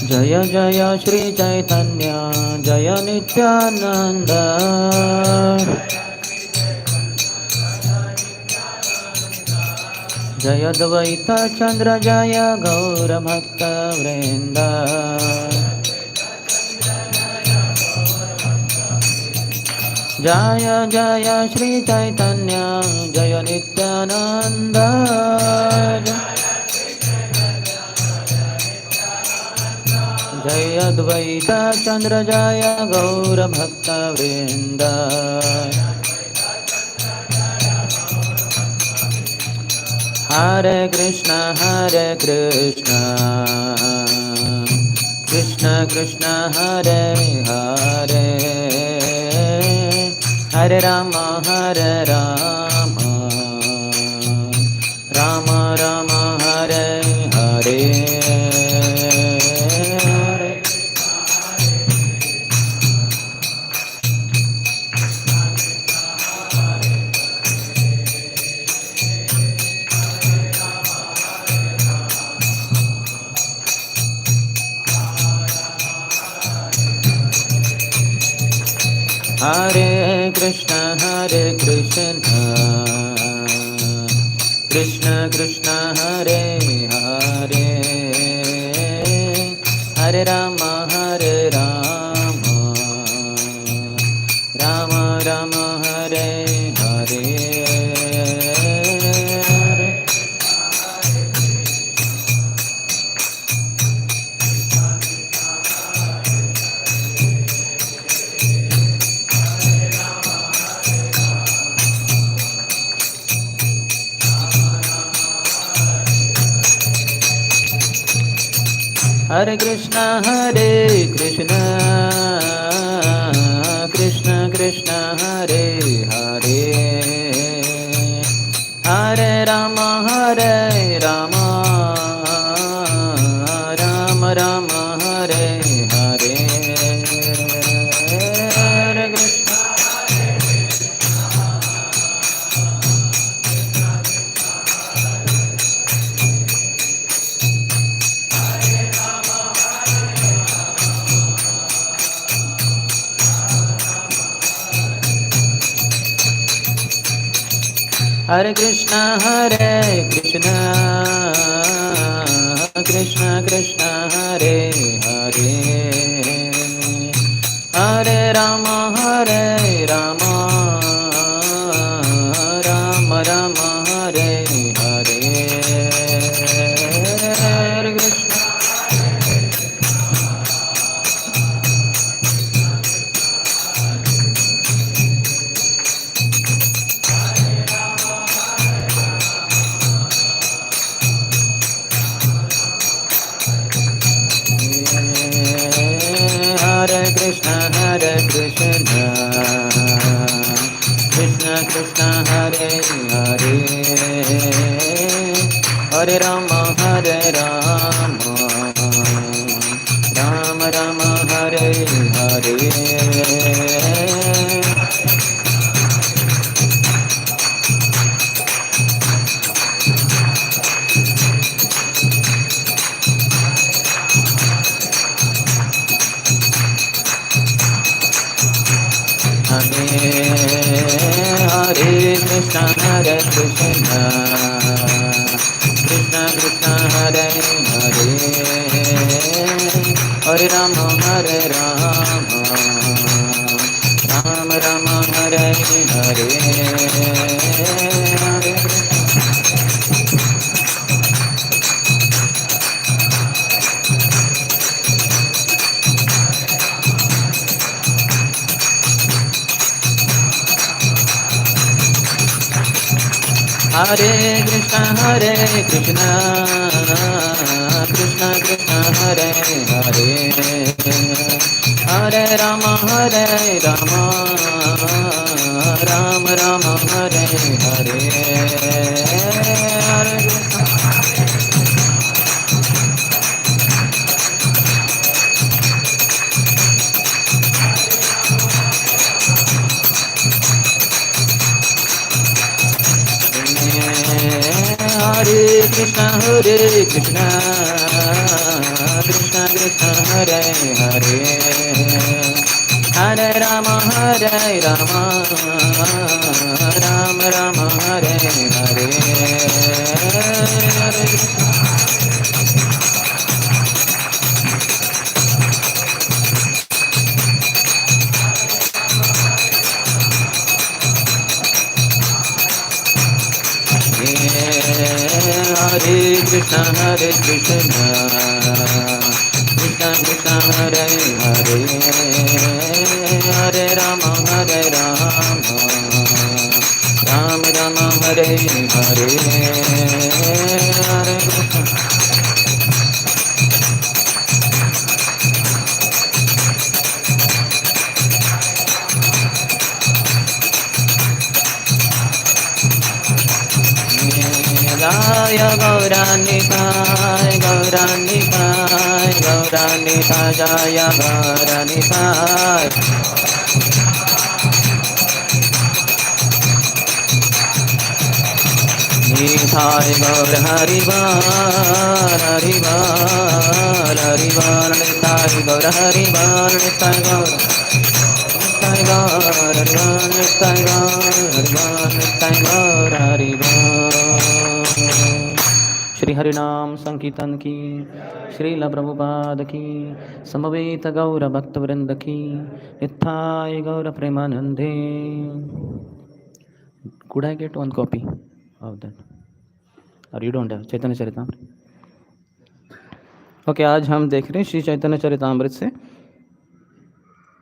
जय जय श्री चैतन्य जय नित्यानंद। जय द्वैत चंद्र जय गौर भक्त वृंद। जय जय श्री चैतन्य जय नित्यानंद। जय अद्वैत चंद्र जय गौर भक्त वृंद। हरे कृष्ण कृष्ण कृष्ण हरे हरे, हरे राम राम राम हरे हरे। हरे कृष्ण कृष्ण कृष्ण हरे हरे, हरे राम राम राम हरे हरे। हरे कृष्ण कृष्ण कृष्ण हरे हरे, हरे राम राम राम हरे हरे। हरे कृष्ण हरे कृष्ण कृष्ण कृष्ण हरे हरे, हरे राम राम राम हरे हरे। हरे कृष्ण कृष्ण कृष्ण हरे हरे, हरे राम राम राम हरे हरे। हरे कृष्ण कृष्ण कृष्ण हरे हरे, हरे राम राम राम हरे हरे। हरे कृष्ण कृष्ण कृष्ण हरे हरे, हरे राम राम राम हरे हरे। हरे Krishna Krishna Krishna Krishna Hare Hare Hare Rama Rama Rama Hare Hare Hare Krishna Krishna Krishna Hare Hare Hare Rama Rama Rama Hare Hare Hare Krishna Jaya Gauranitai Gauranitai Gauranitai Jaya Gauranitai Nitai Gaur Haribar Nitai Gaur Haribar Nitai Gaur Nitai Gaur Haribar Shri हरिनाम संकीर्तन की श्रील प्रभुपाद की समवेत गौर भक्तवृंद की नित्याय गौर प्रेमानंदे could I get one copy of that or you don't have Chaitanya Charitamrita okay आज हम देख रहे हैं श्री चैतन्य चरितामृत से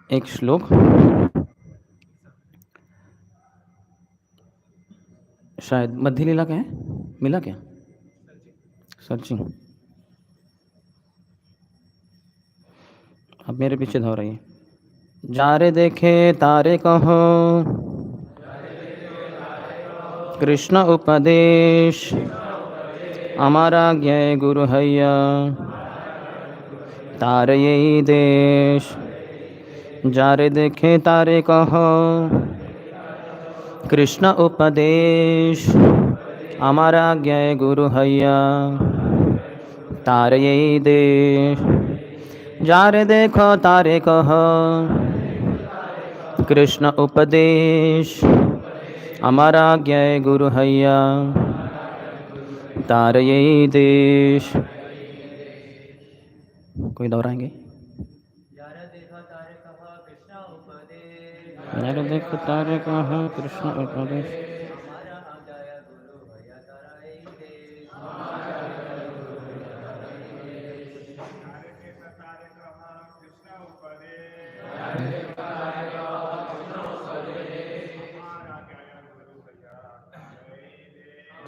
एक श्लोक शायद मध्य लीला का है मिला क्या सर्चिंग अब मेरे पीछे धो रही है जारे देखे तारे कहो कृष्ण उपदेश हमारा ज्ञाय गुरु हैया तारे यही देश जारे देखे तारे कहो कृष्ण उपदेश हमारा ज्ञाय गुरु हैया तारे यही देश जारे देखो तारे कहो कृष्ण उपदेश हमारा ज्ञाय गुरु हैया तारे यही देश कोई दोहराएंगे जारे देखो तारे कहो कृष्ण उपदेश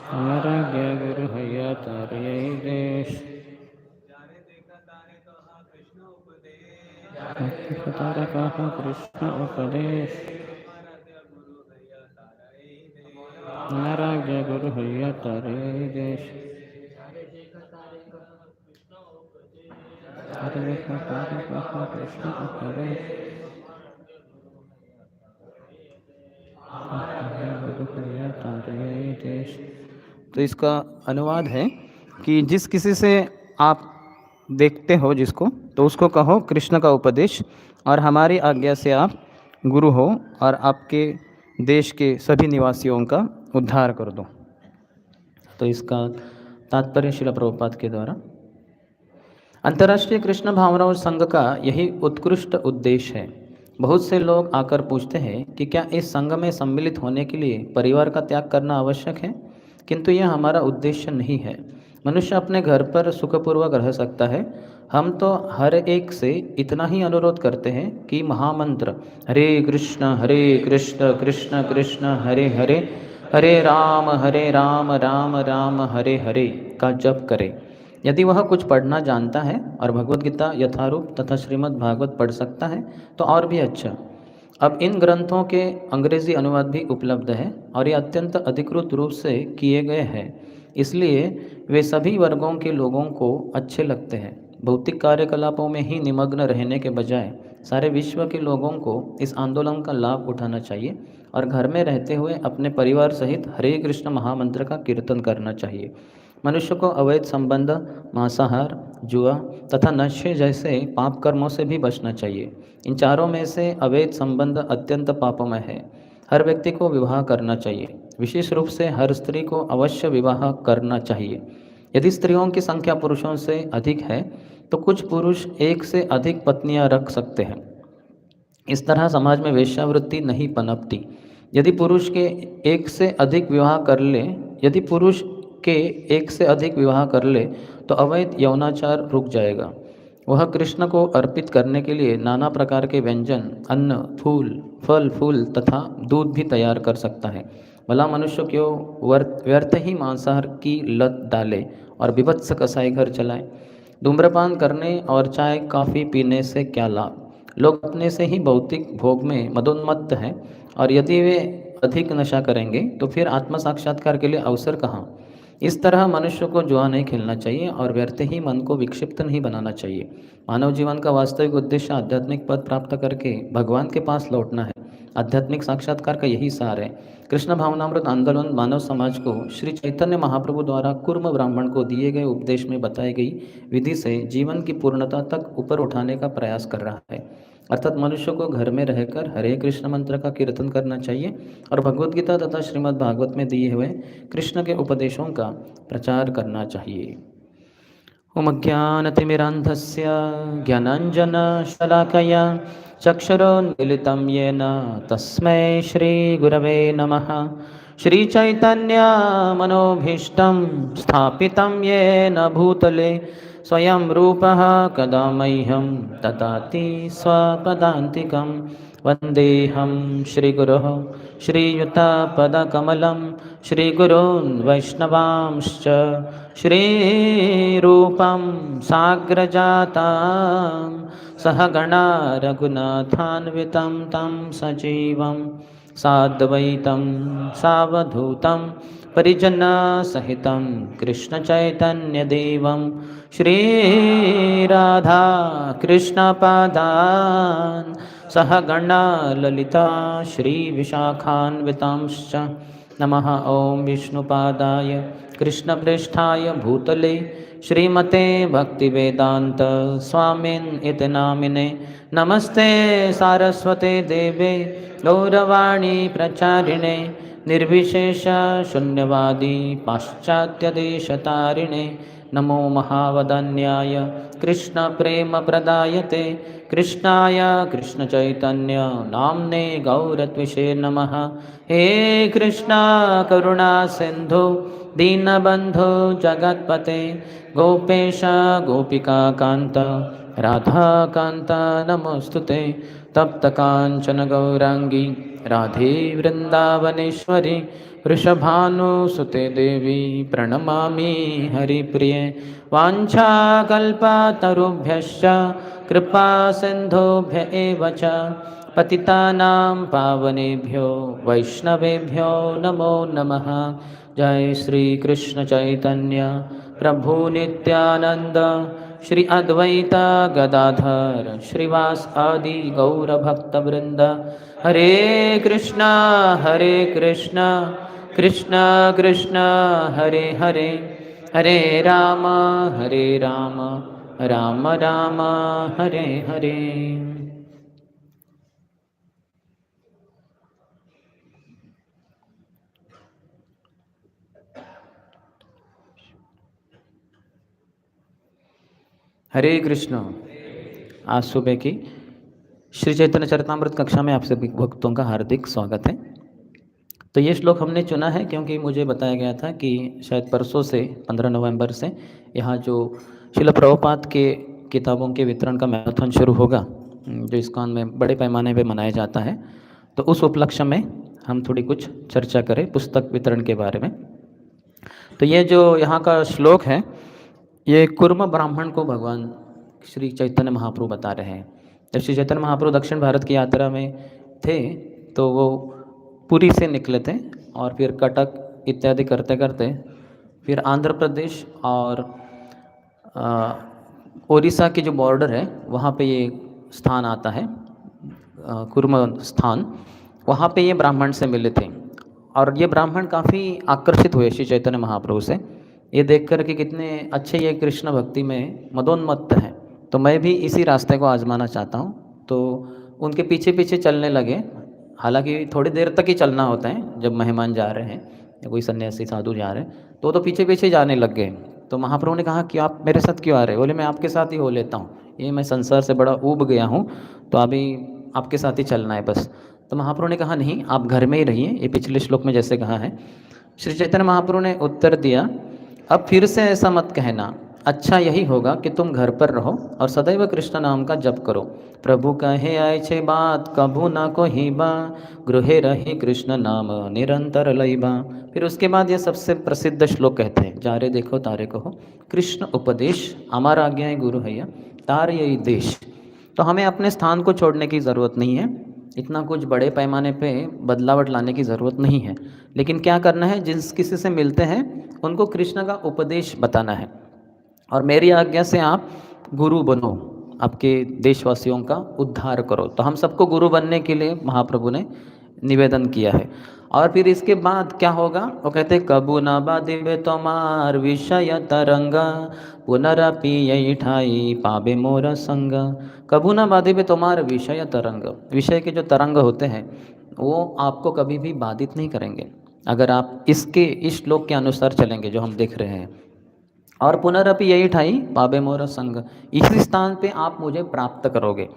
हमारा ज्ञाय गुरु हैया तारे यही देश तारे कहा कृष्ण उपदेश हमारा ज्ञाय गुरु हैया तारे यही देश तारे कहा कृष्ण उपदेश तो इसका अनुवाद है कि जिस किसी से आप देखते हो जिसको तो उसको कहो कृष्ण का उपदेश और हमारी आज्ञा से आप गुरु हो और आपके देश के सभी निवासियों का उद्धार कर दो। तो इसका तात्पर्य श्रील प्रभुपाद के द्वारा अंतर्राष्ट्रीय कृष्ण भावना संघ का यही उत्कृष्ट उद्देश्य है। बहुत से लोग आकर पूछते हैं कि क्या इस संघ में सम्मिलित होने के लिए परिवार का त्याग करना आवश्यक है, किंतु यह हमारा उद्देश्य नहीं है। मनुष्य अपने घर पर सुखपूर्वक रह सकता है। हम तो हर एक से इतना ही अनुरोध करते हैं कि महामंत्र हरे कृष्ण कृष्ण कृष्ण हरे हरे हरे राम राम राम हरे हरे का जप करे। यदि वह कुछ पढ़ना जानता है और भगवद गीता यथारूप तथा श्रीमद् भागवत पढ़ सकता है तो और भी अच्छा। अब इन ग्रंथों के अंग्रेजी अनुवाद भी उपलब्ध है और ये अत्यंत अधिकृत रूप से किए गए हैं, इसलिए वे सभी वर्गों के लोगों को अच्छे लगते हैं। भौतिक कार्यकलापों में ही निमग्न रहने के बजाय सारे विश्व के लोगों को इस आंदोलन का लाभ उठाना चाहिए और घर में रहते हुए अपने परिवार सहित हरे कृष्ण महामंत्र का कीर्तन करना चाहिए। मनुष्य को अवैध संबंध, मांसाहार, जुआ तथा नशे जैसे पाप कर्मों से भी बचना चाहिए। इन चारों में से अवैध संबंध अत्यंत पापमय है। हर व्यक्ति को विवाह करना चाहिए। विशेष रूप से हर स्त्री को अवश्य विवाह करना चाहिए। यदि स्त्रियों की संख्या पुरुषों से अधिक है तो कुछ पुरुष एक से अधिक पत्नियां रख सकते हैं। इस तरह समाज में वेश्यावृत्ति नहीं पनपती। यदि पुरुष के एक से अधिक विवाह कर ले यदि पुरुष के एक से अधिक विवाह कर ले तो अवैध यौनाचार रुक जाएगा। वह कृष्ण को अर्पित करने के लिए नाना प्रकार के व्यंजन, अन्न, फल फूल तथा दूध भी तैयार कर सकता है। भला मनुष्य क्यों व्यर्थ ही मांसाहार की लत डाले और विभत्स कसाई घर चलाए। धूम्रपान करने और चाय कॉफ़ी पीने से क्या लाभ। लोग अपने से ही भौतिक भोग में मदोन्मत्त हैं और यदि वे अधिक नशा करेंगे तो फिर आत्म साक्षात्कार के लिए अवसर कहाँ। इस तरह मनुष्य को जुआ नहीं खेलना चाहिए और व्यर्थ ही मन को विक्षिप्त नहीं बनाना चाहिए। मानव जीवन का वास्तविक उद्देश्य आध्यात्मिक पद प्राप्त करके भगवान के पास लौटना है। आध्यात्मिक साक्षात्कार का यही सार है। कृष्ण भावनामृत आंदोलन मानव समाज को श्री चैतन्य महाप्रभु द्वारा कुर्म ब्राह्मण को दिए गए उपदेश में बताई गई विधि से जीवन की पूर्णता तक ऊपर उठाने का प्रयास कर रहा है। अर्थात मनुष्य को घर में रहकर हरे कृष्ण मंत्र का कीर्तन करना चाहिए और भगवद गीता तथा श्रीमद् भागवत में दिए हुए कृष्ण के उपदेशों का प्रचार करना चाहिए। ओम अज्ञानतिमिरान्धस्य ज्ञानाञ्जनशलाकया चक्षुरुन्मीलितं येन तस्मै श्रीगुरवे नमः। श्रीचैतन्यमनोभीष्टं स्थापितं येन भूतले स्वयं रूपः कदा मह्यं ददाति स्वपदान्तिकं। वन्देऽहं श्रीगुरोः श्रीयुतपदकमलं श्रीगुरून् वैष्णवांश्च श्रीरूपं साग्रजातां सहगणा रघुनाथान्वितं तं सजीवं साद्वैतं सावधूतं परिजनसहितं कृष्णचैतन्यदेवं श्रीराधा कृष्णपादान् सहगणा ललिता श्रीविशाखान्वितांश्च नमः। ॐ विष्णुपादाय कृष्णप्रेष्ठाय भूतले श्रीमते भक्तिवेदांत स्वामिन् इति नामिने नमस्ते सारस्वते देवे गौरवाणी प्रचारिणे निर्विशेष शून्यवादी पाश्चात्यदेशतारिणे नमो महावदन्याय कृष्णप्रेमप्रदायते कृष्णाय कृष्णचैतन्य नाम्ने गौरत्विषे नमः। हे कृष्णा करुणा सिन्धु दीनबन्धो जगत्पते गोपेश गोपिकान्त राधाकान्त नमोस्तुते। तप्तकाञ्चन गौरांगी राधे वृन्दावनेश्वरी वृषभानुसुते देवी प्रणमामि हरिप्रिये। वाञ्छाकल्पतरुभ्यश्च कृपा सिन्धुभ्य एव च पतितानां पावनेभ्यो वैष्णवेभ्यो नमो नमः। जय श्री कृष्ण चैतन्य प्रभु नित्यानंद श्री अद्वैत गदाधर श्रीवास आदि गौरभक्तवृंद। हरे कृष्णा कृष्ण कृष्ण हरे हरे हरे राम राम राम हरे हरे। हरे कृष्ण। आज सुबह की श्री चैतन्य चरितामृत कक्षा में आप सभी भक्तों का हार्दिक स्वागत है। तो ये श्लोक हमने चुना है क्योंकि मुझे बताया गया था कि शायद परसों से 15 नवंबर से यहाँ जो शिल प्रभुपाद के किताबों के वितरण का मैराथन शुरू होगा, जो इस्कॉन में बड़े पैमाने पे मनाया जाता है। तो उस उपलक्ष्य में हम थोड़ी कुछ चर्चा करें पुस्तक वितरण के बारे में। तो ये जो यहाँ का श्लोक है, ये कुर्म ब्राह्मण को भगवान श्री चैतन्य महाप्रभु बता रहे हैं। जब श्री चैतन्य महाप्रभु दक्षिण भारत की यात्रा में थे तो वो पुरी से निकले थे और फिर कटक इत्यादि करते करते फिर आंध्र प्रदेश और उड़ीसा की जो बॉर्डर है वहाँ पे ये स्थान आता है, कुर्म स्थान। वहाँ पे ये ब्राह्मण से मिले थे और ये ब्राह्मण काफ़ी आकर्षित हुए श्री चैतन्य महाप्रभु से। ये देख कर कि कितने अच्छे ये कृष्ण भक्ति में मदोन्मत्त हैं, तो मैं भी इसी रास्ते को आज़माना चाहता हूँ। तो उनके पीछे पीछे चलने लगे। हालांकि थोड़ी देर तक ही चलना होता है, जब मेहमान जा रहे हैं या कोई सन्यासी साधु जा रहे हैं तो पीछे पीछे जाने लग गए। तो महाप्रभु ने कहा कि आप मेरे साथ क्यों आ रहे हो? बोले मैं आपके साथ ही हो लेता हूँ, ये मैं संसार से बड़ा ऊब गया हूँ, तो अभी आपके साथ ही चलना है बस। तो महाप्रभु ने कहा नहीं, आप घर में ही रहिए, ये पिछले श्लोक में जैसे कहा है। श्री चैतन्य महाप्रभु ने उत्तर दिया, अब फिर से ऐसा मत कहना, अच्छा यही होगा कि तुम घर पर रहो और सदैव कृष्ण नाम का जप करो। प्रभु कहे आए छे बात कभू ना को ही बा, गृहे रही कृष्ण नाम निरंतर लईबा। फिर उसके बाद ये सबसे प्रसिद्ध श्लोक कहते हैं, जा रे देखो तारे कहो, कृष्ण उपदेश हमारा आज्ञा है गुरु हैया, तार यही देश। तो हमें अपने स्थान को छोड़ने की ज़रूरत नहीं है, इतना कुछ बड़े पैमाने पे बदलावट लाने की ज़रूरत नहीं है। लेकिन क्या करना है, जिस किसी से मिलते हैं उनको कृष्ण का उपदेश बताना है, और मेरी आज्ञा से आप गुरु बनो, आपके देशवासियों का उद्धार करो। तो हम सबको गुरु बनने के लिए महाप्रभु ने निवेदन किया है। और फिर इसके बाद क्या होगा, वो कहते हैं, कबू न बादिबे तोमार विषय तरंगा, पुनरपि यही ठाई पाबे मोर संग। कबू न बादिबे तोमार विषय तरंग, विषय के जो तरंग होते हैं वो आपको कभी भी बाधित नहीं करेंगे, अगर आप इस श्लोक के अनुसार चलेंगे जो हम देख रहे हैं। और पुनरपि यही ठाई पाबे मोर संग, इसी स्थान पे आप मुझे प्राप्त करोगे।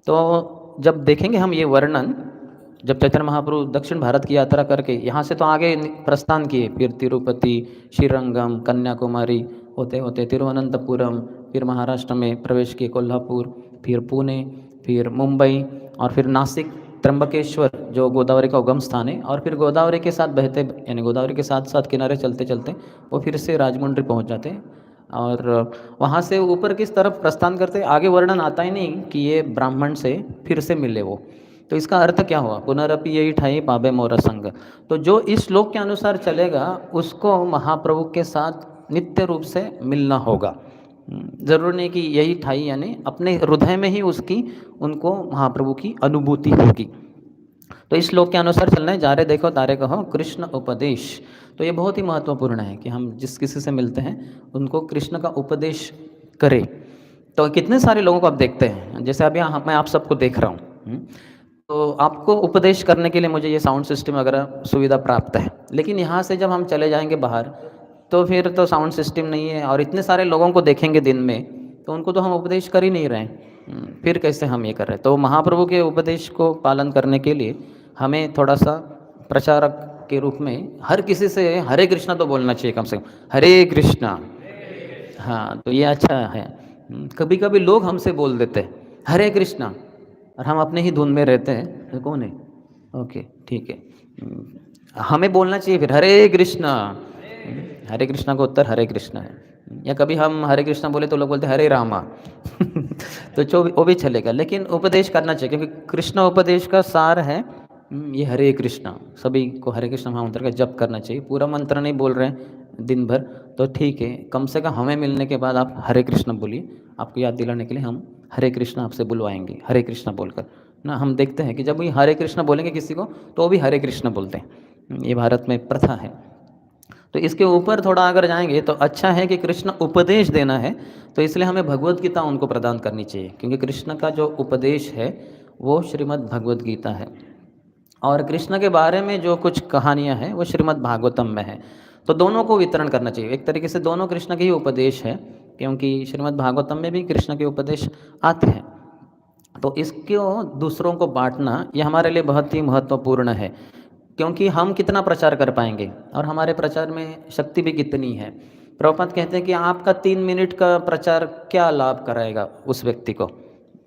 तो जब देखेंगे हम ये वर्णन, जब चैतन्य महाप्रभु दक्षिण भारत की यात्रा करके यहाँ से तो आगे प्रस्थान किए, फिर तिरुपति, श्रीरंगम, कन्याकुमारी होते होते तिरुवनंतपुरम, फिर महाराष्ट्र में प्रवेश किए कोल्हापुर, फिर पुणे, फिर मुंबई, और फिर नासिक, त्र्यंबकेश्वर जो गोदावरी का उगम स्थान है, और फिर गोदावरी के साथ बहते, यानी गोदावरी के साथ साथ किनारे चलते चलते वो फिर से राजमुंड्री पहुंच जाते हैं, और वहाँ से ऊपर किस तरफ प्रस्थान करते। आगे वर्णन आता ही नहीं कि ये ब्राह्मण से फिर से मिले वो। तो इसका अर्थ क्या हुआ, पुनरपि यही ठाई पाबे मोर संग। तो जो इस श्लोक के अनुसार चलेगा उसको महाप्रभु के साथ नित्य रूप से मिलना होगा। जरूर नहीं कि यही ठाई यानी अपने हृदय में ही उसकी उनको महाप्रभु की अनुभूति होगी। तो इस श्लोक के अनुसार चलना है, जा रे देखो तारे कहो कृष्ण उपदेश। तो ये बहुत ही महत्वपूर्ण है कि हम जिस किसी से मिलते हैं उनको कृष्ण का उपदेश करें। तो कितने सारे लोगों को आप देखते हैं, जैसे अभी मैं आप सबको देख रहा हूँ, तो आपको उपदेश करने के लिए मुझे ये साउंड सिस्टम वगैरह सुविधा प्राप्त है। लेकिन यहाँ से जब हम चले जाएंगे बाहर तो फिर तो साउंड सिस्टम नहीं है, और इतने सारे लोगों को देखेंगे दिन में, तो उनको तो हम उपदेश कर ही नहीं रहे हैं, फिर कैसे हम ये कर रहे हैं। तो महाप्रभु के उपदेश को पालन करने के लिए हमें थोड़ा सा प्रचारक के रूप में हर किसी से हरे कृष्णा तो बोलना चाहिए, कम से कम हरे कृष्णा। हाँ, तो ये अच्छा है। कभी कभी लोग हमसे बोल देते हैं हरे कृष्णा, और हम अपने ही धुन में रहते हैं, ये कौन है, ओके ठीक है। हमें बोलना चाहिए फिर हरे कृष्णा। हरे कृष्णा का उत्तर हरे कृष्णा है। या कभी हम हरे कृष्णा बोले तो लोग बोलते हैं हरे रामा तो जो वो भी चलेगा, लेकिन उपदेश करना चाहिए, क्योंकि कृष्ण उपदेश का सार है ये हरे कृष्णा। सभी को हरे कृष्ण महामंत्र का जप करना चाहिए। पूरा मंत्र नहीं बोल रहे हैं दिन भर तो ठीक है, कम से कम हमें मिलने के बाद आप हरे कृष्ण बोलिए। आपको याद दिलाने के लिए हम हरे कृष्ण आपसे बुलवाएंगे, हरे कृष्ण बोलकर ना। हम देखते हैं कि जब भी हरे कृष्ण बोलेंगे किसी को तो वो भी हरे कृष्ण बोलते हैं, ये भारत में प्रथा है। तो इसके ऊपर थोड़ा अगर जाएंगे तो अच्छा है कि कृष्ण उपदेश देना है, तो इसलिए हमें भगवत गीता उनको प्रदान करनी चाहिए, क्योंकि कृष्ण का जो उपदेश है वो श्रीमद् भगवत गीता है, और कृष्ण के बारे में जो कुछ कहानियाँ हैं वो श्रीमद् भागवतम में है। तो दोनों को वितरण करना चाहिए। एक तरीके से दोनों कृष्ण के ही उपदेश है, क्योंकि श्रीमद् भागवतम में भी कृष्ण के उपदेश आते हैं। तो इसको दूसरों को बांटना ये हमारे लिए बहुत ही महत्वपूर्ण है, क्योंकि हम कितना प्रचार कर पाएंगे और हमारे प्रचार में शक्ति भी कितनी है। प्रभुपाद कहते हैं कि आपका 3 मिनट का प्रचार क्या लाभ कराएगा उस व्यक्ति को,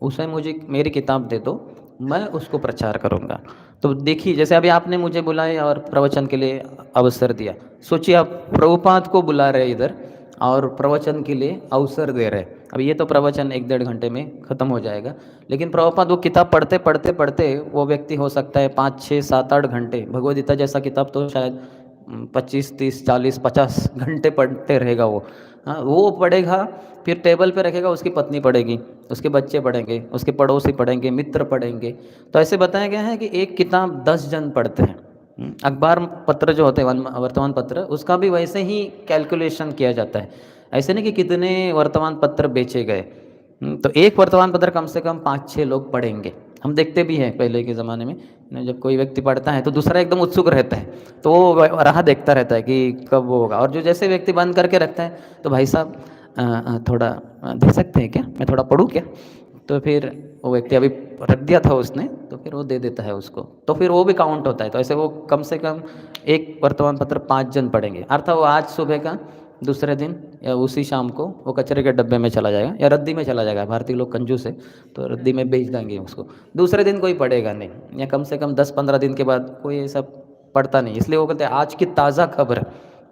उसे मुझे मेरी किताब दे दो, मैं उसको प्रचार करूँगा। तो देखिए, जैसे अभी आपने मुझे बुलाया और प्रवचन के लिए अवसर दिया, सोचिए आप प्रभुपाद को बुला रहे इधर और प्रवचन के लिए अवसर दे रहे। अब ये तो प्रवचन 1-1.5 घंटे में ख़त्म हो जाएगा, लेकिन प्रभुपाद वो किताब पढ़ते पढ़ते पढ़ते वो व्यक्ति हो सकता है 5, 6, 7, 8 घंटे, भगवद्गीता जैसा किताब तो शायद 25, 30, 40, 50 घंटे पढ़ते रहेगा वो। हाँ, वो पढ़ेगा, फिर टेबल पे रखेगा, उसकी पत्नी पढ़ेगी, उसके बच्चे पढ़ेंगे, उसके पड़ोसी पढ़ेंगे, मित्र पढ़ेंगे। तो ऐसे बताया गया है कि एक किताब 10 जन पढ़ते हैं। अखबार पत्र जो होते हैं वर्तमान पत्र, उसका भी वैसे ही कैलकुलेशन किया जाता है। ऐसे नहीं कि कितने वर्तमान पत्र बेचे गए। तो एक वर्तमान पत्र कम से कम 5-6 लोग पढ़ेंगे। हम देखते भी हैं पहले के ज़माने में ना, जब कोई व्यक्ति पढ़ता है तो दूसरा एकदम उत्सुक रहता है, तो वो राह देखता रहता है कि कब वो होगा। और जो जैसे व्यक्ति बंद करके रखता है, तो भाई साहब थोड़ा दे सकते हैं क्या, मैं थोड़ा पढूँ क्या? तो फिर वो व्यक्ति अभी रख दिया था उसने, तो फिर वो दे देता है उसको, तो फिर वो भी काउंट होता है। तो ऐसे वो कम से कम एक वर्तमान पत्र 5 जन पढ़ेंगे, अर्थात वो आज सुबह का दूसरे दिन या उसी शाम को वो कचरे के डब्बे में चला जाएगा या रद्दी में चला जाएगा। भारतीय लोग कंजूस है, तो रद्दी में बेच देंगे उसको। दूसरे दिन कोई पढ़ेगा नहीं, या कम से कम 10-15 दिन के बाद कोई ये सब पढ़ता नहीं। इसलिए वो कहते हैं आज की ताज़ा खबर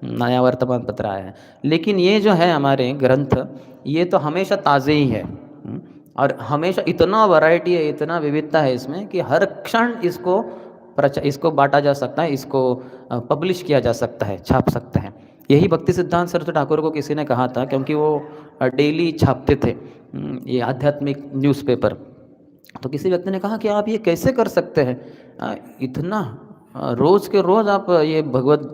नया वर्तमान पत्र आया है। लेकिन ये जो है हमारे ग्रंथ, ये तो हमेशा ताज़े ही है। और हमेशा इतना वैरायटी है, इतना विविधता है इसमें कि हर क्षण इसको बांटा जा सकता है, इसको पब्लिश किया जा सकता है, छाप सकते हैं। यही भक्ति सिद्धांत सरस्वती ठाकुर को किसी ने कहा था, क्योंकि वो डेली छापते थे ये आध्यात्मिक न्यूज़पेपर। तो किसी व्यक्ति ने कहा कि आप ये कैसे कर सकते हैं, इतना रोज़ के रोज़ आप ये भगवत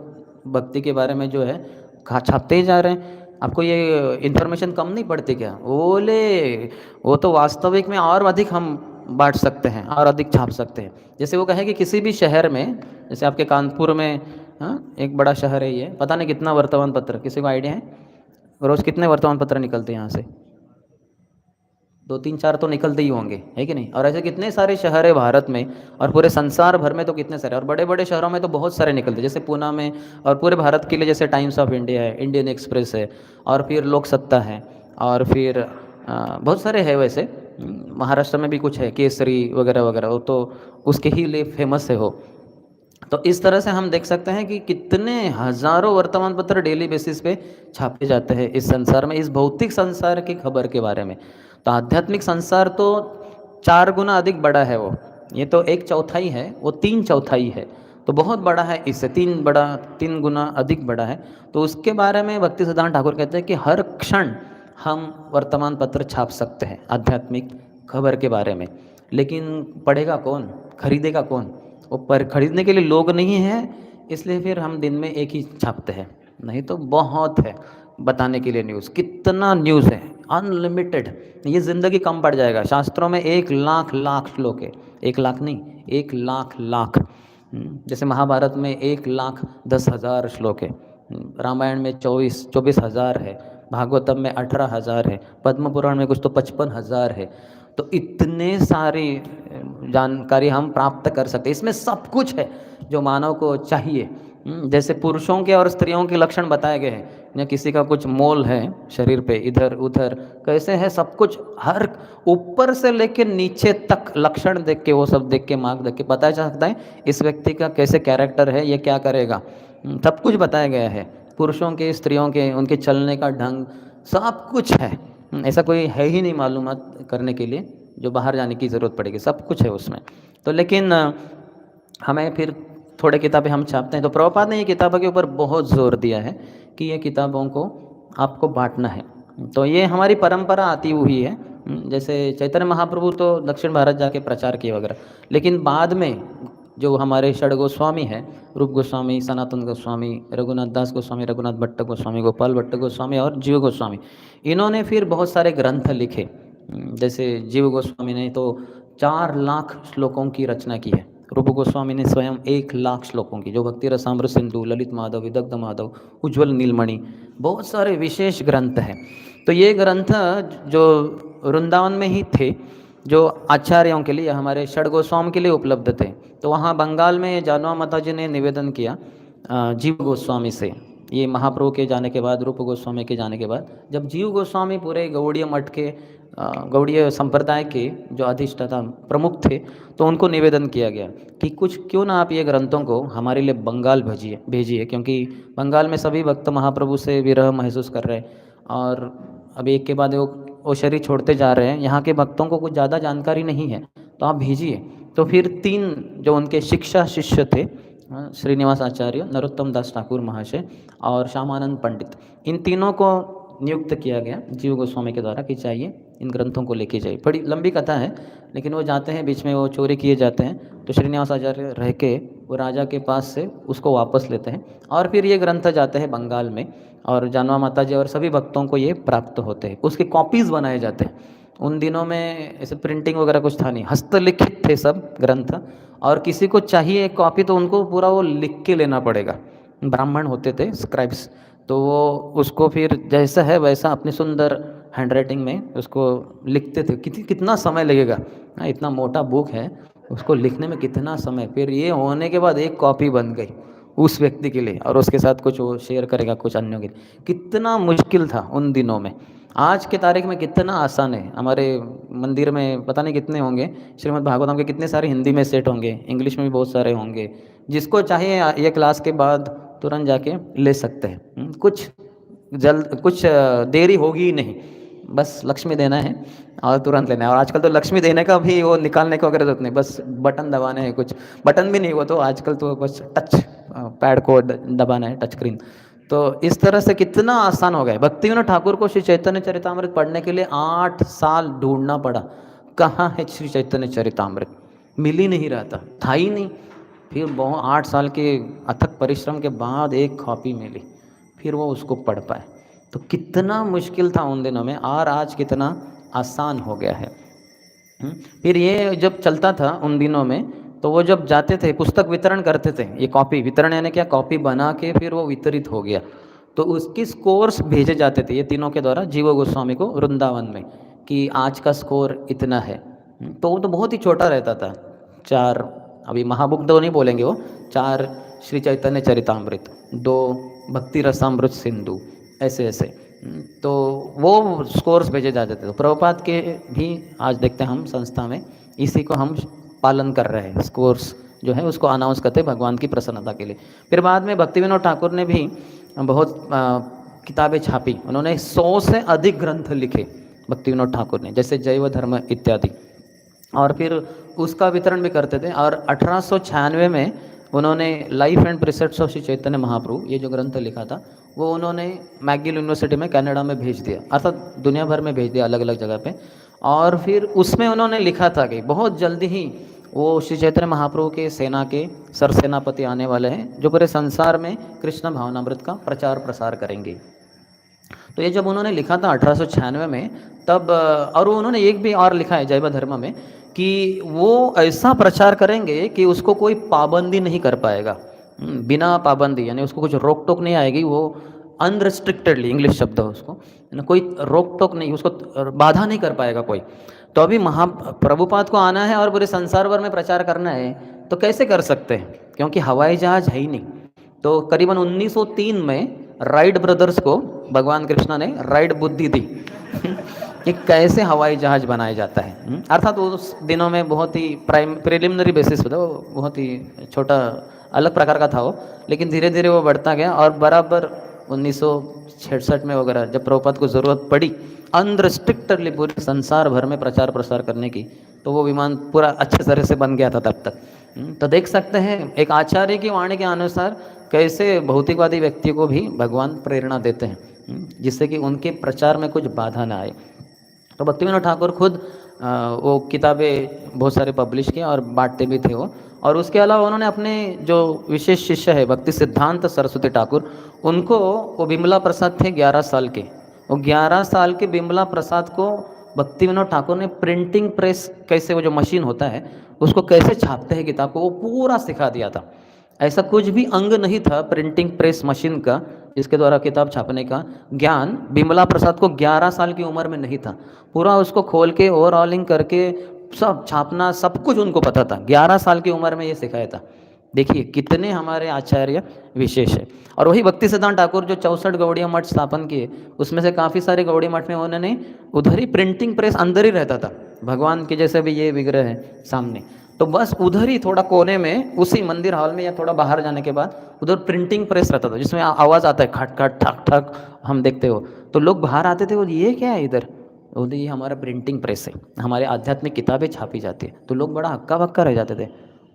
भक्ति के बारे में जो है छापते ही जा रहे हैं, आपको ये इन्फॉर्मेशन कम नहीं पड़ती क्या? बोले वो तो वास्तविक में और अधिक हम बांट सकते हैं और अधिक छाप सकते हैं। जैसे वो कहे कि किसी भी शहर में, जैसे आपके कानपुर में, हाँ एक बड़ा शहर है ये, पता नहीं कितना वर्तमान पत्र, किसी को आइडिया है? रोज़ कितने वर्तमान पत्र निकलते हैं यहाँ से? 2-3-4 तो निकलते ही होंगे, है कि नहीं? और ऐसे कितने सारे शहर है भारत में, और पूरे संसार भर में तो कितने सारे, और बड़े बड़े शहरों में तो बहुत सारे निकलते हैं, जैसे पूना में। और पूरे भारत के लिए जैसे टाइम्स ऑफ इंडिया है, इंडियन एक्सप्रेस है, और फिर लोक सत्ता है, और फिर बहुत सारे हैं वैसे। महाराष्ट्र में भी कुछ है, केसरी वगैरह वगैरह, वो तो उसके ही लिए फेमस है हो। तो इस तरह से हम देख सकते हैं कि कितने हज़ारों वर्तमान पत्र डेली बेसिस पे छापे जाते हैं इस संसार में, इस भौतिक संसार की खबर के बारे में। तो आध्यात्मिक संसार तो 4 गुना अधिक बड़ा है वो, ये तो 1/4 है, वो 3/4 है, तो बहुत बड़ा है, इससे 3 गुना अधिक बड़ा है। तो उसके बारे में भक्ति सिद्धांत ठाकुर कहते हैं कि हर क्षण हम वर्तमान पत्र छाप सकते हैं आध्यात्मिक खबर के बारे में। लेकिन पढ़ेगा कौन, खरीदेगा कौन? वो पर खरीदने के लिए लोग नहीं हैं, इसलिए फिर हम दिन में एक ही छापते हैं, नहीं तो बहुत है बताने के लिए न्यूज़। कितना न्यूज़ है, अनलिमिटेड, ये ज़िंदगी कम पड़ जाएगा। शास्त्रों में 1 लाख श्लोक है, 1 लाख नहीं, 1 लाख। जैसे महाभारत में 1,10,000 श्लोक है, रामायण में 24,000 है, भागवतम में 18,000 है, पद्म पुराण में कुछ तो 55,000 है। तो इतने सारी जानकारी हम प्राप्त कर सकते हैं, इसमें सब कुछ है जो मानव को चाहिए। जैसे पुरुषों के और स्त्रियों के लक्षण बताए गए हैं, या किसी का कुछ मोल है शरीर पे, इधर उधर कैसे है, सब कुछ, हर ऊपर से लेकर नीचे तक लक्षण देख के, वो सब देख के, मार्क देख के पता चल सकता है इस व्यक्ति का कैसे कैरेक्टर है, ये क्या करेगा। सब कुछ बताया गया है, पुरुषों के, स्त्रियों के, उनके चलने का ढंग, सब कुछ है। ऐसा कोई है ही नहीं मालूमात करने के लिए जो बाहर जाने की ज़रूरत पड़ेगी, सब कुछ है उसमें। तो लेकिन हमें फिर थोड़े किताबें हम छापते हैं। तो प्रभुपाद ने ये किताबों के ऊपर बहुत ज़ोर दिया है कि ये किताबों को आपको बांटना है। तो ये हमारी परंपरा आती हुई है। जैसे चैतन्य महाप्रभु तो दक्षिण भारत जाके प्रचार किए वगैरह, लेकिन बाद में जो हमारे षड गोस्वामी हैं, रूप गोस्वामी, सनातन गोस्वामी, रघुनाथ दास गोस्वामी, रघुनाथ भट्ट गोस्वामी, गोपाल भट्ट गोस्वामी और जीव गोस्वामी, इन्होंने फिर बहुत सारे ग्रंथ लिखे। जैसे जीव गोस्वामी ने तो 4 लाख श्लोकों की रचना की है, रूप गोस्वामी ने स्वयं 1 लाख श्लोकों की, जो भक्ति रसामृत सिंधु, ललित माधव, विदग्ध माधव, उज्ज्वल नीलमणि, बहुत सारे विशेष ग्रंथ हैं। तो ये ग्रंथ जो वृंदावन में ही थे, जो आचार्यों के लिए, हमारे षड गोस्वामी के लिए उपलब्ध थे। तो वहाँ बंगाल में जानवा माता जी ने निवेदन किया जीव गोस्वामी से। ये महाप्रभु के जाने के बाद, रूप गोस्वामी के जाने के बाद, जब जीव गोस्वामी पूरे गौड़ीय मठ के, गौड़ीय संप्रदाय के जो अधिष्ठाता प्रमुख थे, तो उनको निवेदन किया गया कि कुछ क्यों ना आप ये ग्रंथों को हमारे लिए बंगाल भेजिए, क्योंकि बंगाल में सभी भक्त महाप्रभु से विरह महसूस कर रहे हैं, और अभी एक के बाद वो शरीर छोड़ते जा रहे हैं। यहाँ के भक्तों को कुछ ज़्यादा जानकारी नहीं है, तो आप भेजिए। तो फिर 3 जो उनके शिक्षा शिष्य थे, श्रीनिवास आचार्य, नरोत्तम दास ठाकुर महाशय और श्यामानंद पंडित, इन तीनों को नियुक्त किया गया जीव गोस्वामी के द्वारा कि चाहिए इन ग्रंथों को लेके जाइए। बड़ी लंबी कथा है, लेकिन वो जाते हैं, बीच में वो चोरी किए जाते हैं, तो श्रीनिवास आचार्य रह के वो राजा के पास से उसको वापस लेते हैं और फिर ये ग्रंथ जाते हैं बंगाल में और जानवा माता जी और सभी भक्तों को ये प्राप्त होते हैं। उसके कॉपीज़ बनाए जाते हैं। उन दिनों में ऐसे प्रिंटिंग वगैरह कुछ था नहीं, हस्तलिखित थे सब ग्रंथ। और किसी को चाहिए एक कॉपी तो उनको पूरा वो लिख के लेना पड़ेगा। ब्राह्मण होते थे स्क्राइब्स, तो वो उसको फिर जैसा है वैसा अपनी सुंदर हैंडराइटिंग में उसको लिखते थे। कितना समय लगेगा, इतना मोटा बुक है, उसको लिखने में कितना समय। फिर ये होने के बाद एक कॉपी बन गई उस व्यक्ति के लिए और उसके साथ कुछ वो शेयर करेगा कुछ अन्यों के लिए। कितना मुश्किल था उन दिनों में। आज के तारीख में कितना आसान है। हमारे मंदिर में पता नहीं कितने होंगे श्रीमद् भागवतम के, कितने सारे हिंदी में सेट होंगे, इंग्लिश में भी बहुत सारे होंगे। जिसको चाहिए ये क्लास के बाद तुरंत जाके ले सकते हैं। कुछ देरी होगी ही नहीं, बस लक्ष्मी देना है और तुरंत लेना है। और आजकल तो लक्ष्मी देने का भी वो निकालने की वगैरह जरूरत नहीं, बस बटन दबाने हैं। कुछ बटन भी नहीं, वो तो आजकल तो बस टच पैड को दबाना है, टच स्क्रीन। तो इस तरह से कितना आसान हो गया है। भक्तिविनोद ठाकुर को श्री चैतन्य चरितामृत पढ़ने के लिए 8 साल ढूंढना पड़ा। कहाँ है श्री चैतन्य चरितामृत, मिल ही नहीं रहा था ही नहीं। फिर बहुत 8 साल के अथक परिश्रम के बाद एक कॉपी मिली, फिर वो उसको पढ़ पाए। तो कितना मुश्किल था उन दिनों में और आज कितना आसान हो गया है। फिर ये जब चलता था उन दिनों में, तो वो जब जाते थे पुस्तक वितरण करते थे। ये कॉपी वितरण यानी क्या, कॉपी बना के फिर वो वितरित हो गया, तो उसकी स्कोर्स भेजे जाते थे ये तीनों के द्वारा जीव गोस्वामी को वृंदावन में, कि आज का स्कोर इतना है। तो वो तो बहुत ही छोटा रहता था। 4 अभी महाबुक तो नहीं बोलेंगे, वो 4 श्री चैतन्य चरितामृत, 2 भक्ति रसामृत सिंधु, ऐसे ऐसे। तो वो स्कोर्स भेजे जाते थे। तो प्रभुपाद के भी आज देखते हैं हम संस्था में इसी को हम पालन कर रहे हैं। स्कोर्स जो है उसको अनाउंस करते हैं भगवान की प्रसन्नता के लिए। फिर बाद में भक्तिविनोद ठाकुर ने भी बहुत किताबें छापी। उन्होंने 100 से अधिक ग्रंथ लिखे भक्तिविनोद ठाकुर ने, जैसे जैव धर्म इत्यादि। और फिर उसका वितरण भी करते थे। और 1896 में उन्होंने life and प्रिसेप्ट्स of Shri Chaitanya Mahaprabhu, ये जो ग्रंथ लिखा था, वो उन्होंने मैगिल यूनिवर्सिटी में कनाडा में भेज दिया, अर्थात दुनिया भर में भेज दिया अलग अलग जगह पे। और फिर उसमें उन्होंने लिखा था कि बहुत जल्दी ही वो श्री चैतन्य महाप्रभु के सेना के सरसेनापति आने वाले हैं, जो पूरे संसार में कृष्ण भावनामृत का प्रचार प्रसार करेंगे। तो ये जब उन्होंने लिखा था 1896 में, तब और उन्होंने एक भी और लिखा है जैव धर्म में, कि वो ऐसा प्रचार करेंगे कि उसको कोई पाबंदी नहीं कर पाएगा, बिना पाबंदी, यानी उसको कुछ रोक टोक नहीं आएगी। वो अनरिस्ट्रिक्टेडली, इंग्लिश शब्द है उसको, कोई रोक टोक नहीं, उसको बाधा नहीं कर पाएगा कोई। तो अभी प्रभुपाद को आना है और पूरे संसार भर में प्रचार करना है, तो कैसे कर सकते हैं, क्योंकि हवाई जहाज है ही नहीं। तो करीबन 1903 में राइट ब्रदर्स को भगवान कृष्णा ने राइट बुद्धि दी कि कैसे हवाई जहाज बनाया जाता है। अर्थात उस दिनों में बहुत ही प्रिलिमिनरी बेसिस पर था, बहुत ही छोटा अलग प्रकार का था वो, लेकिन धीरे धीरे वो बढ़ता गया। और बराबर 1966 में वगैरह जब प्रभुपाद को ज़रूरत पड़ी अनरिस्ट्रिक्टेडली पूरे संसार भर में प्रचार प्रसार करने की, तो वो विमान पूरा अच्छे तरह से बन गया था तब तक। तो देख सकते हैं एक आचार्य की वाणी के अनुसार कैसे भौतिकवादी व्यक्ति को भी भगवान प्रेरणा देते हैं, जिससे कि उनके प्रचार में कुछ बाधा ना आए। तो भक्तिविनोद ठाकुर खुद वो किताबें बहुत सारे पब्लिश किए और बांटते भी थे वो। और उसके अलावा उन्होंने अपने जो विशेष शिष्य है भक्ति सिद्धांत सरस्वती ठाकुर, उनको, वो बिमला प्रसाद थे 11 साल के, वो 11 साल के बिमला प्रसाद को भक्तिविनोद ठाकुर ने प्रिंटिंग प्रेस, कैसे वो जो मशीन होता है उसको कैसे छापते हैं किताब को, वो पूरा सिखा दिया था। ऐसा कुछ भी अंग नहीं था प्रिंटिंग प्रेस मशीन का जिसके द्वारा किताब छापने का ज्ञान बिमला प्रसाद को 11 साल की उम्र में नहीं था। पूरा उसको खोल के ओवरऑलिंग करके सब छापना सब कुछ उनको पता था, 11 साल की उम्र में ये सिखाया था। देखिए कितने हमारे आचार्य विशेष है। और वही भक्ति सिद्धांत ठाकुर जो 64 गौड़िया मठ स्थापन किए, उसमें से काफ़ी सारे गौड़िया मठ में उन्होंने उधर ही प्रिंटिंग प्रेस अंदर ही रहता था। भगवान के जैसे भी ये विग्रह है सामने, तो बस उधर ही थोड़ा कोने में उसी मंदिर हॉल में या थोड़ा बाहर जाने के बाद उधर प्रिंटिंग प्रेस रहता था, जिसमें आवाज़ आता है खट खट ठक ठक, हम देखते हो। तो लोग बाहर आते थे, वो ये क्या है इधर, बोलते ये हमारा प्रिंटिंग प्रेस है, हमारे आध्यात्मिक किताबें छापी जाती है। तो लोग बड़ा हक्का बक्का रह जाते थे,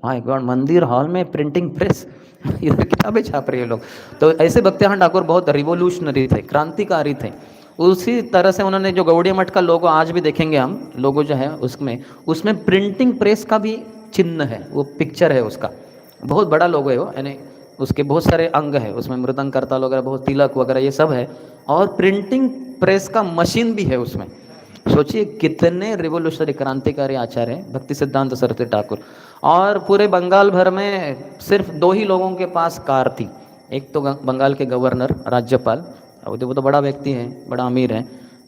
हाँ एक बार मंदिर हॉल में प्रिंटिंग प्रेस, इधर किताबें छाप रहे हैं लोग। तो ऐसे भक्तिविनोद ठाकुर बहुत रिवोल्यूशनरी थे, क्रांतिकारी थे। उसी तरह से उन्होंने जो गौड़िया मठ का लोगो आज भी देखेंगे हम, लोगो जो है उसमें प्रिंटिंग प्रेस का भी चिन्ह है, वो पिक्चर है उसका, बहुत बड़ा लोगो है वो, यानी उसके बहुत सारे अंग है, उसमें मृदंग करताल वगैरह, बहुत तिलक वगैरह ये सब है, और प्रिंटिंग प्रेस का मशीन भी है उसमें। सोचिए कितने रिवोल्यूशनरी क्रांतिकारी आचार्य हैं भक्ति सिद्धांत सरस्वती ठाकुर। और पूरे बंगाल भर में सिर्फ दो ही लोगों के पास कार थी। एक तो बंगाल के गवर्नर, राज्यपाल, वो तो बड़ा व्यक्ति है, बड़ा अमीर है,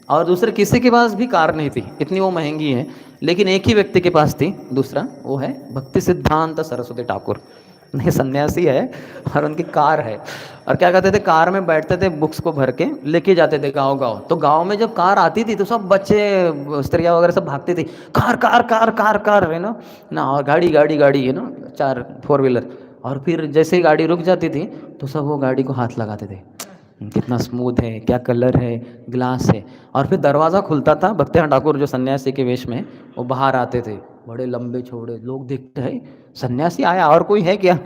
और दूसरे किसी के पास भी कार नहीं थी, इतनी वो महंगी है। लेकिन एक ही व्यक्ति के पास थी, दूसरा वो है भक्ति सिद्धांत सरस्वती ठाकुर। नहीं, सन्यासी है और उनकी कार है। और क्या करते थे, कार में बैठते थे, बुक्स को भर के लेके जाते थे गांव गांव। तो गांव में जब कार आती थी तो सब बच्चे, स्त्रियां वगैरह सब भागती थी, car car car car car, है ना, और गाड़ी गाड़ी गाड़ी, है ना, चार फोर व्हीलर। और फिर जैसे ही गाड़ी रुक जाती थी तो सब वो गाड़ी को हाथ लगाते थे, कितना स्मूथ है, क्या कलर है, ग्लास है। और फिर दरवाज़ा खुलता था, भक्तिनाथ ठाकुर जो सन्यासी के वेश में वो बाहर आते थे, बड़े लंबे चौड़े। लोग देखते हैं सन्यासी आया, और कोई है क्या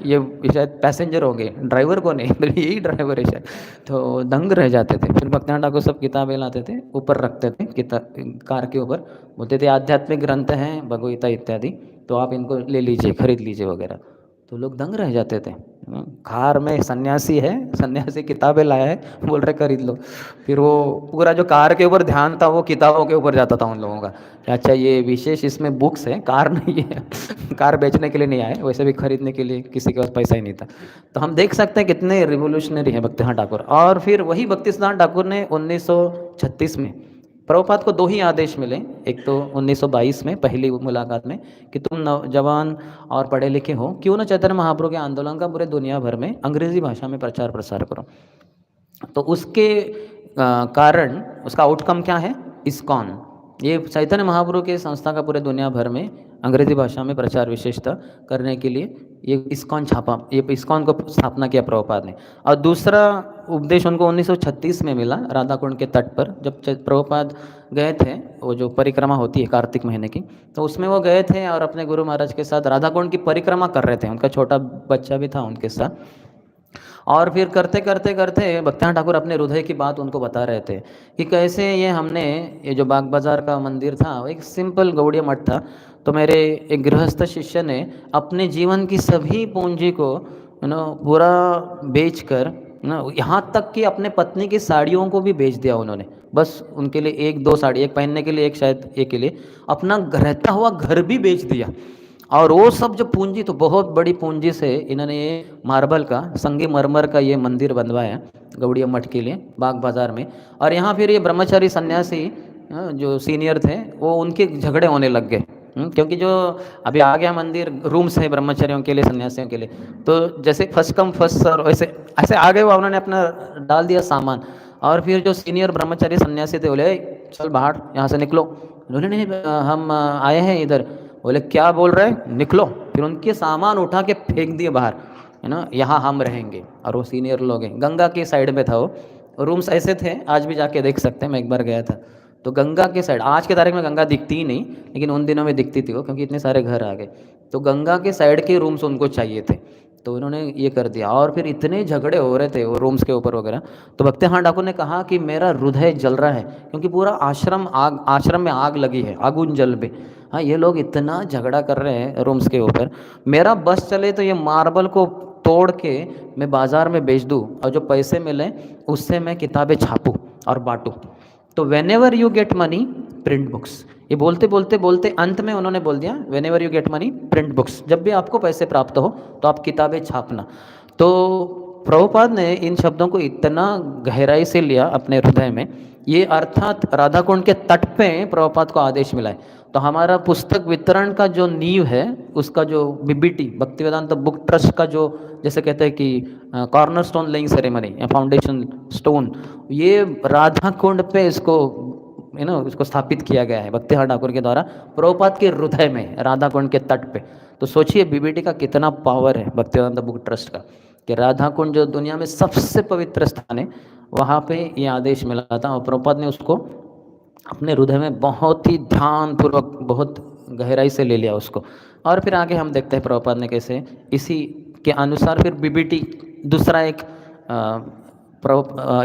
ये शायद पैसेंजर हो गए, ड्राइवर को नहीं, यही ड्राइवर है शायद। तो दंग रह जाते थे। फिर भक्तिनाथ ठाकुर सब किताबें लाते थे, ऊपर रखते थे, किताब कार के ऊपर, बोलते थे आध्यात्मिक ग्रंथ हैं, भगवगीता इत्यादि, तो आप इनको ले लीजिए, खरीद लीजिए वगैरह। तो लोग दंग रह जाते थे, कार में सन्यासी है, सन्यासी किताबें लाया है, बोल रहे खरीद लो। फिर वो पूरा जो कार के ऊपर ध्यान था वो किताबों के ऊपर जाता था उन लोगों का, कि अच्छा ये विशेष इसमें बुक्स है, कार नहीं है। कार बेचने के लिए नहीं आए, वैसे भी खरीदने के लिए किसी के पास पैसा ही नहीं था। तो हम देख सकते हैं कितने रिवोल्यूशनरी है भक्तिनाथ ठाकुर। और फिर वही भक्तिनाथ ठाकुर ने 1936 में, प्रभुपाद को दो ही आदेश मिले। एक तो 1922 में पहली मुलाकात में, कि तुम नौजवान और पढ़े लिखे हो, क्यों ना चैतन्य महाप्रभु के आंदोलन का पूरे दुनिया भर में अंग्रेजी भाषा में प्रचार प्रसार करो। तो उसके कारण उसका आउटकम क्या है, इस्कॉन। ये चैतन्य महाप्रभु के संस्था का पूरे दुनिया भर में अंग्रेजी भाषा में प्रचार विशेषता करने के लिए ये इस्कॉन छापा, ये इस्कॉन को स्थापना किया प्रभुपाद ने। और दूसरा उपदेश उनको 1936 में मिला, राधा कुंड के तट पर, जब प्रभुपाद गए थे, वो जो परिक्रमा होती है कार्तिक महीने की, तो उसमें वो गए थे और अपने गुरु महाराज के साथ राधा कुंड की परिक्रमा कर रहे थे। उनका छोटा बच्चा भी था उनके साथ। और फिर करते करते करते भक्तिनाथ ठाकुर अपने हृदय की बात उनको बता रहे थे, कि कैसे ये हमने, ये जो बाग बाजार का मंदिर था वो एक सिंपल गौड़िया मठ था। तो मेरे एक गृहस्थ शिष्य ने अपने जीवन की सभी पूंजी को पूरा बेच कर, यहाँ तक कि अपने पत्नी की साड़ियों को भी बेच दिया उन्होंने, बस उनके लिए एक दो साड़ी, एक पहनने के लिए, एक शायद एक के लिए, अपना रहता हुआ घर भी बेच दिया। और वो सब जो पूंजी, तो बहुत बड़ी पूंजी से इन्होंने ये मार्बल का, संगमरमर का ये मंदिर बनवाया गौड़िया मठ के लिए बाग बाजार में। और यहाँ फिर ये ब्रह्मचारी सन्यासी जो सीनियर थे, वो उनके झगड़े होने लग गए, क्योंकि जो अभी आ गया मंदिर, रूम्स है ब्रह्मचारियों के लिए, सन्यासियों के लिए, तो जैसे फर्स्ट कम फर्स्ट सर्व, ऐसे ऐसे आ गए वो, उन्होंने अपना डाल दिया सामान। और फिर जो सीनियर ब्रह्मचारी सन्यासी थे, बोले चल बाहर, यहाँ से निकलो। बोले नहीं, हम आए हैं इधर। बोले क्या बोल रहे हैं, निकलो। फिर उनके सामान उठा के फेंक दिए बाहर, है ना, यहाँ हम रहेंगे। और वो सीनियर लोग हैं, गंगा के साइड में था वो, रूम्स ऐसे थे, आज भी जाके देख सकते हैं, मैं एक बार गया था। तो गंगा के साइड, आज के तारीख में गंगा दिखती ही नहीं, लेकिन उन दिनों में दिखती थी वो, क्योंकि इतने सारे घर आ गए। तो गंगा के साइड के रूम्स उनको चाहिए थे, तो उन्होंने ये कर दिया। और फिर इतने झगड़े हो रहे थे वो रूम्स के ऊपर वगैरह। तो भक्तिनाथ ठाकुर ने कहा कि मेरा हृदय जल रहा है, क्योंकि पूरा आश्रम में आग लगी है, आगुन जल पे। हाँ, ये लोग इतना झगड़ा कर रहे हैं रूम्स के ऊपर, मेरा बस चले तो ये मार्बल को तोड़ के मैं बाज़ार में बेच दूँ, और जो पैसे मिले उससे मैं किताबें छापूँ और बांटूँ। तो when ever you get money print books, ये बोलते बोलते बोलते अंत में उन्होंने बोल दिया, when ever you get money print books, जब भी आपको पैसे प्राप्त हो तो आप किताबें छापना। तो प्रभुपाद ने इन शब्दों को इतना गहराई से लिया अपने हृदय में। ये अर्थात राधा कुंड के तट पे प्रभुपाद को आदेश मिला है। तो हमारा पुस्तक वितरण का जो नींव है, उसका जो बीबीटी, भक्ति वेदांत बुक ट्रस्ट का जो, जैसे कहते हैं कि कॉर्नर स्टोन लेइंग सेरेमनी या फाउंडेशन स्टोन, ये राधा कुंड पे इसको इसको स्थापित किया गया है भक्तिनाथ ठाकुर के द्वारा, प्रभुपाद के हृदय में, राधा कुंड के तट पे। तो सोचिए बीबीटी का कितना पावर है भक्ति वेदांत बुक ट्रस्ट का, कि राधा कुंड जो दुनिया में सबसे पवित्र स्थान है, वहाँ पे ये आदेश मिला था, और प्रभुपाद ने उसको अपने हृदय में बहुत ही ध्यानपूर्वक, बहुत गहराई से ले लिया उसको। और फिर आगे हम देखते हैं प्रभुपाद ने कैसे इसी के अनुसार फिर बीबीटी, दूसरा एक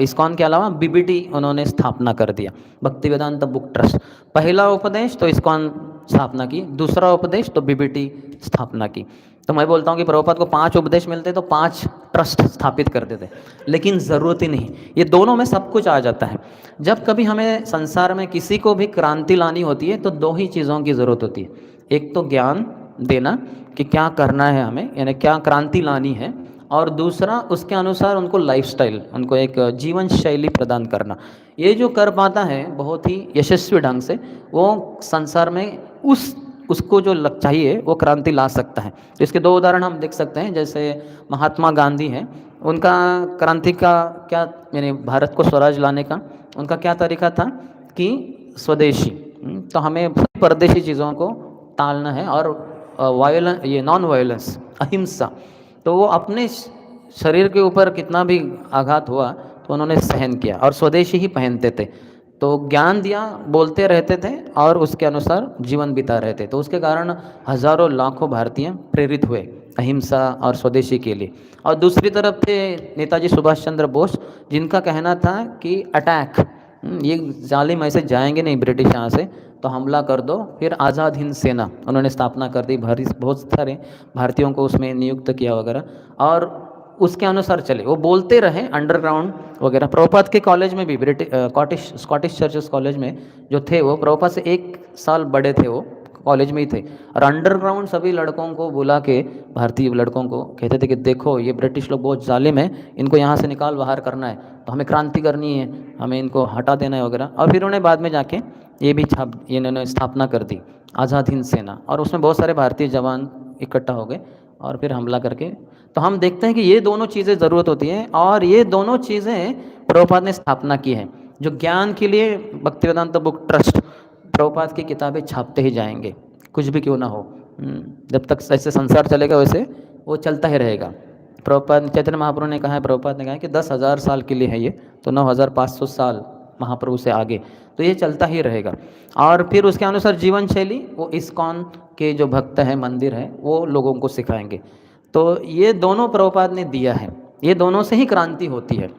इस्कॉन के अलावा बीबीटी उन्होंने स्थापना कर दिया, भक्ति वेदांत बुक ट्रस्ट। पहला उपदेश तो इस्कॉन स्थापना की, दूसरा उपदेश तो बीबीटी स्थापना की। तो मैं बोलता हूँ कि प्रभुपाद को 5 उपदेश मिलते तो 5 ट्रस्ट स्थापित कर देते, लेकिन ज़रूरत ही नहीं। ये दोनों में सब कुछ आ जाता है। जब कभी हमें संसार में किसी को भी क्रांति लानी होती है तो 2 ही चीज़ों की ज़रूरत होती है। एक तो ज्ञान देना कि क्या करना है हमें, यानी क्या क्रांति लानी है, और दूसरा उसके अनुसार उनको लाइफस्टाइल, उनको एक जीवन शैली प्रदान करना। ये जो कर पाता है बहुत ही यशस्वी ढंग से, वो संसार में उसको जो लग चाहिए वो क्रांति ला सकता है। तो इसके 2 उदाहरण हम देख सकते हैं। जैसे महात्मा गांधी हैं, उनका क्रांति का क्या, यानी भारत को स्वराज लाने का उनका क्या तरीका था कि स्वदेशी। तो हमें परदेशी चीज़ों को टालना है और ये नॉन वायलेंस, अहिंसा। तो वो अपने शरीर के ऊपर कितना भी आघात हुआ तो उन्होंने सहन किया और स्वदेशी ही पहनते थे। तो ज्ञान दिया, बोलते रहते थे और उसके अनुसार जीवन बिता रहे थे। तो उसके कारण हजारों लाखों भारतीय प्रेरित हुए अहिंसा और स्वदेशी के लिए। और दूसरी तरफ थे नेताजी सुभाष चंद्र बोस, जिनका कहना था कि अटैक, ये जालिम ऐसे जाएंगे नहीं ब्रिटिश यहाँ से, तो हमला कर दो। फिर आज़ाद हिंद सेना उन्होंने स्थापना कर दी, बहुत सारे भारतीयों को उसमें नियुक्त किया वगैरह, और उसके अनुसार चले। वो बोलते रहे अंडरग्राउंड वगैरह। प्रभुपाद के कॉलेज में भी स्कॉटिश चर्चेस कॉलेज में जो थे, वो प्रभुपाद से 1 साल बड़े थे, वो कॉलेज में ही थे। और अंडरग्राउंड सभी लड़कों को बुला के, भारतीय लड़कों को कहते थे कि देखो ये ब्रिटिश लोग बहुत जालिम है, इनको यहाँ से निकाल बाहर करना है, तो हमें क्रांति करनी है, हमें इनको हटा देना है वगैरह। और फिर उन्होंने बाद में जाके ये इन्होंने स्थापना कर दी आज़ाद हिंद सेना, और उसमें बहुत सारे भारतीय जवान इकट्ठा हो गए और फिर हमला करके। तो हम देखते हैं कि ये दोनों चीज़ें ज़रूरत होती हैं, और ये दोनों चीज़ें प्रभुपाद ने स्थापना की है। जो ज्ञान के लिए भक्तिवेदांत बुक ट्रस्ट प्रभुपाद की किताबें छापते ही जाएंगे, कुछ भी क्यों ना हो। जब तक ऐसे संसार चलेगा वैसे वो चलता ही रहेगा। प्रभुपाद, चैतन्य महाप्रभु ने कहा है, प्रभुपाद ने कहा है कि 10,000 साल के लिए है ये, तो 9,500 साल महाप्रभु से आगे, तो ये चलता ही रहेगा। और फिर उसके अनुसार जीवन शैली वो इस्कॉन के जो भक्त हैं, मंदिर है, वो लोगों को सिखाएंगे। तो ये दोनों प्रभुपाद ने दिया है, ये दोनों से ही क्रांति होती है।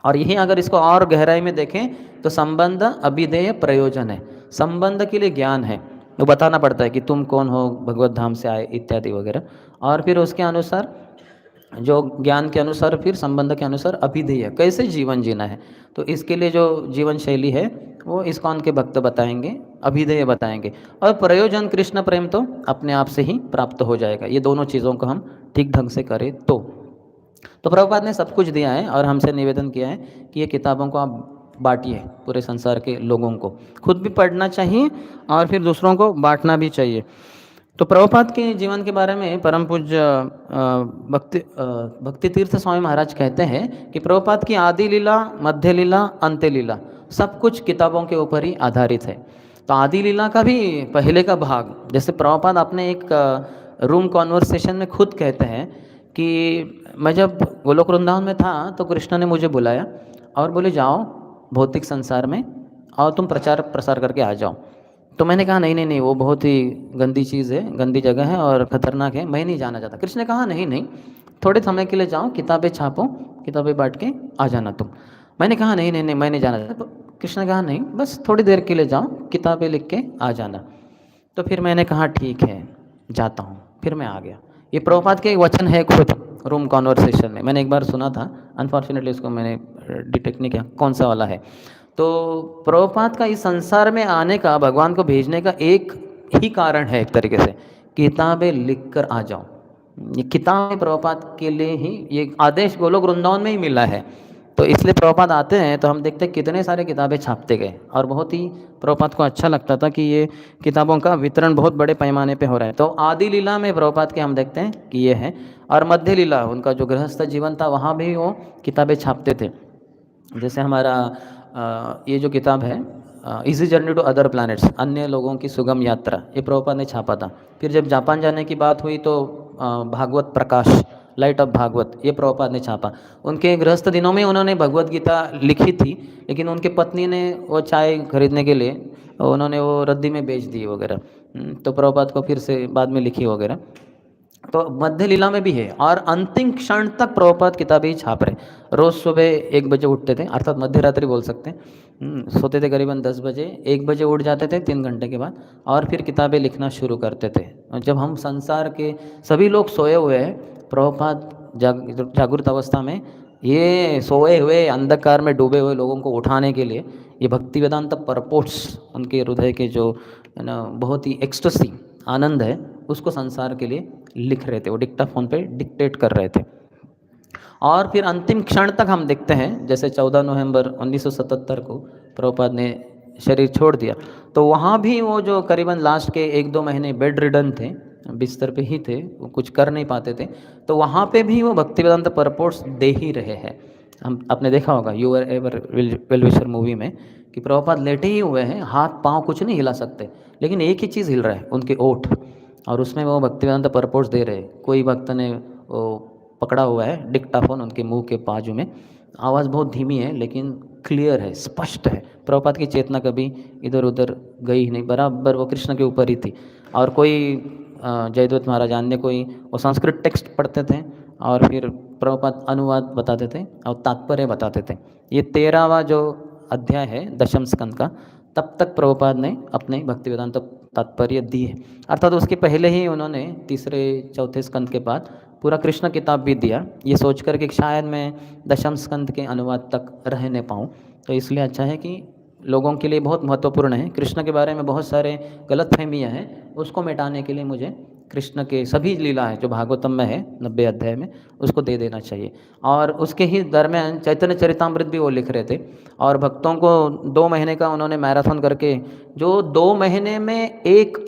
और यही अगर इसको और गहराई में देखें तो संबंध अभिधेय प्रयोजन है। संबंध के लिए ज्ञान है, वो बताना पड़ता है कि तुम कौन हो, भगवत धाम से आए इत्यादि वगैरह। और फिर उसके अनुसार, जो ज्ञान के अनुसार, फिर संबंध के अनुसार अभिधेय, कैसे जीवन जीना है। तो इसके लिए जो जीवन शैली है वो इस्कॉन के भक्त बताएंगे, अभिधेय बताएंगे। और प्रयोजन कृष्ण प्रेम तो अपने आप से ही प्राप्त हो जाएगा, ये दोनों चीज़ों को हम ठीक ढंग से करें तो प्रभुपाद ने सब कुछ दिया है, और हमसे निवेदन किया है कि ये किताबों को आप बांटिए पूरे संसार के लोगों को। खुद भी पढ़ना चाहिए और फिर दूसरों को बांटना भी चाहिए। तो प्रभुपाद के जीवन के बारे में परम पूज्य भक्ति तीर्थ स्वामी महाराज कहते हैं कि प्रभुपाद की आदि लीला, मध्य लीला, अंत्य लीला सब कुछ किताबों के ऊपर ही आधारित है। तो आदि लीला का भी पहले का भाग, जैसे प्रभुपाद अपने एक रूम कॉन्वर्सेशन में खुद कहते हैं कि मैं जब गोलोक वृंदावन में था तो कृष्ण ने मुझे बुलाया और बोले जाओ भौतिक संसार में और तुम प्रचार प्रसार करके आ जाओ। तो मैंने कहा नहीं नहीं नहीं, वो बहुत ही गंदी चीज़ है, गंदी जगह है और ख़तरनाक है, मैं नहीं जाना चाहता। कृष्ण ने कहा नहीं नहीं, थोड़े समय के लिए जाओ, किताबें छापो, किताबें बांट के आ जाना तुम। मैंने कहा नहीं नहीं नहीं, मैं नहीं जाना चाहता। कृष्ण ने कहा नहीं, बस थोड़ी देर के लिए जाओ, किताबें लिख के आ जाना। तो फिर मैंने कहा ठीक है जाता हूँ, फिर मैं आ गया। ये प्रभुपाद के वचन है खुद रूम कॉन्वर्सेशन में, मैंने एक बार सुना था, अनफॉर्चुनेटली इसको मैंने डिटेक्ट नहीं किया कौन सा वाला है। तो प्रभुपाद का इस संसार में आने का, भगवान को भेजने का एक ही कारण है एक तरीके से, किताबें लिख कर आ जाओ। ये किताबें प्रभुपाद के लिए ही, ये आदेश गोलोक वृंदावन में ही मिला है। तो इसलिए प्रभुपाद आते हैं तो हम देखते हैं कितने सारे किताबें छापते गए, और बहुत ही प्रभुपाद को अच्छा लगता था कि ये किताबों का वितरण बहुत बड़े पैमाने पे हो रहा है। तो आदि लीला में प्रभुपाद के हम देखते हैं कि ये है, और मध्य लीला उनका जो गृहस्थ जीवन था वहाँ भी वो किताबें छापते थे। जैसे हमारा ये जो किताब है easy journey to other planets, अन्य लोगों की सुगम यात्रा, ये प्रभुपाद ने छापा था। फिर जब जापान जाने की बात हुई तो भागवत प्रकाश, लाइट ऑफ भागवत, ये प्रभुपाद ने छापा। उनके गृहस्थ दिनों में उन्होंने भगवत गीता लिखी थी, लेकिन उनके पत्नी ने वो चाय खरीदने के लिए उन्होंने वो रद्दी में बेच दी वगैरह। तो प्रभुपाद को फिर से बाद में लिखी वगैरह। तो मध्य लीला में भी है और अंतिम क्षण तक प्रभुपाद किताबें ही छाप रहे। रोज़ सुबह 1 बजे उठते थे, अर्थात मध्य रात्रि बोल सकते हैं। सोते थे करीबन 10 बजे, 1 बजे उठ जाते थे 3 घंटे के बाद, और फिर किताबें लिखना शुरू करते थे। और जब हम संसार के सभी लोग सोए हुए हैं, प्रभुपाद जागृत अवस्था में ये सोए हुए अंधकार में डूबे हुए लोगों को उठाने के लिए ये भक्ति वेदांत परपोर्ट्स, उनके हृदय के जो है ना बहुत ही एक्सटेसी आनंद है, उसको संसार के लिए लिख रहे थे। वो डिक्टाफोन पे डिक्टेट कर रहे थे। और फिर अंतिम क्षण तक हम देखते हैं, जैसे 14 नवंबर 1977 को प्रभुपाद ने शरीर छोड़ दिया, तो वहाँ भी वो जो करीबन लास्ट के 1-2 महीने बेड रिडन थे, बिस्तर पे ही थे, वो कुछ कर नहीं पाते थे, तो वहाँ पे भी वो भक्तिवेदांत परपोर्ट्स दे ही रहे हैं। हम आपने देखा होगा you are ever well wisher movie में कि प्रभुपाद लेटे ही हुए हैं, हाथ पाँव कुछ नहीं हिला सकते, लेकिन एक ही चीज़ हिल रहा है, उनके ओठ, और उसमें वो भक्तिवेदांत परपोर्ट्स दे रहे हैं। कोई भक्त ने वो पकड़ा हुआ है डिक्टाफोन उनके मुंह के बाजू में, आवाज़ बहुत धीमी है लेकिन क्लियर है, स्पष्ट है। प्रभुपाद की चेतना कभी इधर उधर गई ही नहीं, बराबर वो कृष्ण के ऊपर ही थी। और कोई जयद्वत महाराज अन्य कोई वो संस्कृत टेक्स्ट पढ़ते थे और फिर प्रभुपाद अनुवाद बताते थे और तात्पर्य बताते थे। ये 13वां जो अध्याय है दशम स्कंद का, तब तक प्रभुपाद ने अपने भक्ति वेदांत तात्पर्य दी है। अर्थात उसके पहले ही उन्होंने तीसरे चौथे स्कंद के बाद पूरा कृष्ण किताब भी दिया, ये सोचकर कि शायद मैं दशम स्कंद के अनुवाद तक रहने पाऊँ। तो इसलिए अच्छा है कि लोगों के लिए बहुत महत्वपूर्ण है, कृष्ण के बारे में बहुत सारे गलतफहमियाँ हैं, उसको मिटाने के लिए मुझे कृष्ण के सभी लीला है जो भागवतम में है 90 अध्याय में, उसको दे देना चाहिए। और उसके ही दरम्यान चैतन्य चरितामृत भी वो लिख रहे थे, और भक्तों को 2 महीने का उन्होंने मैराथन करके, जो 2 महीने में एक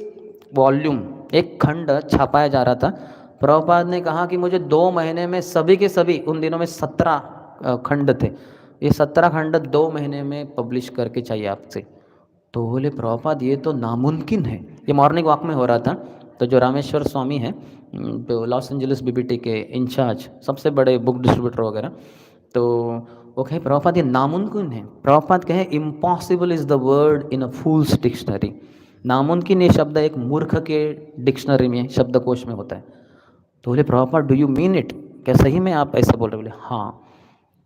वॉल्यूम, एक खंड छापाया जा रहा था। प्रभुपाद ने कहा कि मुझे 2 महीने में सभी के सभी, उन दिनों में 17 खंड थे, ये 17 खंड 2 महीने में पब्लिश करके चाहिए आपसे। तो बोले प्रभुपाद ये तो नामुमकिन है। ये मॉर्निंग वॉक में हो रहा था, तो जो रामेश्वर स्वामी हैं, जो लॉस एंजलिस बीबीटी के इंचार्ज, सबसे बड़े बुक डिस्ट्रीब्यूटर वगैरह, तो वो कहे प्रभुपाद ये नामुमकिन है। प्रभुपाद कहे impossible is the word in a fools dictionary. नामुमकिन ये शब्द एक मूर्ख के डिक्शनरी में, शब्दकोश में होता है। तो बोले Prabhupada do you mean it, क्या सही में आप ऐसे बोल रहे? बोले हाँ।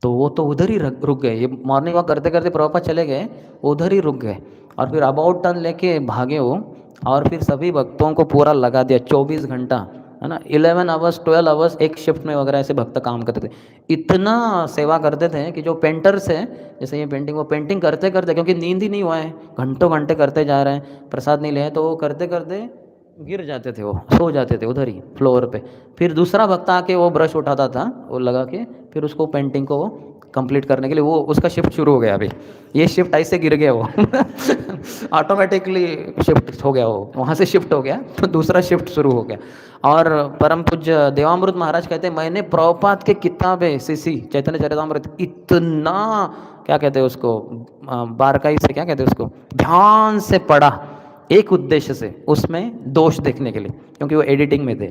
तो वो तो उधर ही रुक गए, ये मॉर्निंग वॉक करते करते प्रभुपाद चले गए, उधर ही रुक गए, और फिर अबाउट टर्न लेके भागे वो, और फिर सभी भक्तों को पूरा लगा दिया 24 घंटा, है ना, 11 आवर्स 12 आवर्स एक शिफ्ट में वगैरह ऐसे भक्त काम करते थे। इतना सेवा करते थे कि जो पेंटर्स हैं, जैसे ये पेंटिंग, वो पेंटिंग करते करते, क्योंकि नींद ही नहीं हुआ है, घंटों घंटे करते जा रहे हैं, प्रसाद नहीं लिया है, तो वो करते करते गिर जाते थे, वो सो जाते थे उधर ही फ्लोर पे। फिर दूसरा भक्त आके वो ब्रश उठाता था, वो लगा के फिर उसको पेंटिंग को कंप्लीट करने के लिए, वो उसका शिफ्ट शुरू हो गया। अभी ये शिफ्ट ऐसे गिर गया वो ऑटोमेटिकली शिफ्ट हो गया, वो वहाँ से शिफ्ट हो गया तो दूसरा शिफ्ट शुरू हो गया। और परम पूज्य देवामृत महाराज कहते हैं, मैंने प्रभुपाद के किताबें सीसी चैतन्य चरितामृत इतना, क्या कहते हैं उसको, बारकाई से, क्या कहते हैं उसको, ध्यान से पढ़ा, एक उद्देश्य से, उसमें दोष देखने के लिए, क्योंकि वो एडिटिंग में थे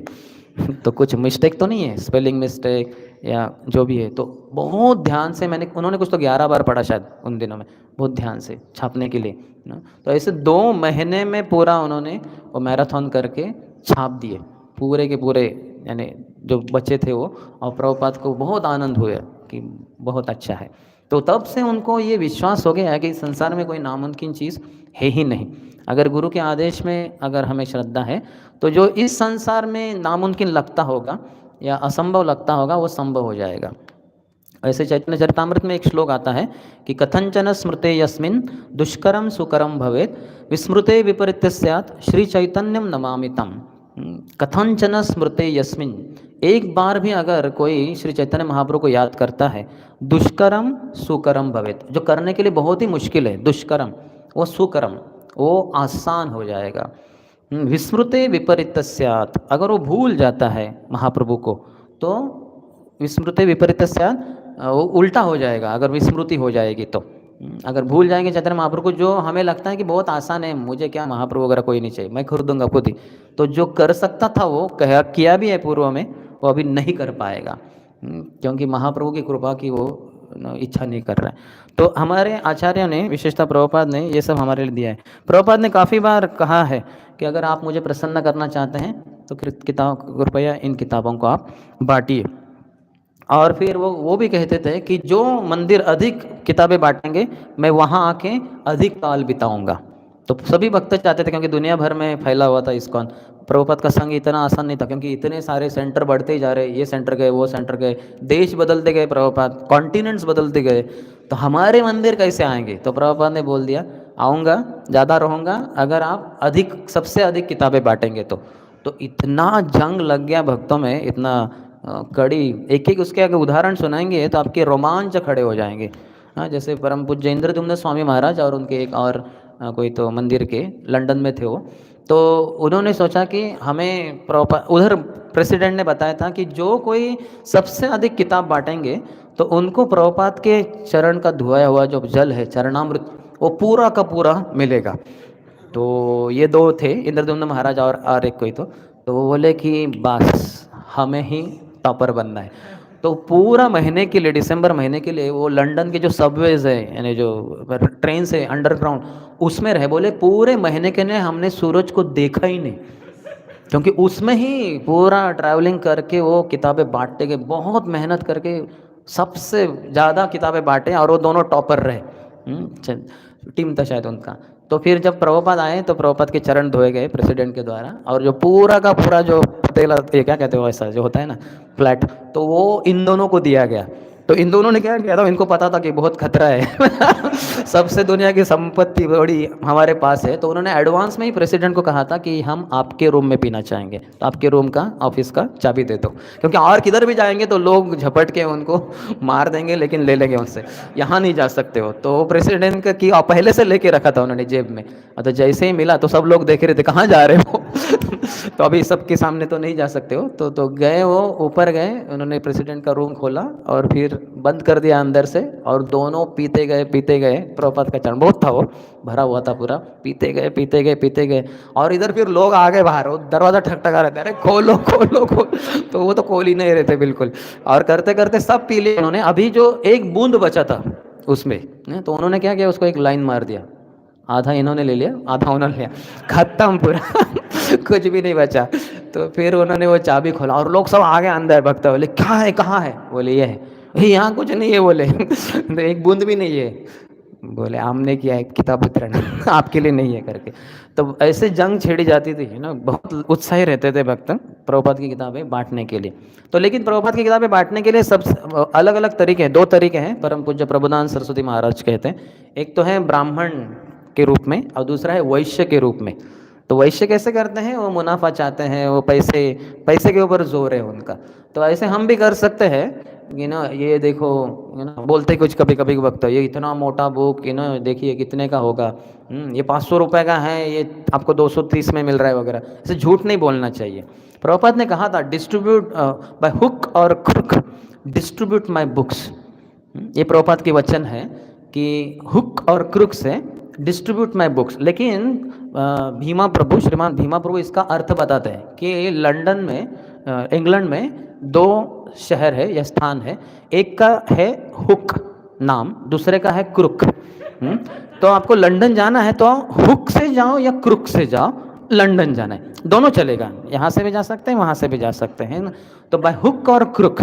तो कुछ मिस्टेक तो नहीं है, स्पेलिंग मिस्टेक या जो भी है, तो बहुत ध्यान से मैंने, उन्होंने कुछ तो 11 बार पढ़ा शायद उन दिनों में, बहुत ध्यान से छापने के लिए ना। तो ऐसे 2 महीने में पूरा उन्होंने वो मैराथन करके छाप दिए पूरे के पूरे, यानी जो बच्चे थे वो, और प्रभुपाद को बहुत आनंद हुआ कि बहुत अच्छा है। तो तब से उनको ये विश्वास हो गया है कि संसार में कोई नामुमकिन चीज़ है ही नहीं। अगर गुरु के आदेश में अगर हमें श्रद्धा है, तो जो इस संसार में नामुमकिन लगता होगा या असंभव लगता होगा, वो संभव हो जाएगा। ऐसे चैतन्य चरितामृत में एक श्लोक आता है कि कथंचन स्मृते यस्मिन् दुष्करम सुकरम भवेत् विस्मृते विपरीत स्यात् श्री चैतन्यम नमामि तम। कथंचन स्मृते यस्मिन्, एक बार भी अगर कोई श्री चैतन्य महाप्रभु को याद करता है, दुष्करम सुकरम भवेत्, जो करने के लिए बहुत ही मुश्किल है दुष्करम, वो सुकरम, वो आसान हो जाएगा। विस्मृते विपरीत स्यात्, अगर वो भूल जाता है महाप्रभु को, तो विस्मृते विपरीत स्यात्, वो उल्टा हो जाएगा अगर विस्मृति हो जाएगी तो। अगर भूल जाएंगे चैतन्य महाप्रभु को, जो हमें लगता है कि बहुत आसान है, मुझे क्या महाप्रभु वगैरह कोई नहीं चाहिए, मैं खरीदूंगा खुद ही, तो जो कर सकता था वो किया भी है पूर्व में, वो अभी नहीं कर पाएगा, क्योंकि महाप्रभु की कृपा की वो इच्छा नहीं कर रहा है। तो हमारे आचार्यों ने, विशेषतः प्रभुपाद ने, ये सब हमारे लिए दिया है। प्रभुपाद ने काफ़ी बार कहा है कि अगर आप मुझे प्रसन्न करना चाहते हैं तो किताब कृपया इन किताबों को आप बांटिए। और फिर वो भी कहते थे कि जो मंदिर अधिक किताबें बांटेंगे मैं वहाँ आके अधिक काल बिताऊंगा। तो सभी भक्त चाहते थे, क्योंकि दुनिया भर में फैला हुआ था इस्कॉन। प्रभुपाद का संग इतना आसान नहीं था, क्योंकि इतने सारे सेंटर बढ़ते ही जा रहे, ये सेंटर गए वो सेंटर गए, देश बदलते गए प्रभुपाद, कॉन्टिनेंट्स बदलते गए, तो हमारे मंदिर कैसे आएंगे। तो प्रभुपाद ने बोल दिया आऊँगा, ज़्यादा रहूँगा अगर आप अधिक सबसे अधिक किताबें बांटेंगे तो इतना जंग लग गया भक्तों में, इतना कड़ी। एक एक उसके अगर उदाहरण सुनाएंगे तो आपके रोमांच खड़े हो जाएंगे। हाँ, जैसे परम पूज्य इंद्रद्युम्न स्वामी महाराज और उनके एक और कोई तो मंदिर के लंदन में थे वो, तो उन्होंने सोचा कि हमें प्रॉपर, उधर प्रेसिडेंट ने बताया था कि जो कोई सबसे अधिक किताब बांटेंगे तो उनको प्रभुपाद के चरण का धुआया हुआ जो जल है चरणामृत वो पूरा का पूरा मिलेगा। तो ये दो थे, इंद्रद्युम्न महाराज और एक कोई तो वो बोले कि बस हमें ही टॉपर बनना है। तो पूरा महीने के लिए, दिसंबर महीने के लिए, वो लंदन के जो सबवेज है यानी जो ट्रेन से अंडरग्राउंड उसमें रहे। बोले पूरे महीने के लिए हमने सूरज को देखा ही नहीं, क्योंकि उसमें ही पूरा ट्रैवलिंग करके वो किताबें बांटते गए, बहुत मेहनत करके सबसे ज़्यादा किताबें बांटे और वो दोनों टॉपर रहे। टीम था शायद उनका। तो फिर जब प्रभुपाद आए तो प्रभुपाद के चरण धोए गए प्रेसिडेंट के द्वारा, और जो पूरा का पूरा जो पतेला, ये क्या कहते हो ऐसा जो होता है ना फ्लैट, तो वो इन दोनों को दिया गया। तो इन दोनों ने क्या किया था, इनको पता था कि बहुत खतरा है सबसे दुनिया की संपत्ति बड़ी हमारे पास है, तो उन्होंने एडवांस में ही प्रेसिडेंट को कहा था कि हम आपके रूम में पीना चाहेंगे, तो आपके रूम का ऑफिस का चाबी दे दो, क्योंकि और किधर भी जाएंगे तो लोग झपट के उनको मार देंगे, लेकिन ले लेंगे उनसे, यहाँ नहीं जा सकते हो। तो प्रेसिडेंट का की पहले से लेके रखा था उन्होंने जेब में, तो जैसे ही मिला तो सब लोग देख रहे थे कहाँ जा रहे हो तो अभी सबके सामने तो नहीं जा सकते हो। तो गए, वो ऊपर गए, उन्होंने प्रेसिडेंट का रूम खोला और फिर बंद कर दिया अंदर से, और दोनों पीते गए पीते गए। प्रभुपाद का चरण बहुत था, वो भरा हुआ था पूरा, पीते गए पीते गए पीते गए। और इधर फिर लोग आ गए बाहर, वो दरवाज़ा ठकठका रहे थे, अरे खोलो खोलो खोलो, तो वो तो खोल ही नहीं रहे थे बिल्कुल। और करते करते सब पी लिए उन्होंने, अभी जो एक बूंद बचा था उसमें, तो उन्होंने क्या किया, उसको एक लाइन मार दिया, आधा इन्होंने ले लिया आधा उन्होंने लिया, खत्म पूरा कुछ भी नहीं बचा। तो फिर उन्होंने वो चाबी खोला और लोग सब आ गए अंदर, भक्त बोले क्या है कहाँ है, बोले ये है, यहाँ कुछ नहीं है बोले तो एक बूंद भी नहीं है, बोले हमने किया है किताब वितरण आपके लिए नहीं है करके। तो ऐसे जंग छेड़ी जाती थी ना, बहुत उत्साही रहते थे भक्त प्रभुपाद की किताबें बांटने के लिए। तो लेकिन प्रभुपाद की किताबें बांटने के लिए सब अलग अलग तरीके हैं, दो तरीके हैं, परम पूज्य प्रभुदान सरस्वती महाराज कहते हैं। एक तो है ब्राह्मण के रूप में और दूसरा है वैश्य के रूप में। तो वैश्य कैसे करते हैं, वो मुनाफा चाहते हैं, वो पैसे के ऊपर जोर है उनका। तो ऐसे हम भी कर सकते हैं कि ना, ये देखो ना, बोलते कुछ कभी कभी वक्त, ये इतना मोटा बुक ना देखिए कितने का होगा, ये 500 रुपये का है, ये आपको 230 में मिल रहा है वगैरह, ऐसे झूठ नहीं बोलना चाहिए। प्रभुपाद ने कहा था डिस्ट्रीब्यूट बाय हुक और क्रुक, डिस्ट्रीब्यूट माय बुक्स। ये प्रभुपाद की वचन है कि हुक और क्रुक से डिस्ट्रीब्यूट माय बुक्स। लेकिन भीमा प्रभु, श्रीमान भीमा प्रभु इसका अर्थ बताते हैं कि लंदन में, इंग्लैंड में दो शहर है या स्थान है, एक का है हुक नाम, दूसरे का है क्रुक। तो आपको लंदन जाना है तो हुक से जाओ या क्रुक से जाओ, लंदन जाना है दोनों चलेगा, यहाँ से भी जा सकते हैं वहाँ से भी जा सकते हैं ना। तो बाय हुक और क्रुक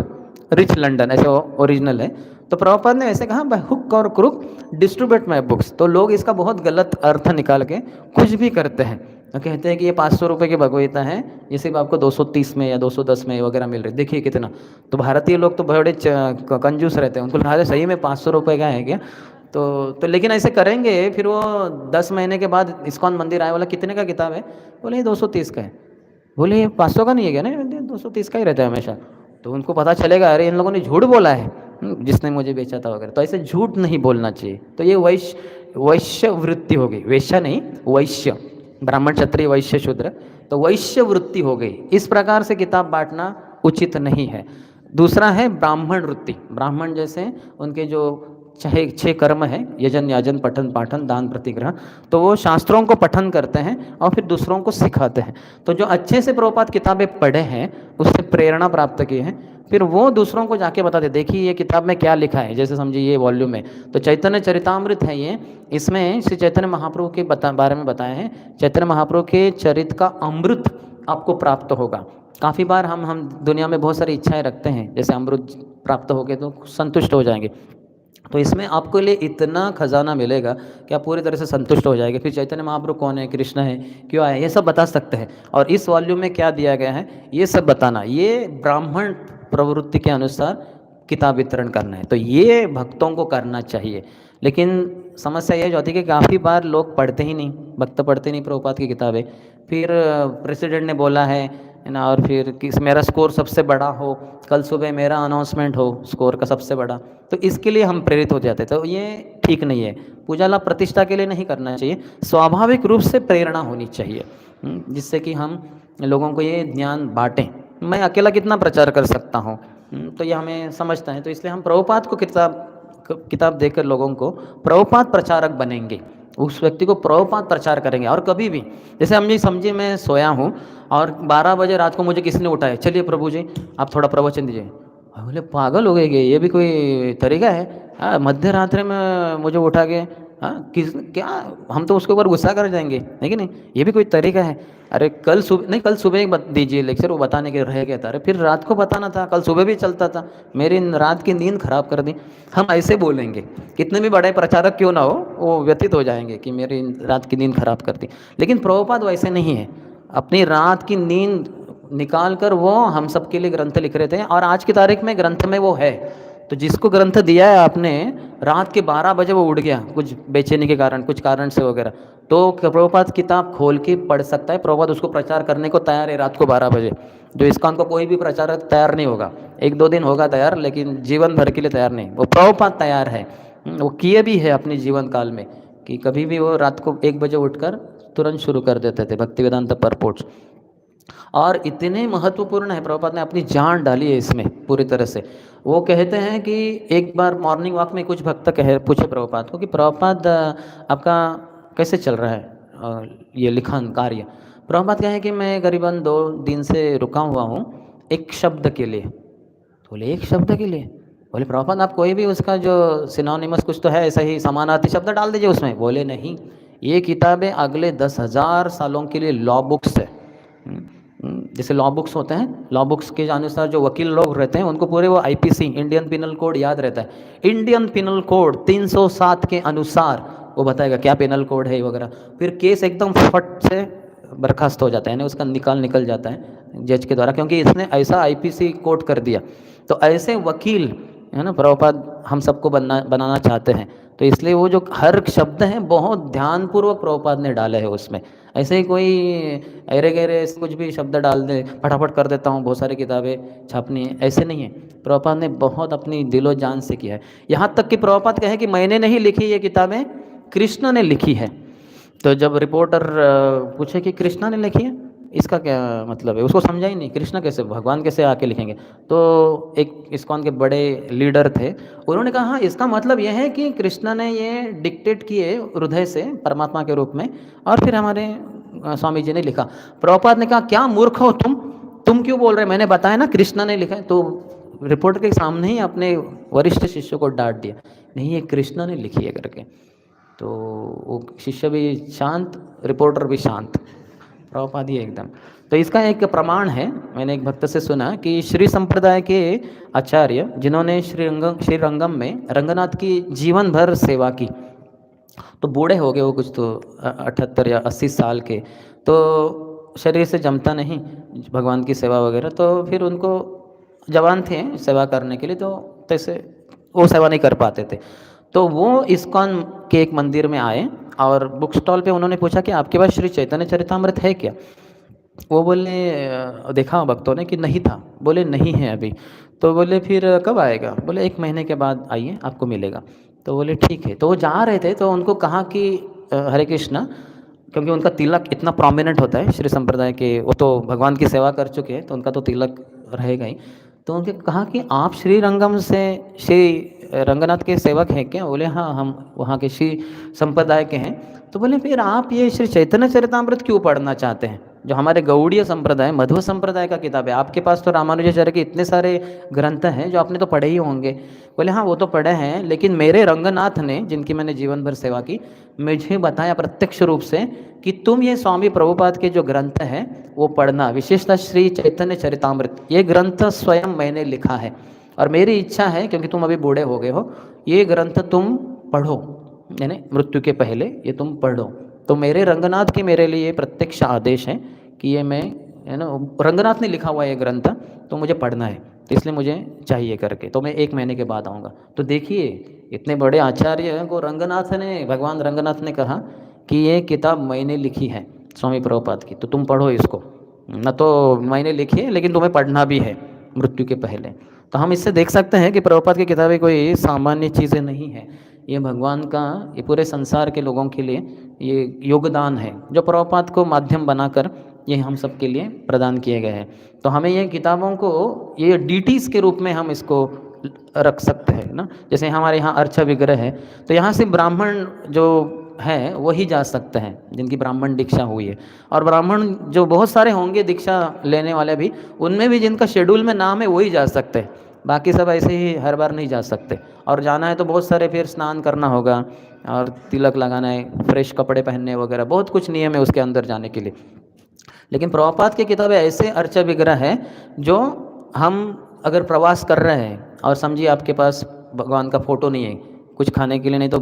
रिच लंदन, ऐसे ओरिजिनल है। तो प्रभुपाद ने ऐसे कहा बाय हुक और क्रुक डिस्ट्रीब्यूट माय बुक्स। तो लोग इसका बहुत गलत अर्थ निकाल के कुछ भी करते हैं, तो कहते हैं कि ये 500 रुपये की भगवगीता है, ये सिर्फ आपको 230 में या 210 में वगैरह मिल रही है, देखिए कितना। तो भारतीय लोग तो बड़े कंजूस रहते हैं, उनको लगा सही में 500 रुपये का है क्या। तो लेकिन ऐसे करेंगे, फिर वो 10 महीने के बाद इस्कॉन मंदिर आए, बोला कितने का किताब है, बोले ये 230 का है, बोले ये 500 का नहीं है क्या, नहीं 230 का ही रहता है हमेशा। तो उनको पता चलेगा अरे इन लोगों ने झूठ बोला है, जिसने मुझे बेचा था वगैरह। तो ऐसे झूठ नहीं बोलना चाहिए। तो ये वैश्य वृत्ति हो गई, वैश्य नहीं वैश्य, ब्राह्मण क्षत्रिय वैश्य शूद्र, तो वैश्य वृत्ति हो गई। इस प्रकार से किताब बांटना उचित नहीं है। दूसरा है ब्राह्मण वृत्ति। ब्राह्मण जैसे उनके जो चाहे 6 कर्म है, यजन याजन पठन पाठन दान प्रतिग्रह, तो वो शास्त्रों को पठन करते हैं और फिर दूसरों को सिखाते हैं। तो जो अच्छे से प्रभुपाद किताबें पढ़े हैं, उससे प्रेरणा प्राप्त की है, फिर वो दूसरों को जाके बताते, देखिए ये किताब में क्या लिखा है, जैसे समझिए ये वॉल्यूम है तो चैतन्य चरितामृत है ये, इसमें श्री चैतन्य महाप्रभु के बारे में बताया है, चैतन्य महाप्रभु के चरित का अमृत आपको प्राप्त होगा। काफ़ी बार हम दुनिया में बहुत सारी इच्छाएं रखते हैं, जैसे अमृत प्राप्त हो गए तो संतुष्ट हो जाएंगे। तो इसमें आपके लिए इतना खजाना मिलेगा कि आप पूरी तरह से संतुष्ट हो जाएंगे। फिर चैतन्य महाप्रभु कौन है, कृष्ण है, क्यों आए, ये सब बता सकते हैं। और इस वॉल्यूम में क्या दिया गया है ये सब बताना, ये ब्राह्मण प्रवृत्ति के अनुसार किताब वितरण करना है, तो ये भक्तों को करना चाहिए। लेकिन समस्या ये जो होती है कि काफ़ी बार लोग पढ़ते ही नहीं, भक्त पढ़ते नहीं प्रभुपाद की किताबें। फिर प्रेसिडेंट ने बोला है ना, और फिर किस मेरा स्कोर सबसे बड़ा हो, कल सुबह मेरा अनाउंसमेंट हो स्कोर का सबसे बड़ा, तो इसके लिए हम प्रेरित हो जाते, तो ये ठीक नहीं है। पूजा लाभ प्रतिष्ठा के लिए नहीं करना चाहिए, स्वाभाविक रूप से प्रेरणा होनी चाहिए, जिससे कि हम लोगों को ये ज्ञान बांटें। मैं अकेला कितना प्रचार कर सकता हूँ, तो ये हमें समझता है। तो इसलिए हम प्रभुपाद को किताब देकर लोगों को प्रभुपाद प्रचारक बनेंगे, उस व्यक्ति को प्रभुपाद प्रचार करेंगे। और कभी भी जैसे हम ये समझिए मैं सोया हूँ और 12 बजे रात को मुझे किसी ने उठाया, चलिए प्रभु जी आप थोड़ा प्रवचन दीजिए। बोले पागल हो गए कि ये भी कोई तरीका है? मध्य रात्रि में मुझे उठा के, किस क्या, हम तो उसके ऊपर गुस्सा कर जाएंगे, है कि नहीं? ये भी कोई तरीका है? अरे कल सुबह नहीं, कल सुबह ही दीजिए लेक्चर, वो बताने के रह गया था। अरे फिर रात को बताना था, कल सुबह भी चलता था, मेरी रात की नींद खराब कर दी। हम ऐसे बोलेंगे, कितने भी बड़े प्रचारक क्यों ना हो, वो व्यतीत हो जाएंगे कि मेरी रात की नींद खराब कर दी। लेकिन प्रभुपाद वैसे नहीं है, अपनी रात की नींद निकाल कर वो हम सब के लिए ग्रंथ लिख रहे थे, और आज की तारीख में ग्रंथ में वो है। तो जिसको ग्रंथ दिया है आपने, रात के 12 बजे वो उठ गया कुछ बेचैनी के कारण, कुछ कारण से वगैरह, तो प्रभुपाद किताब खोल के पढ़ सकता है। प्रभुपाद उसको प्रचार करने को तैयार है रात को 12 बजे। जो इस्कॉन को कोई भी प्रचारक तैयार नहीं होगा, 1-2 दिन होगा तैयार, लेकिन जीवन भर के लिए तैयार नहीं। वो प्रभुपाद तैयार है, वो किए भी है अपने जीवन काल में, कि कभी भी वो रात को 1 बजे उठकर तुरंत शुरू कर देते थे भक्ति वेदांत परपोर्ट्स। और इतने महत्वपूर्ण है, प्रभुपाद ने अपनी जान डाली है इसमें पूरी तरह से। वो कहते हैं कि एक बार मॉर्निंग वॉक में कुछ भक्त पूछे प्रभुपाद को कि प्रभुपाद आपका कैसे चल रहा है ये लिखन कार्य? प्रभुपाद कहे कि मैं करीबन 2 दिन से रुका हुआ हूँ एक शब्द के लिए। तो बोले एक शब्द के लिए? बोले प्रभुपाद आप कोई भी उसका जो सिनोनिमस कुछ तो है ऐसा ही समानार्थी शब्द डाल दीजिए उसमें। बोले नहीं, ये किताबें अगले 10,000 सालों के लिए लॉ बुक्स है। जैसे लॉ बुक्स होते हैं, लॉ बुक्स के अनुसार जो वकील लोग रहते हैं उनको पूरे वो आईपीसी इंडियन पिनल कोड याद रहता है। इंडियन पिनल कोड 307 के अनुसार वो बताएगा क्या पिनल कोड है वगैरह। फिर केस एकदम फट से बर्खास्त हो जाता है, यानी उसका निकल जाता है जज के द्वारा, क्योंकि इसने ऐसा आईपीसी कोड कर दिया। तो ऐसे वकील है ना प्रभुपाद हम सबको बनाना चाहते हैं। तो इसलिए वो जो हर शब्द है बहुत ध्यानपूर्वक प्रभुपाद ने डाले है उसमें। ऐसे ही कोई अरे गहरे कुछ भी शब्द डाल दे, फटाफट कर देता हूँ, बहुत सारी किताबें छापनी है, ऐसे नहीं है। प्रभुपाद ने बहुत अपनी दिलो जान से किया है। यहाँ तक कि प्रभुपाद कहे कि मैंने नहीं लिखी ये किताबें, कृष्ण ने लिखी है। तो जब रिपोर्टर पूछे कि कृष्णा ने लिखी है, इसका क्या मतलब है, उसको समझा ही नहीं, कृष्णा कैसे, भगवान कैसे आके लिखेंगे। तो एक इस्कॉन के बड़े लीडर थे, उन्होंने कहा हाँ इसका मतलब यह है कि कृष्णा ने ये डिक्टेट किए हृदय से परमात्मा के रूप में, और फिर हमारे स्वामी जी ने लिखा। प्रभुपाद ने कहा क्या मूर्ख हो तुम क्यों बोल रहे, मैंने बताया ना कृष्णा ने लिखा है। तो रिपोर्टर के सामने ही अपने वरिष्ठ शिष्य को डांट दिया, नहीं ये कृष्णा ने लिखी है करके। तो वो शिष्य भी शांत, रिपोर्टर भी शांत, प्रभुपाद ही एकदम। तो इसका एक प्रमाण है, मैंने एक भक्त से सुना कि श्री संप्रदाय के आचार्य जिन्होंने श्री रंगम में रंगनाथ की जीवन भर सेवा की, तो बूढ़े हो गए वो, कुछ तो 78 या 80 साल के, तो शरीर से जमता नहीं भगवान की सेवा वगैरह। तो फिर उनको जवान थे सेवा करने के लिए, तो तैसे वो सेवा नहीं कर पाते थे। तो वो इस्कॉन के एक मंदिर में आए और बुक स्टॉल पे उन्होंने पूछा कि आपके पास श्री चैतन्य चरितामृत है क्या? वो बोले देखा भक्तों ने कि नहीं था। बोले नहीं है अभी। तो बोले फिर कब आएगा? बोले 1 महीने के बाद आइए आपको मिलेगा। तो बोले ठीक है। तो वो जा रहे थे तो उनको कहा कि हरे कृष्णा, क्योंकि उनका तिलक इतना प्रोमिनेंट होता है श्री संप्रदाय के, वो तो भगवान की सेवा कर चुके हैं तो उनका तो तिलक रहेगा ही। तो उनके कहा कि आप श्री रंगम से श्री रंगनाथ के सेवक हैं क्या? बोले हाँ हम वहाँ के श्री संप्रदाय के हैं। तो बोले फिर आप ये श्री चैतन्य चरितामृत क्यों पढ़ना चाहते हैं? जो हमारे गौड़ीय संप्रदाय मध्व संप्रदाय का किताब है। आपके पास तो रामानुजाचार्य के इतने सारे ग्रंथ हैं जो आपने तो पढ़े ही होंगे। बोले हाँ वो तो पढ़े हैं, लेकिन मेरे रंगनाथ ने, जिनकी मैंने जीवन भर सेवा की, मुझे बताया प्रत्यक्ष रूप से कि तुम ये स्वामी प्रभुपाद के जो ग्रंथ हैं वो पढ़ना, विशेषतः श्री चैतन्य चरितामृत, ये ग्रंथ स्वयं मैंने लिखा है और मेरी इच्छा है, क्योंकि तुम अभी बूढ़े हो गए हो, ये ग्रंथ तुम पढ़ो, यानी मृत्यु के पहले ये तुम पढ़ो। तो मेरे रंगनाथ के मेरे लिए प्रत्यक्ष आदेश है कि ये मैं, है ना, रंगनाथ ने लिखा हुआ ये ग्रंथ, तो मुझे पढ़ना है, तो इसलिए मुझे चाहिए करके, तो मैं 1 महीने के बाद आऊँगा। तो देखिए इतने बड़े आचार्य को रंगनाथ ने, भगवान रंगनाथ ने कहा कि ये किताब मैंने लिखी है स्वामी प्रभुपाद की, तो तुम पढ़ो इसको, न तो मैंने लिखी है लेकिन तुम्हें पढ़ना भी है मृत्यु के पहले। तो हम इससे देख सकते हैं कि प्रभुपाद की किताबें कोई सामान्य चीज़ें नहीं है, ये भगवान का, ये पूरे संसार के लोगों के लिए ये योगदान है जो प्रभुपाद को माध्यम बनाकर ये हम सब के लिए प्रदान किए गए हैं। तो हमें ये किताबों को ये डीटीज़ के रूप में हम इसको रख सकते हैं ना। जैसे हमारे यहाँ अर्चा विग्रह है, तो यहाँ से ब्राह्मण जो है वही जा सकते हैं जिनकी ब्राह्मण दीक्षा हुई है, और ब्राह्मण जो बहुत सारे होंगे दीक्षा लेने वाले भी, उनमें भी जिनका शेड्यूल में नाम है वही जा सकते हैं, बाकी सब ऐसे ही हर बार नहीं जा सकते। और जाना है तो बहुत सारे फिर स्नान करना होगा और तिलक लगाना है, फ्रेश कपड़े पहनने वगैरह, बहुत कुछ नियम है उसके अंदर जाने के लिए। लेकिन प्रभुपाद की किताबें ऐसे अर्चा विग्रह है जो हम अगर प्रवास कर रहे हैं और समझिए आपके पास भगवान का फोटो नहीं है, कुछ खाने के लिए नहीं तो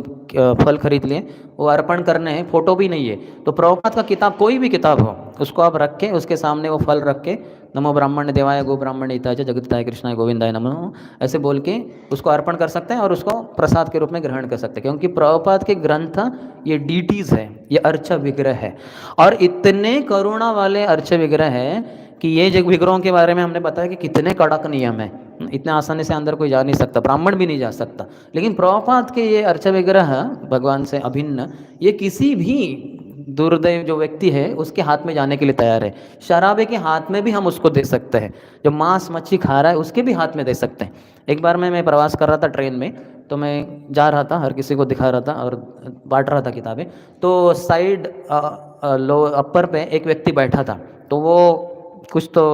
फल खरीद लिए, वो अर्पण करने हैं, फोटो भी नहीं है, तो प्रभुपाद का किताब कोई भी किताब हो उसको आप रख के उसके सामने वो फल रख के नमो ब्राह्मण देवाय गो ब्राह्मण हिताय च जगदिताय कृष्णाय गोविंदाय नमो ऐसे बोल के उसको अर्पण कर सकते हैं और उसको प्रसाद के रूप में ग्रहण कर सकते हैं, क्योंकि प्रभुपाद के ग्रंथ ये डीटीज़ है, ये अर्चा विग्रह है, और इतने करुणा वाले अर्चा विग्रह है कि ये जो विग्रहों के बारे में हमने बताया कि कितने कड़क नियम है, इतने आसानी से अंदर कोई जा नहीं सकता, ब्राह्मण भी नहीं जा सकता। लेकिन प्रभुपाद के ये अर्चा विग्रह भगवान से अभिन्न, ये किसी भी दुर्दैव जो व्यक्ति है उसके हाथ में जाने के लिए तैयार है। शराबे के हाथ में भी हम उसको दे सकते हैं, जो मांस मच्छी खा रहा है उसके भी हाथ में दे सकते हैं। एक बार मैं प्रवास कर रहा था ट्रेन में, तो मैं जा रहा था, हर किसी को दिखा रहा था और बांट रहा था किताबें, तो साइड लो अपर पे एक व्यक्ति बैठा था, तो वो कुछ तो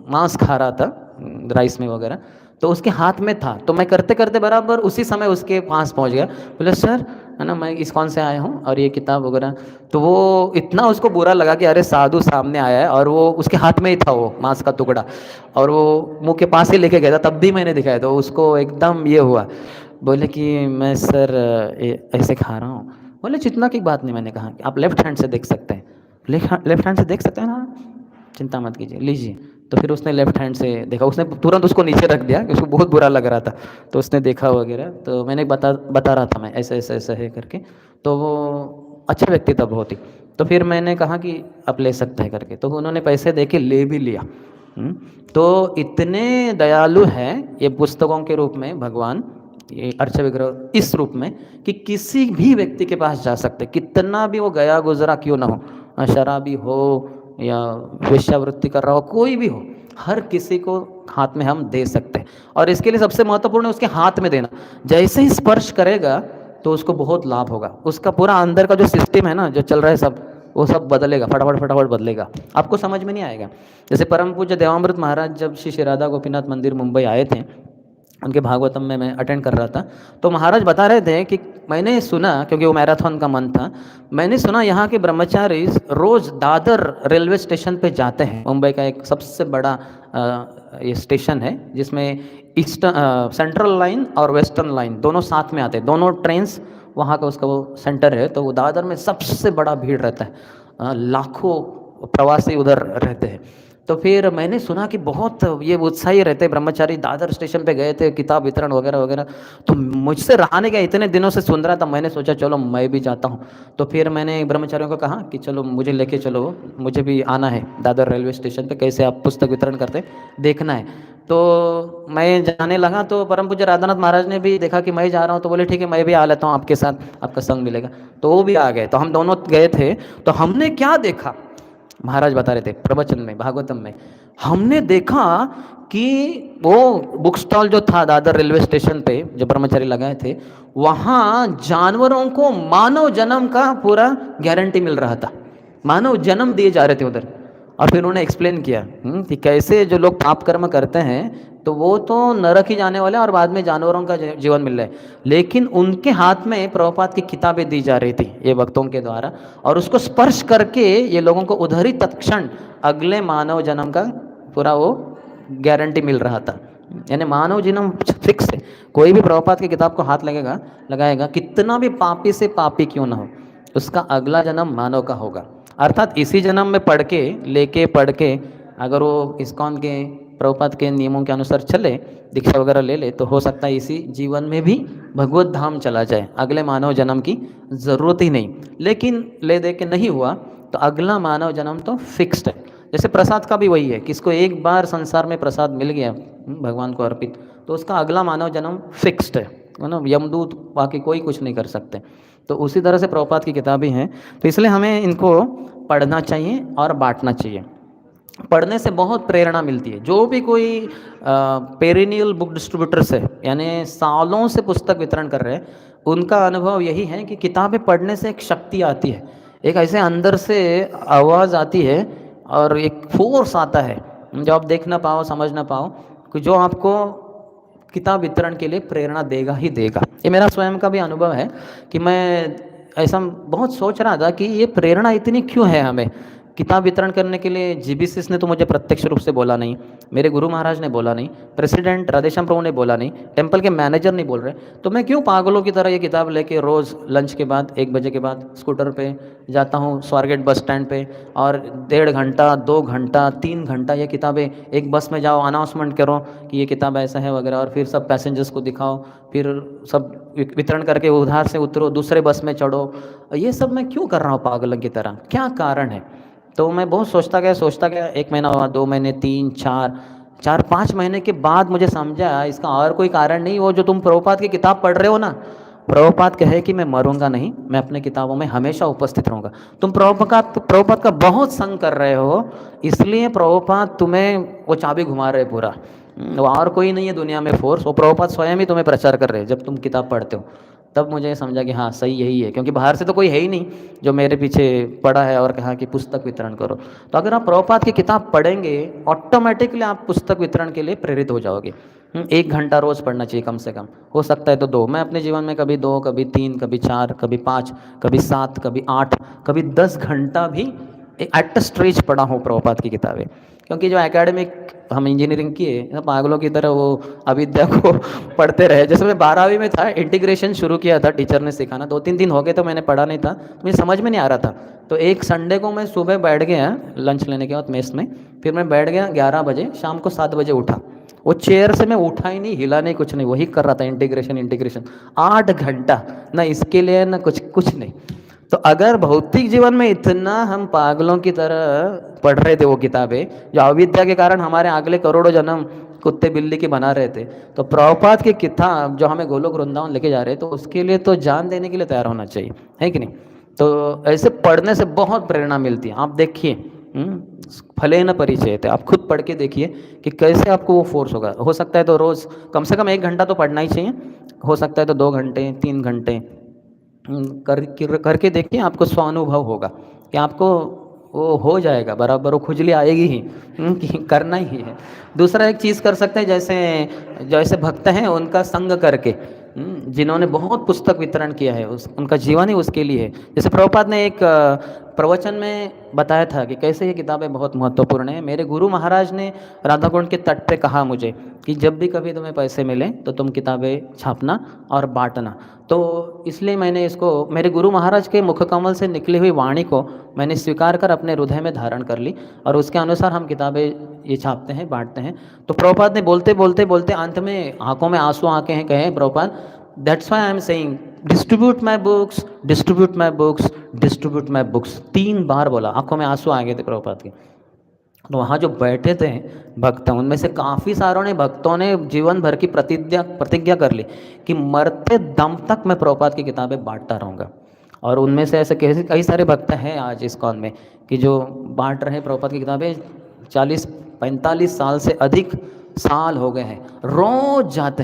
मांस खा रहा था राइस में वगैरह, तो उसके हाथ में था, तो मैं करते करते बराबर उसी समय उसके पास पहुंच गया, बोले सर है ना मैं इस्कॉन से आया हूँ और ये किताब वगैरह, तो वो इतना उसको बुरा लगा कि अरे साधु सामने आया है और वो उसके हाथ में ही था वो मांस का टुकड़ा, और वो मुंह के पास ही लेके गया था, तब भी मैंने दिखाया, तो उसको एकदम ये हुआ, बोले कि मैं सर ऐसे खा रहा हूँ। बोले चिंता की बात नहीं, मैंने कहा कि आप लेफ्ट हैंड से देख सकते हैं, लेफ्ट हैंड से देख सकते हैं ना, चिंता मत कीजिए, लीजिए। तो फिर उसने लेफ्ट हैंड से देखा, उसने तुरंत उसको नीचे रख दिया कि उसको बहुत बुरा लग रहा था, तो उसने देखा वगैरह, तो मैंने बता रहा था मैं ऐसे ऐसे ऐसा है करके, तो वो अच्छा व्यक्ति था बहुत ही, तो फिर मैंने कहा कि आप ले सकते हैं करके, तो उन्होंने पैसे दे के ले भी लिया। तो इतने दयालु हैं ये पुस्तकों के रूप में भगवान, ये अर्चा विग्रह इस रूप में कि किसी भी व्यक्ति के पास जा सकते, कितना भी वो गया गुजरा क्यों ना हो, शराबी हो या वेश्यावृत्ति कर रहा हो, कोई भी हो, हर किसी को हाथ में हम दे सकते हैं। और इसके लिए सबसे महत्वपूर्ण है उसके हाथ में देना, जैसे ही स्पर्श करेगा तो उसको बहुत लाभ होगा, उसका पूरा अंदर का जो सिस्टम है ना जो चल रहा है सब, वो सब बदलेगा, फटाफट फटाफट बदलेगा, आपको समझ में नहीं आएगा। जैसे परम पूज्य देवामृत महाराज जब श्री राधा गोपीनाथ मंदिर मुंबई आए थे, उनके भागवतम में मैं अटेंड कर रहा था, तो महाराज बता रहे थे कि मैंने सुना, क्योंकि वो मैराथन का मन था, मैंने सुना यहाँ के ब्रह्मचारी रोज़ दादर रेलवे स्टेशन पे जाते हैं। मुंबई का एक सबसे बड़ा ये स्टेशन है जिसमें ईस्टर्न सेंट्रल लाइन और वेस्टर्न लाइन दोनों साथ में आते हैं, दोनों ट्रेन्स वहाँ का उसका वो सेंटर है, तो वो दादर में सबसे बड़ा भीड़ रहता है, लाखों प्रवासी उधर रहते हैं। तो फिर मैंने सुना कि बहुत ये उत्साही रहते ब्रह्मचारी, दादर स्टेशन पे गए थे, किताब वितरण वगैरह वगैरह, तो मुझसे रहा नहीं गया, इतने दिनों से सुन रहा था, मैंने सोचा चलो मैं भी जाता हूँ। तो फिर मैंने ब्रह्मचारियों को कहा कि चलो मुझे लेके चलो, मुझे भी आना है दादर रेलवे स्टेशन पे, कैसे आप पुस्तक वितरण करते देखना है। तो मैं जाने लगा, तो परम पूज्य राधानाथ महाराज ने भी देखा कि मैं जा रहा हूँ, तो बोले ठीक है मैं भी आ लेता हूँ आपके साथ, आपका संग मिलेगा, तो वो भी आ गए, तो हम दोनों गए थे। तो हमने क्या देखा, महाराज बता रहे थे प्रवचन में भागवतम में, हमने देखा कि वो बुक स्टॉल जो था दादर रेलवे स्टेशन पे जो ब्रह्मचारी लगाए थे, वहाँ जानवरों को मानव जन्म का पूरा गारंटी मिल रहा था, मानव जन्म दिए जा रहे थे उधर। और फिर उन्होंने एक्सप्लेन किया कि कैसे जो लोग पाप कर्म करते हैं तो वो तो नरक ही जाने वाले हैं और बाद में जानवरों का जीवन मिल रहा है, लेकिन उनके हाथ में प्रभुपाद की किताबें दी जा रही थी ये भक्तों के द्वारा, और उसको स्पर्श करके ये लोगों को उधर ही तत्क्षण अगले मानव जन्म का पूरा वो गारंटी मिल रहा था। यानी मानव जन्म फिक्स है, कोई भी प्रभुपाद की किताब को हाथ लगेगा लगाएगा, कितना भी पापी से पापी क्यों ना हो, उसका अगला जन्म मानव का होगा। अर्थात इसी जन्म में पढ़ के अगर वो इस्कॉन के प्रभुपाद के नियमों के अनुसार चले, दीक्षा वगैरह ले ले, तो हो सकता है इसी जीवन में भी भगवत धाम चला जाए, अगले मानव जन्म की ज़रूरत ही नहीं। लेकिन ले दे के नहीं हुआ तो अगला मानव जन्म तो फिक्स्ड है। जैसे प्रसाद का भी वही है, किसको एक बार संसार में प्रसाद मिल गया भगवान को अर्पित, तो उसका अगला मानव जन्म फिक्स्ड है ना, यमदूत बाकी कोई कुछ नहीं कर सकते। तो उसी तरह से प्रभुपाद की किताबें हैं, तो इसलिए हमें इनको पढ़ना चाहिए और बांटना चाहिए। पढ़ने से बहुत प्रेरणा मिलती है। जो भी कोई पेरिनियल बुक डिस्ट्रीब्यूटर्स है, यानी सालों से पुस्तक वितरण कर रहे हैं, उनका अनुभव यही है कि किताबें पढ़ने से एक शक्ति आती है, एक ऐसे अंदर से आवाज़ आती है और एक फोर्स आता है जो आप देख ना पाओ, समझ ना पाओ, कि जो आपको किताब वितरण के लिए प्रेरणा देगा ही देगा। ये मेरा स्वयं का भी अनुभव है कि मैं ऐसा बहुत सोच रहा था कि ये प्रेरणा इतनी क्यों है हमें किताब वितरण करने के लिए। जीबीसीएस ने तो मुझे प्रत्यक्ष रूप से बोला नहीं, मेरे गुरु महाराज ने बोला नहीं, प्रेसिडेंट राधेश्याम प्रभु ने बोला नहीं, टेम्पल के मैनेजर नहीं बोल रहे, तो मैं क्यों पागलों की तरह ये किताब लेके रोज़ लंच के बाद 1 बजे के बाद स्कूटर पे जाता हूँ स्वारगेट बस स्टैंड पे, और 1.5 घंटा 2 घंटा 3 घंटा ये किताबें, एक बस में जाओ अनाउंसमेंट करो कि ये किताब ऐसा है वगैरह, और फिर सब पैसेंजर्स को दिखाओ, फिर सब वितरण करके उधार से उतरो, दूसरे बस में चढ़ो। ये सब मैं क्यों कर रहा हूँ पागलों की तरह, क्या कारण है? तो मैं बहुत सोचता गया, 1 महीना हुआ, 2 महीने, 3, 4, 5 महीने के बाद मुझे समझा इसका और कोई कारण नहीं, वो जो तुम प्रभुपाद की किताब पढ़ रहे हो ना, प्रभुपाद कहे कि मैं मरूंगा नहीं, मैं अपने किताबों में हमेशा उपस्थित रहूँगा। तुम प्रभुपाद का बहुत संग कर रहे हो, इसलिए प्रभुपाद तुम्हें वो चाबी घुमा रहे पूरा, वो और कोई नहीं है दुनिया में फोर्स, वो प्रभुपाद स्वयं ही तुम्हें प्रचार कर रहे हैं जब तुम किताब पढ़ते हो। तब मुझे समझा कि हाँ सही यही है, क्योंकि बाहर से तो कोई है ही नहीं जो मेरे पीछे पड़ा है और कहा कि पुस्तक वितरण करो। तो अगर आप प्रभुपाद की किताब पढ़ेंगे, ऑटोमेटिकली आप पुस्तक वितरण के लिए प्रेरित हो जाओगे। 1 घंटा रोज़ पढ़ना चाहिए कम से कम, हो सकता है तो 2। मैं अपने जीवन में कभी 2, कभी 3, कभी 4, कभी 5, कभी 7, कभी 8, कभी 10 घंटा भी एट स्ट्रेच पढ़ा हूँ प्रभुपाद की किताबें। क्योंकि जो एकेडमिक हम इंजीनियरिंग किए, पागलों की तरह वो अविद्या को पढ़ते रहे। जैसे मैं 12वीं में था, इंटीग्रेशन शुरू किया था, टीचर ने सिखाना, 2-3 दिन हो गए तो मैंने पढ़ा नहीं था, तो मुझे समझ में नहीं आ रहा था। तो एक संडे को मैं सुबह बैठ गया लंच लेने के बाद मेस में, फिर मैं बैठ गया 11 बजे, शाम को 7 बजे उठा। वो चेयर से मैं उठा ही नहीं, हिला नहीं, कुछ नहीं, वही कर रहा था, इंटीग्रेशन 8 घंटा, ना इसके लिए ना कुछ नहीं। तो अगर भौतिक जीवन में इतना हम पागलों की तरह पढ़ रहे थे वो किताबें, जो अविद्या के कारण हमारे अगले करोड़ों जन्म कुत्ते बिल्ली के बना रहे थे, तो प्रभुपाद की किताब जो हमें गोलोक वृंदावन लेके जा रहे हैं, तो उसके लिए तो जान देने के लिए तैयार होना चाहिए, है कि नहीं? तो ऐसे पढ़ने से बहुत प्रेरणा मिलती है। आप देखिए, फले न परिचय थे, आप खुद पढ़ के देखिए कि कैसे आपको वो फोर्स होगा। हो सकता है तो रोज़ कम से कम 1 घंटा तो पढ़ना ही चाहिए, हो सकता है तो 2 घंटे 3 घंटे करके देखिए, आपको स्वानुभव होगा कि आपको वो हो जाएगा बराबर, वो खुजली आएगी ही कि करना ही है। दूसरा एक चीज़ कर सकते हैं, जैसे भक्त हैं उनका संग करके, जिन्होंने बहुत पुस्तक वितरण किया है, उनका जीवन ही उसके लिए है। जैसे प्रभुपाद ने एक प्रवचन में बताया था कि कैसे ये किताबें बहुत महत्वपूर्ण है। मेरे गुरु महाराज ने राधाकुंड के तट पे कहा मुझे कि जब भी कभी तुम्हें पैसे मिले तो तुम किताबें छापना और बांटना। तो इसलिए मैंने इसको, मेरे गुरु महाराज के मुखकमल से निकली हुई वाणी को मैंने स्वीकार कर अपने हृदय में धारण कर ली, और उसके अनुसार हम किताबें ये छापते हैं, बांटते हैं। तो प्रभुपाद ने बोलते अंत में आंखों में आंसू आके हैं, कहे Prabhupada, that's why I am saying distribute my books, distribute my books, distribute my books. 3 बार बोला, आंखों में आंसू आ गए थे प्रभुपाद के। तो वहाँ जो बैठे थे भक्त, उनमें से काफ़ी सारों ने, भक्तों ने जीवन भर की प्रतिज्ञा कर ली कि मरते दम तक मैं प्रभुपाद की किताबें बांटता रहूँगा। और उनमें से ऐसे कई सारे भक्त हैं आज इस्कॉन में कि जो बांट रहे हैं प्रभुपाद की किताबें। 40-45 साल से अधिक साल हो गए हैं, रोज़ जाते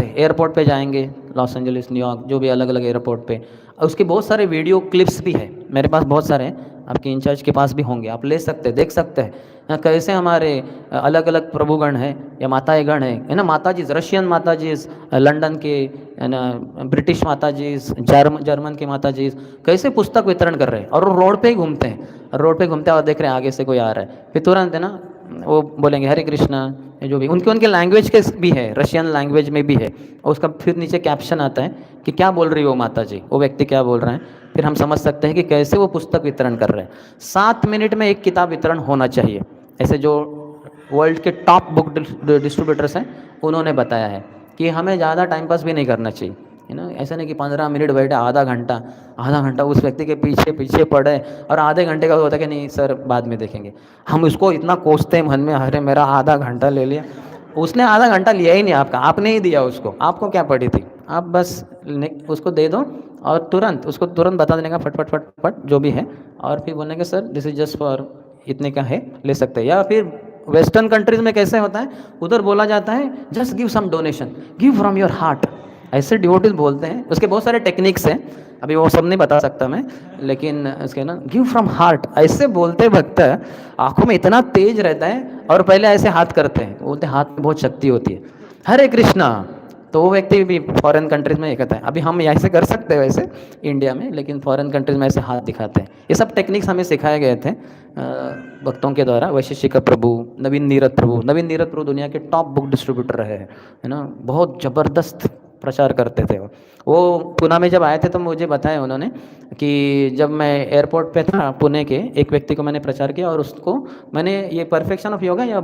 हैं, एयरपोर्ट पे जाएंगे, लॉस एंजलिस, न्यूयॉर्क, जो भी अलग अलग एयरपोर्ट पे। उसके बहुत सारे वीडियो क्लिप्स भी है मेरे पास, बहुत सारे हैं, आपके इंचार्ज के पास भी होंगे, आप ले सकते हैं, देख सकते हैं। कैसे हमारे अलग अलग प्रभुगण हैं या माताएं गण है ना, माता जी रशियन माता जी, लंदन के है ना, ब्रिटिश माता जी, जर्मन के माता जी कैसे पुस्तक वितरण कर रहे हैं, और वो रोड पे ही घूमते हैं, रोड पे घूमते हैं और देख रहे हैं आगे से कोई आ रहा है, फिर तुरंत है ना वो बोलेंगे हरे कृष्णा, जो भी उनके उनके लैंग्वेज के भी है, रशियन लैंग्वेज में भी है, और उसका फिर नीचे कैप्शन आता है कि क्या बोल रही हो माता जी, वो व्यक्ति क्या बोल रहे हैं, फिर हम समझ सकते हैं कि कैसे वो पुस्तक वितरण कर रहे हैं। 7 मिनट में एक किताब वितरण होना चाहिए, ऐसे जो वर्ल्ड के टॉप बुक डिस्ट्रीब्यूटर्स हैं उन्होंने बताया है कि हमें ज़्यादा टाइम पास भी नहीं करना चाहिए, है ना, ऐसा नहीं कि 15 मिनट बैठे, आधा घंटा उस व्यक्ति के पीछे पीछे पड़े, और आधे घंटे का होता है कि नहीं सर बाद में देखेंगे, हम उसको इतना कोसते हैं मन में, अरे मेरा आधा घंटा ले लिया, उसने आधा घंटा लिया ही नहीं आपका, आपने ही दिया उसको, आपको क्या पड़ी थी, आप बस उसको दे दो और तुरंत उसको तुरंत बता देने का फट फट फट फट जो भी है, और फिर बोलने के sir this is just for इतने का है, ले सकते हैं। या फिर वेस्टर्न कंट्रीज में कैसे होता है, उधर बोला जाता है just give some donation, give from your heart, ऐसे डिवोटीज बोलते हैं, उसके बहुत सारे टेक्निक्स हैं, अभी वो सब नहीं बता सकता मैं, लेकिन उसके ना गिव फ्रॉम हार्ट ऐसे बोलते वक्त आंखों में इतना तेज रहता है, और पहले ऐसे हाथ करते हैं, बोलते हैं हाथ में बहुत शक्ति होती है, हरे कृष्णा, तो वो व्यक्ति भी फॉरेन कंट्रीज में ये कहता है, अभी हम ऐसे कर सकते हैं वैसे इंडिया में, लेकिन फॉरेन कंट्रीज में ऐसे हाथ दिखाते हैं। ये सब टेक्निक्स हमें सिखाए गए थे भक्तों के द्वारा। वैशेषिक प्रभु, नवीन नीरद प्रभु दुनिया के टॉप बुक डिस्ट्रीब्यूटर रहे हैं, है ना, बहुत ज़बरदस्त प्रचार करते थे वो पुणे में जब आए थे तो मुझे बताया उन्होंने कि जब मैं एयरपोर्ट पे था पुणे के, एक व्यक्ति को मैंने प्रचार किया, और उसको मैंने ये परफेक्शन ऑफ योगा या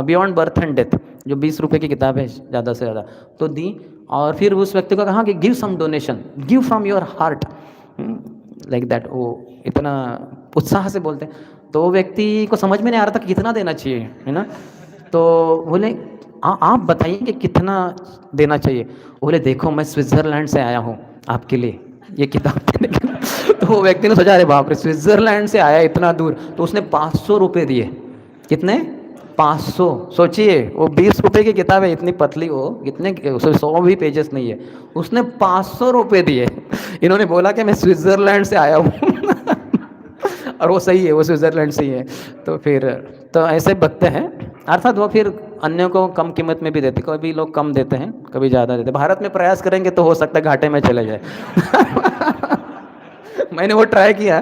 बियॉन्ड बर्थ एंड डेथ जो 20 रुपये की किताब है ज़्यादा से ज़्यादा तो दी, और फिर उस व्यक्ति को कहा कि give some donation, give from your heart, like that, वो इतना उत्साह से बोलते हैं, तो वो व्यक्ति को समझ में नहीं आ रहा था कि कितना देना चाहिए, है ना, तो बोले आप बताइए कि कितना देना चाहिए, बोले देखो मैं स्विट्ज़रलैंड से आया हूँ आपके लिए ये किताब देने के लिए। तो वो व्यक्ति ने सोचा अरे बाप रे, स्विट्ज़रलैंड से आया इतना दूर, तो उसने 500 रुपये दिए। कितने? 500। सोचिए वो 20 रुपये की किताब है, इतनी पतली हो, इतने 100 भी पेजेस नहीं है, उसने 500 रुपये दिए। इन्होंने बोला कि मैं स्विट्ज़रलैंड से आया हूँ और वो सही है, वो स्विट्ज़रलैंड से ही है। तो फिर तो ऐसे बकते हैं, अर्थात वो फिर अन्यों को कम कीमत में भी देते, कभी लोग कम देते हैं कभी ज़्यादा देते हैं। भारत में प्रयास करेंगे तो हो सकता है घाटे में चले जाए मैंने वो ट्राई किया,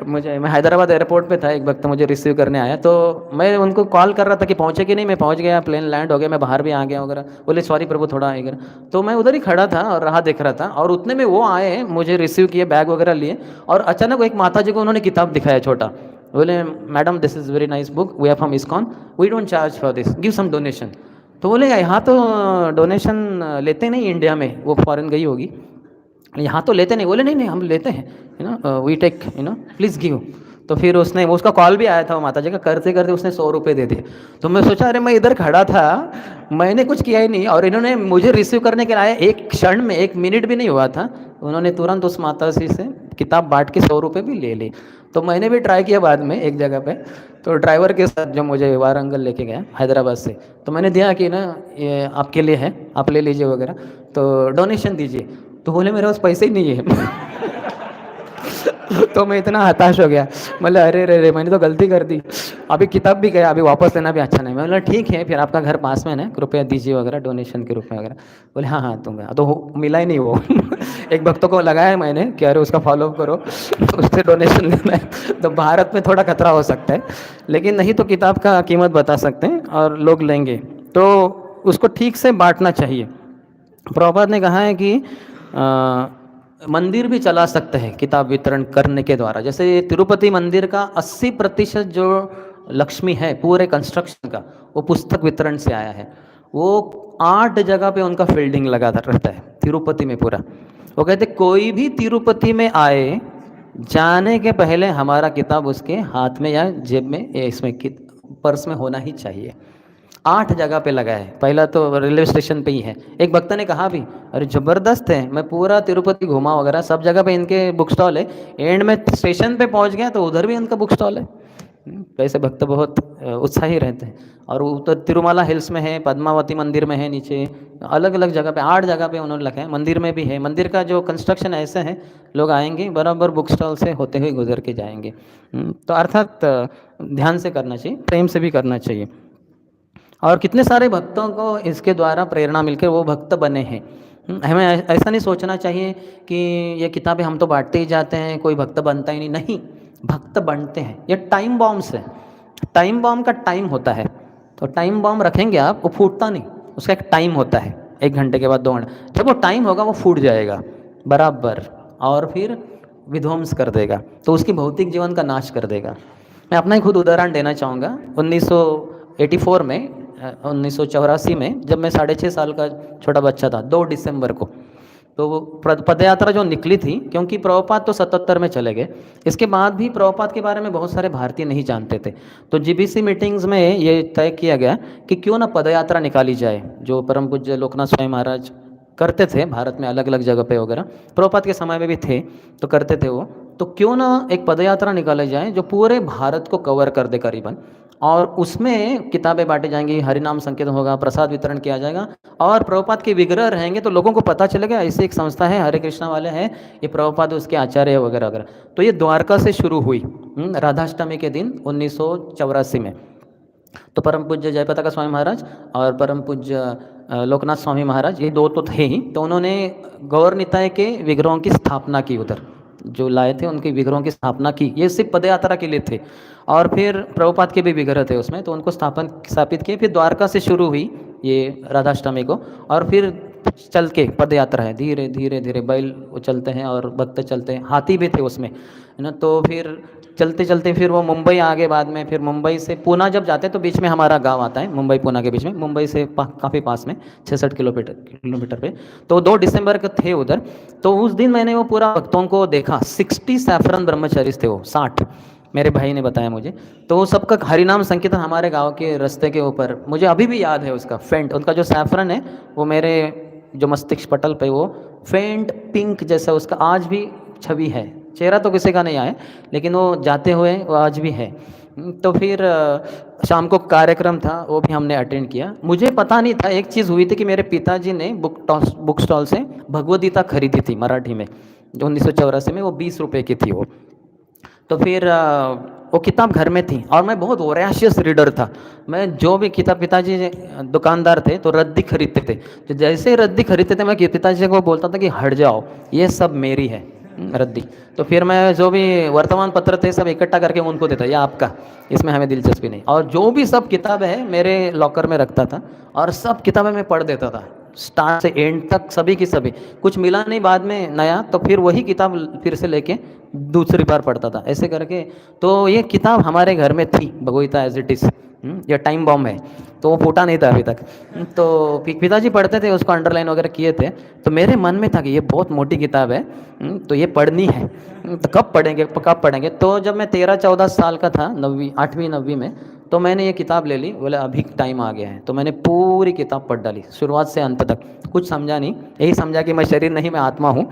मैं हैदराबाद एयरपोर्ट पे था, एक वक्त मुझे रिसीव करने आया, तो मैं उनको कॉल कर रहा था कि पहुँचे कि नहीं, मैं पहुँच गया, प्लेन लैंड हो गया, मैं बाहर भी आ गया वगैरह, बोले सॉरी प्रभु थोड़ा आएगा, तो मैं उधर ही खड़ा था और राह देख रहा था, और उतने में वो आए, मुझे रिसीव किए, बैग वगैरह लिए, और अचानक एक माता जी को उन्होंने किताब दिखाया छोटा, बोले madam this is very nice book, we are from ISKCON, we don't charge for this, give some donation. तो बोले यहाँ तो डोनेशन लेते नहीं इंडिया में, वो फॉरेन गई होगी, यहाँ तो लेते नहीं, बोले नहीं नहीं हम लेते हैं, you know we take, you know please give. तो फिर उसने, उसका कॉल भी आया था वो माता जी का, करते करते उसने 100 रुपये दे दिए। तो मैं सोचा अरे मैं इधर खड़ा था, मैंने कुछ किया ही नहीं, और इन्होंने मुझे रिसीव करने के लिए एक क्षण में, 1 मिनट भी नहीं हुआ था, उन्होंने तुरंत उस माता जी से किताब बांट के 100 रुपये भी ले ली। तो मैंने भी ट्राई किया बाद में एक जगह पे, तो ड्राइवर के साथ जो मुझे वारंगल लेके गया हैदराबाद से, तो मैंने दिया कि ना ये आपके लिए है, आप ले लीजिए वगैरह, तो डोनेशन दीजिए। तो बोले मेरे पास पैसे ही नहीं है तो मैं इतना हताश हो गया, मतलब अरे रे मैंने तो गलती कर दी, अभी किताब भी गया, अभी वापस लेना भी अच्छा नहीं। मैं बोला ठीक है, फिर आपका घर पास में है, कृपया दीजिए वगैरह डोनेशन के रूप में वगैरह। बोले हाँ हाँ दूंगा, तो मिला ही नहीं वो एक भक्तों को लगाया मैंने कि अरे उसका फॉलोअप करो उससे डोनेशन लेना है। तो भारत में थोड़ा खतरा हो सकता है, लेकिन नहीं तो किताब का कीमत बता सकते हैं और लोग लेंगे, तो उसको ठीक से बांटना चाहिए। प्रभुपाद ने कहा है कि मंदिर भी चला सकते हैं किताब वितरण करने के द्वारा। जैसे तिरुपति मंदिर का 80% जो लक्ष्मी है पूरे कंस्ट्रक्शन का, वो पुस्तक वितरण से आया है। वो 8 जगह पे उनका फील्डिंग लगा रहता है तिरुपति में पूरा। वो कहते कोई भी तिरुपति में आए, जाने के पहले हमारा किताब उसके हाथ में या जेब में या इसमें पर्स में होना ही चाहिए। 8 जगह पे लगा है, पहला तो रेलवे स्टेशन पे ही है। एक भक्त ने कहा भी अरे ज़बरदस्त है, मैं पूरा तिरुपति घूमा वगैरह, सब जगह पे इनके बुक स्टॉल है, एंड में स्टेशन पे पहुंच गया तो उधर भी इनका बुक स्टॉल है। वैसे भक्त बहुत उत्साही रहते हैं। और वो तो तिरुमाला हिल्स में है, पद्मावती मंदिर में है नीचे, अलग अलग जगह पे 8 जगह पे उन्होंने रखा है। मंदिर में भी है। मंदिर का जो कंस्ट्रक्शन ऐसे है, लोग आएंगे बराबर बुक स्टॉल से होते हुए गुजर के जाएंगे। तो अर्थात ध्यान से करना चाहिए, प्रेम से भी करना चाहिए। और कितने सारे भक्तों को इसके द्वारा प्रेरणा मिलकर वो भक्त बने हैं। हमें ऐसा नहीं सोचना चाहिए कि ये किताबें हम तो बांटते ही जाते हैं, कोई भक्त बनता ही नहीं। नहीं, भक्त बनते हैं। ये टाइम बॉम्ब्स है। टाइम बॉम्ब का टाइम होता है। तो टाइम बॉम्ब रखेंगे आप, वो फूटता नहीं, उसका एक टाइम होता है। 1 घंटे के बाद 2 घंटे, जब वो टाइम होगा वो फूट जाएगा बराबर, और फिर विध्वंस कर देगा, तो उसकी भौतिक जीवन का नाश कर देगा। मैं अपना ही खुद उदाहरण देना चाहूँगा। 1984 में 1984 में जब मैं 6.5 साल का छोटा बच्चा था, 2 दिसंबर को, तो वो पदयात्रा जो निकली थी, क्योंकि प्रभुपाद तो 77 में चले गए। इसके बाद भी प्रभुपाद के बारे में बहुत सारे भारतीय नहीं जानते थे। तो जीबीसी मीटिंग्स में ये तय किया गया कि क्यों ना पदयात्रा निकाली जाए, जो परम पूज्य लोकनाथ स्वामी महाराज करते थे भारत में अलग अलग जगह पे वगैरह, प्रभुपाद के समय में भी थे तो करते थे वो। तो क्यों ना एक पदयात्रा निकाली जाए जो पूरे भारत को कवर कर दे करीबन, और उसमें किताबें बांटी जाएंगी, हरिनाम संकीर्तन होगा, प्रसाद वितरण किया जाएगा, और प्रभुपाद के विग्रह रहेंगे, तो लोगों को पता चलेगा ऐसी एक संस्था है, हरे कृष्णा वाले हैं, ये प्रभुपाद उसके आचार्य वगैरह वगैरह। तो ये द्वारका से शुरू हुई राधाष्टमी के दिन 1984 में। तो परम पूज्य जयपताका स्वामी महाराज और परम पूज्य लोकनाथ स्वामी महाराज, ये 2 तो थे ही, तो उन्होंने गौर निताय के विग्रहों की स्थापना की। उधर जो लाए थे उनके विग्रहों की स्थापना की। ये सिर्फ पदयात्रा के लिए थे, और फिर प्रभुपाद के भी विग्रह थे उसमें, तो उनको स्थापित किए। फिर द्वारका से शुरू हुई ये राधाष्टमी को, और फिर चल के पदयात्रा है, धीरे धीरे धीरे बैल वो चलते हैं और भक्त चलते हैं, हाथी भी थे उसमें, है ना। तो फिर चलते चलते फिर वो मुंबई आ गए बाद में। फिर मुंबई से पूना जब जाते हैं तो बीच में हमारा गांव आता है, मुंबई पूना के बीच में, मुंबई से काफ़ी पास में 66 किलोमीटर पे। तो 2 दिसंबर के थे उधर। तो उस दिन मैंने वो पूरा भक्तों को देखा। 60 सैफरन ब्रह्मचारी थे वो, 60, मेरे भाई ने बताया मुझे। तो वो सबका हरिनाम संकीर्तन हमारे गांव के रास्ते के ऊपर, मुझे अभी भी याद है उसका फेंट, उनका जो सैफरन है वो मेरे जो मस्तिष्क पटल पे वो फेंट पिंक जैसा उसका आज भी छवि है। चेहरा तो किसी का नहीं आया, लेकिन वो जाते हुए वो आज भी है। तो फिर शाम को कार्यक्रम था, वो भी हमने अटेंड किया। मुझे पता नहीं था, एक चीज़ हुई थी कि मेरे पिताजी ने बुक स्टॉल से भगवद गीता खरीदी थी मराठी में, जो 1984 में, वो 20 रुपये की थी वो। तो फिर वो किताब घर में थी, और मैं बहुत वोरेशियस रीडर था। मैं जो भी किताब, पिताजी दुकानदार थे तो रद्दी खरीदते थे, तो जैसे ही रद्दी खरीदते थे मैं पिताजी को बोलता था कि हट जाओ, ये सब मेरी है रद्दी। तो फिर मैं जो भी वर्तमान पत्र थे सब इकट्ठा करके उनको देता, ये आपका, इसमें हमें दिलचस्पी नहीं। और जो भी सब किताबें है मेरे लॉकर में रखता था, और सब किताबें मैं पढ़ देता था स्टार्ट से एंड तक, सभी की सभी। कुछ मिला नहीं बाद में नया, तो फिर वही किताब फिर से लेके दूसरी बार पढ़ता था, ऐसे करके। तो ये किताब हमारे घर में थी, भगवगीता एज इट इज़। ये टाइम बॉम्ब है, तो वो फूटा नहीं था अभी तक। तो पिताजी पढ़ते थे, उसको अंडरलाइन वगैरह किए थे। तो मेरे मन में था कि ये बहुत मोटी किताब है, तो ये पढ़नी है। तो कब पढ़ेंगे। तो जब मैं 13-14 साल का था, 8वीं 9वीं में, तो मैंने ये किताब ले ली। बोले अभी टाइम आ गया है, तो मैंने पूरी किताब पढ़ डाली शुरुआत से अंत तक। कुछ समझा नहीं, यही समझा कि मैं शरीर नहीं, मैं आत्मा हूँ।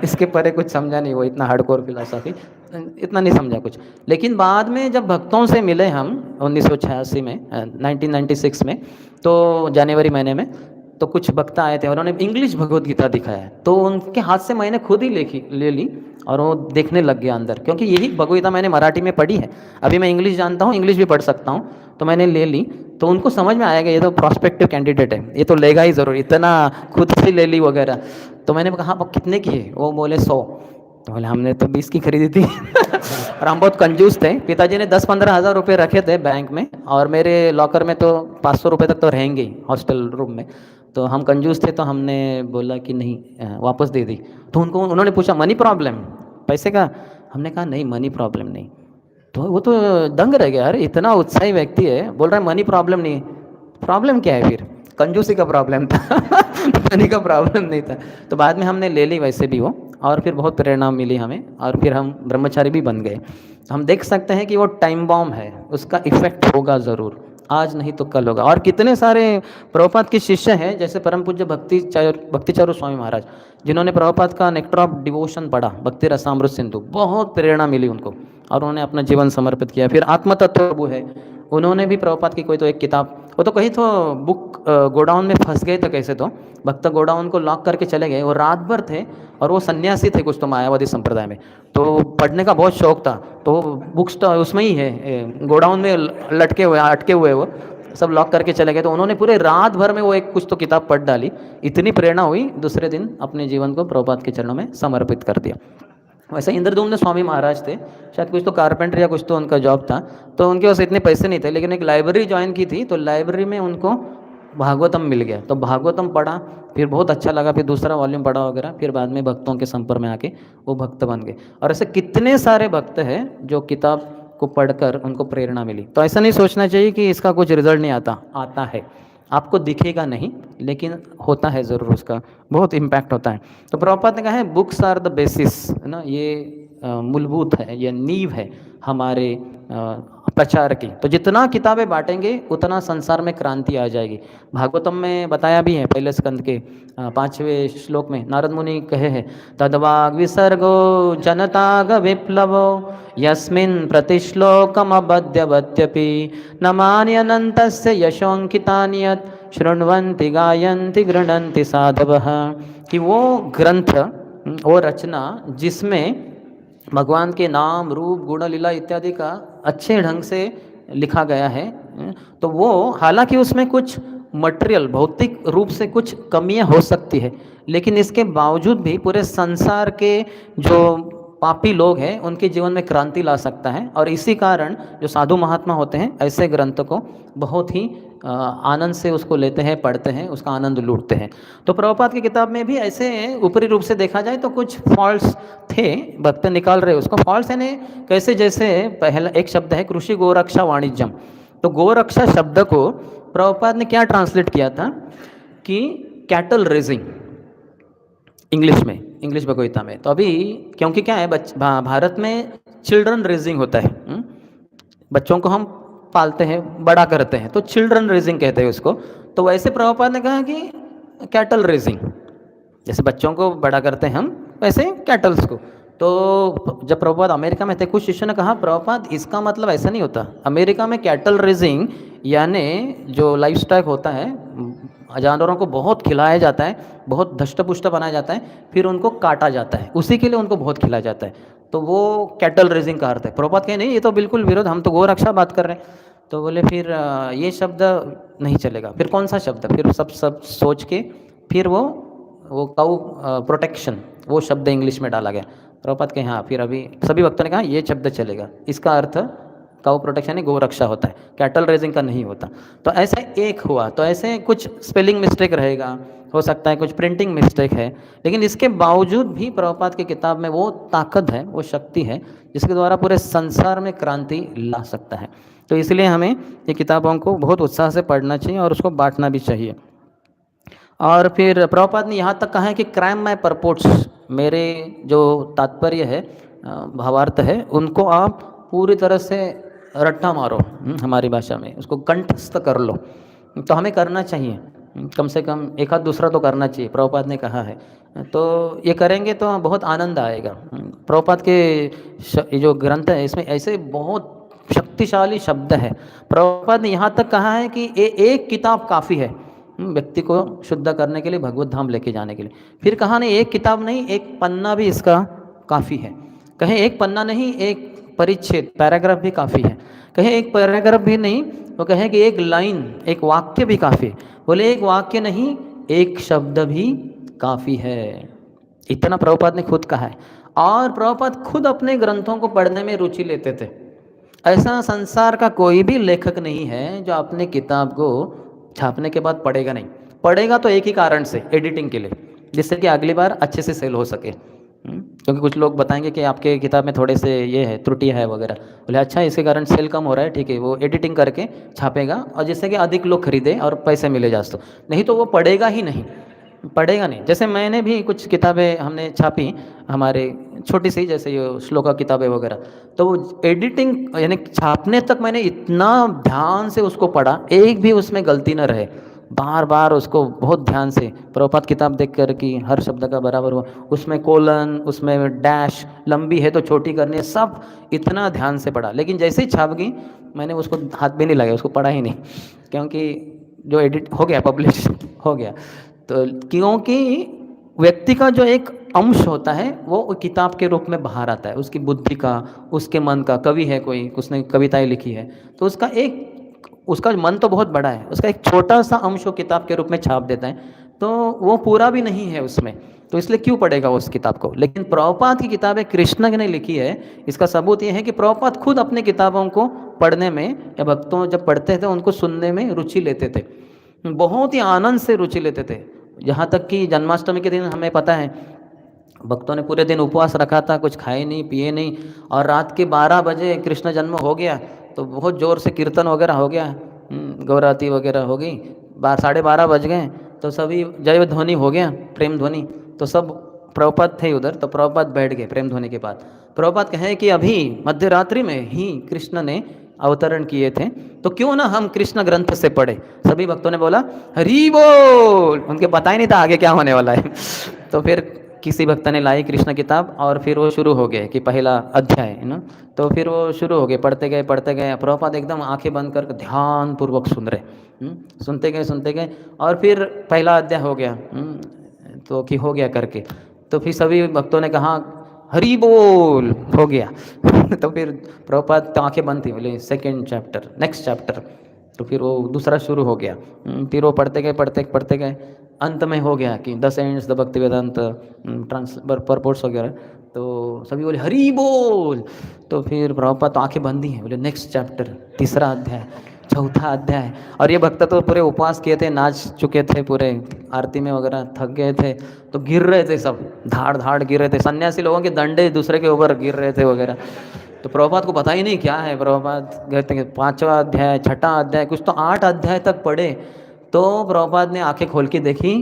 इसके परे कुछ समझा नहीं, वो इतना हार्डकोर फिलॉसफी इतना नहीं समझा कुछ। लेकिन बाद में जब भक्तों से मिले हम 1986 में, 1996 में, तो जनवरी महीने में, तो कुछ भक्त आए थे, उन्होंने इंग्लिश भगवद गीता दिखाया। तो उनके हाथ से मैंने खुद ही ले ली, और वो देखने लग गया अंदर, क्योंकि यही भगवद गीता मैंने मराठी में पढ़ी है। अभी मैं इंग्लिश जानता हूँ, इंग्लिश भी पढ़ सकता हूँ, तो मैंने ले ली। तो उनको समझ में आएगा ये तो प्रॉस्पेक्टिव कैंडिडेट है, ये तो लेगा ही ज़रूर, इतना खुद से ले ली वगैरह। तो मैंने कहा हाँ कितने की है, वो बोले 100। तो बोले हमने तो 20 की खरीदी थी। और हम बहुत कंजूस थे। पिताजी ने 10-15 हज़ार रुपये रखे थे बैंक में, और मेरे लॉकर में तो 500 रुपये तक तो रहेंगे ही हॉस्टल रूम में। तो हम कंजूस थे, तो हमने बोला कि नहीं, वापस दे दी। तो उन्होंने पूछा मनी प्रॉब्लम, पैसे का? हमने कहा नहीं, मनी प्रॉब्लम नहीं। तो वो तो दंग रह गया, अरे इतना उत्साही व्यक्ति है, बोल रहा है मनी प्रॉब्लम नहीं। प्रॉब्लम क्या है फिर? कंजूसी का प्रॉब्लम था। मनी का प्रॉब्लम नहीं था। तो बाद में हमने ले ली वैसे भी वो, और फिर बहुत प्रेरणा मिली हमें, और फिर हम ब्रह्मचारी भी बन गए। तो हम देख सकते हैं कि वो टाइम बॉम्ब है, उसका इफेक्ट होगा ज़रूर, आज नहीं तो कल होगा। और कितने सारे प्रभुपाद के शिष्य हैं, जैसे परम पूज्य भक्तिचारू स्वामी महाराज, जिन्होंने प्रभुपाद का नेक्टर ऑफ डिवोशन पढ़ा, भक्ति रसामृत सिंधु, बहुत प्रेरणा मिली उनको। और उन्होंने अपना जीवन समर्पित किया। फिर आत्म तत्व प्रभु है, उन्होंने भी प्रभुपाद की कोई तो एक किताब, वो तो कहीं तो बुक गोडाउन में फंस गए थे कैसे, तो भक्त गोडाउन को लॉक करके चले गए, वो रात भर थे और वो सन्यासी थे कुछ तो मायावादी संप्रदाय में, तो पढ़ने का बहुत शौक था, तो बुक्स तो उसमें ही है गोडाउन में लटके हुए अटके हुए, वो सब लॉक करके चले गए। तो उन्होंने पूरे रात भर में वो एक कुछ तो किताब पढ़ डाली, इतनी प्रेरणा हुई, दूसरे दिन अपने जीवन को प्रभुपाद के चरणों में समर्पित कर दिया। वैसे इंद्रदुम्न स्वामी महाराज थे, शायद कुछ तो कारपेंटर या कुछ तो उनका जॉब था, तो उनके पास इतने पैसे नहीं थे, लेकिन एक लाइब्रेरी ज्वाइन की थी, तो लाइब्रेरी में उनको भागवतम मिल गया, तो भागवतम पढ़ा, फिर बहुत अच्छा लगा, फिर दूसरा वॉल्यूम पढ़ा वगैरह, फिर बाद में भक्तों के संपर्क में आके वो भक्त बन गए। और ऐसे कितने सारे भक्त हैं जो किताब को पढ़कर उनको प्रेरणा मिली। तो ऐसा नहीं सोचना चाहिए कि इसका कुछ रिजल्ट नहीं आता, आता है, आपको दिखेगा नहीं, लेकिन होता है ज़रूर, उसका बहुत इम्पैक्ट होता है। तो प्रभुपाद ने कहा है बुक्स आर द बेसिस, है ना, ये मूलभूत है, ये नींव है हमारे प्रचार की। तो जितना किताबें बांटेंगे उतना संसार में क्रांति आ जाएगी। भागवतम में बताया भी है, पहले स्कंद के 5वें श्लोक में नारद मुनि कहे हैं, तद्वाग विसर्गो जनताग विप्लवो यस्मिन् प्रतिश्लोकमबध्यवत्यपि न मान्यनन्तस्य यशोंकितानि यत् शृण्वन्ति गायन्ति गृह्णन्ति साधवः। कि वो ग्रंथ, वो रचना जिसमें भगवान के नाम रूप गुण लीला इत्यादि का अच्छे ढंग से लिखा गया है, तो वो हालांकि उसमें कुछ मटेरियल भौतिक रूप से कुछ कमियां हो सकती है, लेकिन इसके बावजूद भी पूरे संसार के जो पापी लोग हैं उनके जीवन में क्रांति ला सकता है। और इसी कारण जो साधु महात्मा होते हैं ऐसे ग्रंथ को बहुत ही आनंद से उसको लेते हैं, पढ़ते हैं, उसका आनंद लूटते हैं। तो प्रभुपाद की किताब में भी ऐसे ऊपरी रूप से देखा जाए तो कुछ फॉल्ट्स थे, भक्त निकाल रहे उसको। फॉल्ट्स यानी कैसे, जैसे पहला एक शब्द है कृषि गोरक्षा वाणिज्यम, तो गोरक्षा शब्द को प्रभुपाद ने क्या ट्रांसलेट किया था कि कैटल रेजिंग, इंग्लिश में, इंग्लिश भगवगीता में। तो अभी क्योंकि क्या है, भारत में चिल्ड्रन रेजिंग होता है, बच्चों को हम पालते हैं, बड़ा करते हैं, तो चिल्ड्रन रेजिंग कहते हैं उसको। तो वैसे प्रभुपाद ने कहा कि कैटल रेजिंग, जैसे बच्चों को बड़ा करते हैं हम, वैसे कैटल्स को। तो जब प्रभुपाद अमेरिका में थे, कुछ शिष्यों ने कहा प्रभुपाद इसका मतलब ऐसा नहीं होता, अमेरिका में कैटल रेजिंग यानी जो लाइफ स्टॉक होता है, जानवरों को बहुत खिलाया जाता है, बहुत धष्ट पुष्ट बनाया जाता है, फिर उनको काटा जाता है, उसी के लिए उनको बहुत खिलाया जाता है, तो वो कैटल रेजिंग का अर्थ है। प्रभुपाद कहे नहीं, ये तो बिल्कुल विरोध, हम तो गोरक्षा बात कर रहे हैं। तो बोले फिर ये शब्द नहीं चलेगा, फिर कौन सा शब्द, फिर सब सोच के फिर वो काउ प्रोटेक्शन वो शब्द इंग्लिश में डाला गया। प्रभुपाद के हाँ, फिर अभी सभी वक्तों ने कहा ये शब्द चलेगा, इसका अर्थ काउ प्रोटेक्शन है, गोरक्षा होता है, कैटल रेजिंग का नहीं होता। तो ऐसा एक हुआ, तो ऐसे कुछ स्पेलिंग मिस्टेक रहेगा, हो सकता है कुछ प्रिंटिंग मिस्टेक है, लेकिन इसके बावजूद भी प्रभुपाद की किताब में वो ताकत है, वो शक्ति है जिसके द्वारा पूरे संसार में क्रांति ला सकता है। तो इसलिए हमें ये किताबों को बहुत उत्साह से पढ़ना चाहिए और उसको बांटना भी चाहिए। और फिर प्रभुपाद ने यहाँ तक कहा है कि क्राइम माय परपोर्ट्स, मेरे जो तात्पर्य है, भावार्थ है, उनको आप पूरी तरह से रट्टा मारो, हमारी भाषा में उसको कंठस्थ कर लो। तो हमें करना चाहिए, कम से कम एक आध दूसरा तो करना चाहिए, प्रभुपाद ने कहा है। तो ये करेंगे तो बहुत आनंद आएगा। प्रभुपाद के जो ग्रंथ है इसमें ऐसे बहुत शक्तिशाली शब्द है। प्रभुपाद ने यहाँ तक कहा है कि एक किताब काफ़ी है व्यक्ति को शुद्ध करने के लिए, भगवत धाम लेके जाने के लिए। फिर कहा नहीं, एक किताब नहीं, एक पन्ना भी इसका काफ़ी है। कहे एक पन्ना नहीं, एक परिच्छेद पैराग्राफ भी काफ़ी है। कहे एक पैराग्राफ भी नहीं, तो कहे कि एक लाइन, एक वाक्य भी काफ़ी है। बोले एक वाक्य नहीं, एक शब्द भी काफ़ी है। इतना प्रभुपाद ने खुद कहा है। और प्रभुपाद खुद अपने ग्रंथों को पढ़ने में रुचि लेते थे। ऐसा संसार का कोई भी लेखक नहीं है जो अपने किताब को छापने के बाद पढ़ेगा नहीं। पढ़ेगा तो एक ही कारण से, एडिटिंग के लिए, जिससे कि अगली बार अच्छे से सेल हो सके। क्योंकि कुछ लोग बताएंगे कि आपके किताब में थोड़े से ये है, त्रुटि है वगैरह। बोले अच्छा, इसके कारण सेल कम हो रहा है, ठीक है, वो एडिटिंग करके छापेगा और जिससे कि अधिक लोग खरीदे और पैसे मिले जास्त। नहीं तो वो पढ़ेगा ही नहीं, पढ़ेगा नहीं। जैसे मैंने भी कुछ किताबें हमने छापी हमारे, छोटी सी, जैसे ये श्लोका किताबें वगैरह, तो वो एडिटिंग यानी छापने तक मैंने इतना ध्यान से उसको पढ़ा, एक भी उसमें गलती न रहे, बार बार उसको बहुत ध्यान से प्रभुपाद किताब देख कर कि हर शब्द का बराबर हुआ, उसमें कोलन, उसमें डैश, लंबी है तो छोटी करनी है, सब इतना ध्यान से पढ़ा। लेकिन जैसे ही छाप गई मैंने उसको हाथ भी नहीं लगाया, उसको पढ़ा ही नहीं, क्योंकि जो एडिट हो गया पब्लिश हो गया। तो क्योंकि व्यक्ति का जो एक अंश होता है वो किताब के रूप में बाहर आता है, उसकी बुद्धि का, उसके मन का। कवि है कोई, उसने कविताएं लिखी है, तो उसका मन तो बहुत बड़ा है, उसका एक छोटा सा अंश वो किताब के रूप में छाप देता है, तो वो पूरा भी नहीं है उसमें, तो इसलिए क्यों पढ़ेगा उस किताब को। लेकिन प्रभुपाद की किताबें कृष्ण ने लिखी है, इसका सबूत ये है कि प्रभुपाद खुद अपने किताबों को पढ़ने में, या भक्तों जब पढ़ते थे उनको सुनने में रुचि लेते थे, बहुत ही आनंद से रुचि लेते थे। यहाँ तक कि जन्माष्टमी के दिन हमें पता है भक्तों ने पूरे दिन उपवास रखा था, कुछ खाए नहीं पिए नहीं, और रात के 12 बजे कृष्ण जन्म हो गया तो बहुत ज़ोर से कीर्तन वगैरह हो गया, गौराती वगैरह हो गई, 12:30 बज गए तो सभी जय ध्वनि हो गया, प्रेम ध्वनि, तो सब प्रभुपाद थे उधर, तो प्रभुपाद बैठ गए प्रेम ध्वनि के बाद। प्रभुपाद कहें कि अभी मध्य रात्रि में ही कृष्ण ने अवतरण किए थे, तो क्यों ना हम कृष्ण ग्रंथ से पढ़े। सभी भक्तों ने बोला हरि बोल, उनके पता ही नहीं था आगे क्या होने वाला है। तो फिर किसी भक्त ने लाई कृष्ण किताब और फिर वो शुरू हो गए कि पहला अध्याय है ना, तो फिर वो शुरू हो गए, पढ़ते गए। प्रभुपाद एकदम आंखें बंद कर ध्यान पूर्वक सुन रहे, सुनते गए और फिर पहला अध्याय हो गया, तो कि हो गया करके, तो फिर सभी भक्तों ने कहा हरि बोल, हो गया। तो फिर प्रभुपाद आंखें बंद थी, बोले सेकेंड चैप्टर, नेक्स्ट चैप्टर, तो फिर वो दूसरा शुरू हो गया। फिर वो पढ़ते गए, अंत में हो गया कि 10 एंड्स द भक्ति वेदांत परपोर्ट्स वगैरह, तो सभी बोले हरि बोल। तो फिर प्रभुपाद तो आंखें बंद ही हैं, बोले नेक्स्ट चैप्टर, तीसरा अध्याय, चौथा अध्याय। और ये भक्त तो पूरे उपवास किए थे, नाच चुके थे पूरे आरती में वगैरह, थक गए थे, तो गिर रहे थे सब, धाड़ धाड़ गिर रहे थे, सन्यासी लोगों के डंडे दूसरे के ऊपर गिर रहे थे वगैरह। तो प्रभुपाद को पता ही नहीं क्या है, प्रभुपाद कहते हैं 5वां अध्याय, 6ठा अध्याय, कुछ तो 8 अध्याय तक पढ़े। तो प्रभुपाद ने आंखें खोल के देखी,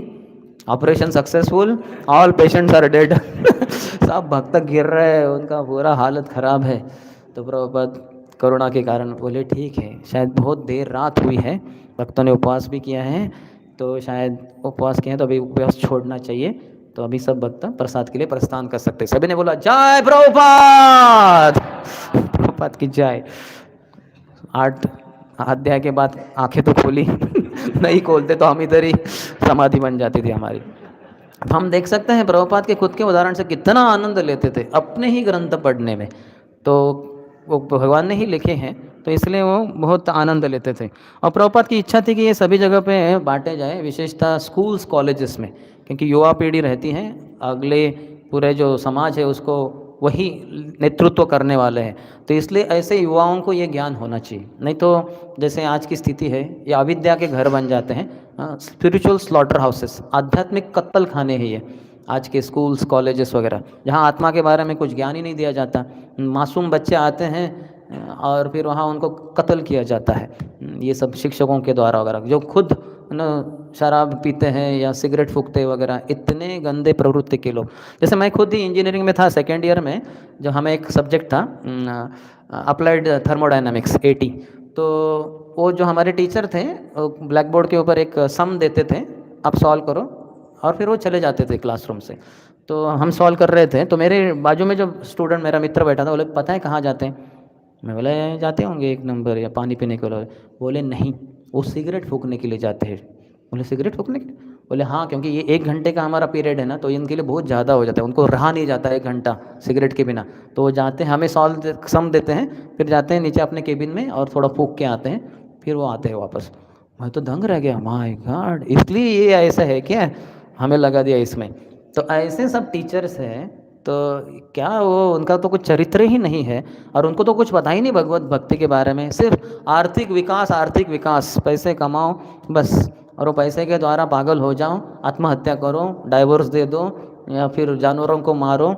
operation successful, all patients are dead. सब भक्त गिर रहे हैं, उनका पूरा हालत ख़राब है। तो प्रभुपाद करुणा के कारण बोले ठीक है, शायद बहुत देर रात हुई है, भक्तों ने उपवास भी किया है, तो शायद उपवास किए हैं तो अभी उपवास छोड़ना चाहिए, तो अभी सब भक्त प्रसाद के लिए प्रस्थान कर सकते। सभी ने बोला जय प्रभुपाद, प्रभुपाद की जय। 8 अध्याय के बाद आंखें तो खोली, नहीं खोलते तो हम इधर ही समाधि बन जाती थी हमारी। तो हम देख सकते हैं प्रभुपाद के खुद के उदाहरण से कितना आनंद लेते थे अपने ही ग्रंथ पढ़ने में, तो वो भगवान ने ही लिखे हैं, तो इसलिए वो बहुत आनंद लेते थे। और प्रभुपाद की इच्छा थी कि ये सभी जगह पे बांटे जाए, विशेषतः स्कूल्स कॉलेजेस में, क्योंकि युवा पीढ़ी रहती है, अगले पूरे जो समाज है उसको वही नेतृत्व करने वाले हैं, तो इसलिए ऐसे युवाओं को ये ज्ञान होना चाहिए। नहीं तो जैसे आज की स्थिति है, ये अविद्या के घर बन जाते हैं, स्पिरिचुअल स्लॉटर हाउसेस, आध्यात्मिक कत्ल खाने हैं ये आज के स्कूल्स कॉलेजेस वगैरह, जहाँ आत्मा के बारे में कुछ ज्ञान ही नहीं दिया जाता। मासूम बच्चे आते हैं और फिर वहाँ उनको कत्ल किया जाता है, ये सब शिक्षकों के द्वारा वगैरह, जो खुद न शराब पीते हैं या सिगरेट फूकते वगैरह, इतने गंदे प्रवृत्ति के लोग। जैसे मैं खुद ही इंजीनियरिंग में था, सेकेंड ईयर में, जो हमें एक सब्जेक्ट था अप्लाइड थर्मोडायनामिक्स AT, तो वो जो हमारे टीचर थे ब्लैक बोर्ड के ऊपर एक सम देते थे, आप सॉल्व करो, और फिर वो चले जाते थे क्लासरूम से। तो हम सॉल्व कर रहे थे, तो मेरे बाजू में जो स्टूडेंट मेरा मित्र बैठा था, बोले पता है कहाँ जाते हैं? मैं बोला जाते होंगे 1 नंबर या पानी पीने के लिए। बोले नहीं, वो सिगरेट फूकने के लिए जाते हैं। बोले सिगरेट फूकने के लिए? बोले हाँ, क्योंकि ये 1 घंटे का हमारा पीरियड है ना, तो इनके लिए बहुत ज़्यादा हो जाता है, उनको रहा नहीं जाता 1 घंटा सिगरेट के बिना। तो वो जाते हैं, हमें सम देते हैं, फिर जाते हैं नीचे अपने केबिन में और थोड़ा फूक के आते हैं, फिर वो आते हैं वापस। मैं तो दंग रह गया, माय गॉड, इसलिए ये ऐसा है क्या, हमें लगा दिया इसमें। तो ऐसे सब टीचर्स हैं, तो क्या वो, उनका तो कुछ चरित्र ही नहीं है, और उनको तो कुछ पता ही नहीं भगवत भक्ति के बारे में, सिर्फ आर्थिक विकास, पैसे कमाओ बस, और वो पैसे के द्वारा पागल हो जाओ, आत्महत्या करो, डाइवोर्स दे दो, या फिर जानवरों को मारो,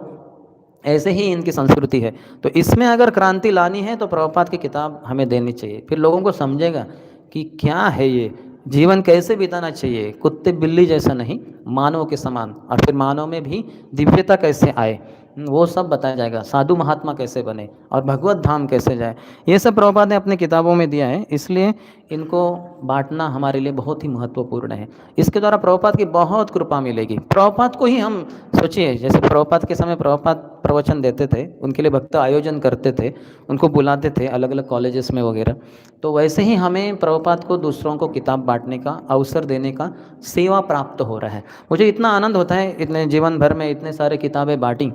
ऐसे ही इनकी संस्कृति है। तो इसमें अगर क्रांति लानी है तो प्रभुपाद की किताब हमें देनी चाहिए, फिर लोगों को समझेगा कि क्या है ये जीवन, कैसे बिताना चाहिए, कुत्ते बिल्ली जैसा नहीं, मानव के समान, और फिर मानव में भी दिव्यता कैसे आए। वो सब बताया जाएगा, साधु महात्मा कैसे बने और भगवत धाम कैसे जाए, ये सब प्रभुपाद ने अपने किताबों में दिया है। इसलिए इनको बांटना हमारे लिए बहुत ही महत्वपूर्ण है। इसके द्वारा प्रभुपाद की बहुत कृपा मिलेगी। प्रभुपाद को ही हम सोचिए, जैसे प्रभुपाद के समय प्रभुपाद प्रवचन देते थे, उनके लिए भक्त आयोजन करते थे, उनको बुलाते थे अलग अलग कॉलेजेस में वगैरह, तो वैसे ही हमें प्रभुपाद को दूसरों को किताब बांटने का अवसर देने का सेवा प्राप्त हो रहा है। मुझे इतना आनंद होता है, इतने जीवन भर में इतने सारे किताबें बांटी।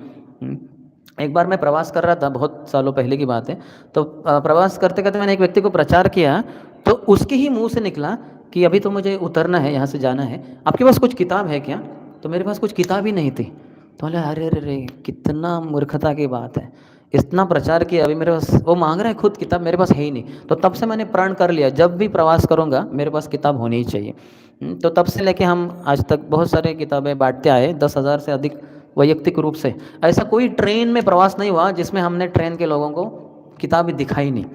एक बार मैं प्रवास कर रहा था, बहुत सालों पहले की बात है, तो प्रवास करते करते मैंने एक व्यक्ति को प्रचार किया, तो उसके ही मुंह से निकला कि अभी तो मुझे उतरना है, यहाँ से जाना है, आपके पास कुछ किताब है क्या? तो मेरे पास कुछ किताब ही नहीं थी। तो बोले अरे अरे अरे, कितना मूर्खता की बात है, इतना प्रचार किया, अभी मेरे पास, वो मांग रहा है खुद किताब, मेरे पास है ही नहीं। तो तब से मैंने प्रण कर लिया, जब भी प्रवास करूँगा मेरे पास किताब होनी ही चाहिए। तो तब से लेके हम आज तक बहुत सारे किताबें बांटते आए, 10,000 से अधिक वैयक्तिक रूप से। ऐसा कोई ट्रेन में प्रवास नहीं हुआ जिसमें हमने ट्रेन के लोगों को किताब दिखाई नहीं।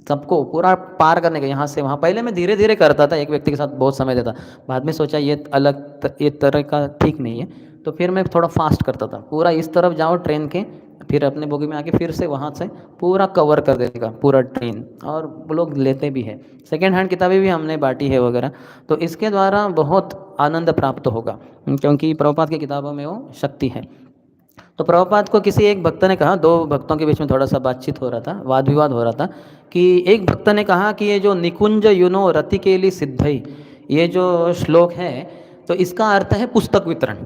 सबको पूरा पार करने का, यहाँ से वहाँ। पहले मैं धीरे धीरे करता था, एक व्यक्ति के साथ बहुत समय देता, बाद में सोचा ये अलग ये तरह का ठीक नहीं है, तो फिर मैं थोड़ा फास्ट करता था, पूरा इस तरफ जाओ ट्रेन के, फिर अपने बोगी में आके फिर से वहाँ से पूरा कवर कर देगा पूरा ट्रेन, और वो लोग लेते भी हैं। सेकेंड हैंड किताबें भी हमने बांटी है वगैरह। तो इसके द्वारा बहुत आनंद प्राप्त होगा, क्योंकि प्रभुपाद की किताबों में वो शक्ति है। तो प्रभुपाद को किसी एक भक्त ने कहा, दो भक्तों के बीच में थोड़ा सा बातचीत हो रहा था, वाद विवाद हो रहा था, कि एक भक्त ने कहा कि ये जो निकुंज युनो रति केली सिद्धई, ये जो श्लोक है, तो इसका अर्थ है पुस्तक वितरण।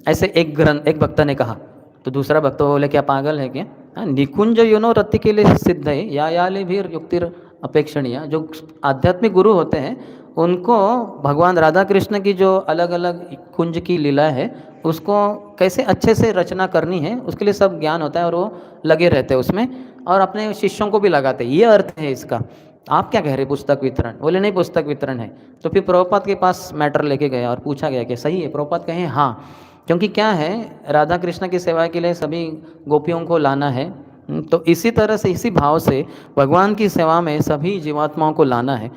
ऐसे एक भक्त ने कहा। तो दूसरा भक्त बोले क्या पागल है क्या? निकुंज युनो रति के लिए सिद्ध है, याले भी युक्तिर अपेक्षणीय। जो आध्यात्मिक गुरु होते हैं उनको भगवान राधा कृष्ण की जो अलग अलग कुंज की लीला है उसको कैसे अच्छे से रचना करनी है, उसके लिए सब ज्ञान होता है, और वो लगे रहते हैं उसमें, और अपने शिष्यों को भी लगाते हैं। ये अर्थ है इसका। आप क्या कह रहे पुस्तक वितरण? बोले नहीं, पुस्तक वितरण है। तो फिर प्रभुपाद के पास मैटर लेके गया और पूछा गया कि सही है? प्रभुपाद कहे हाँ, क्योंकि क्या है, राधा कृष्ण की सेवा के लिए सभी गोपियों को लाना है, तो इसी तरह से, इसी भाव से भगवान की सेवा में सभी जीवात्माओं को लाना है।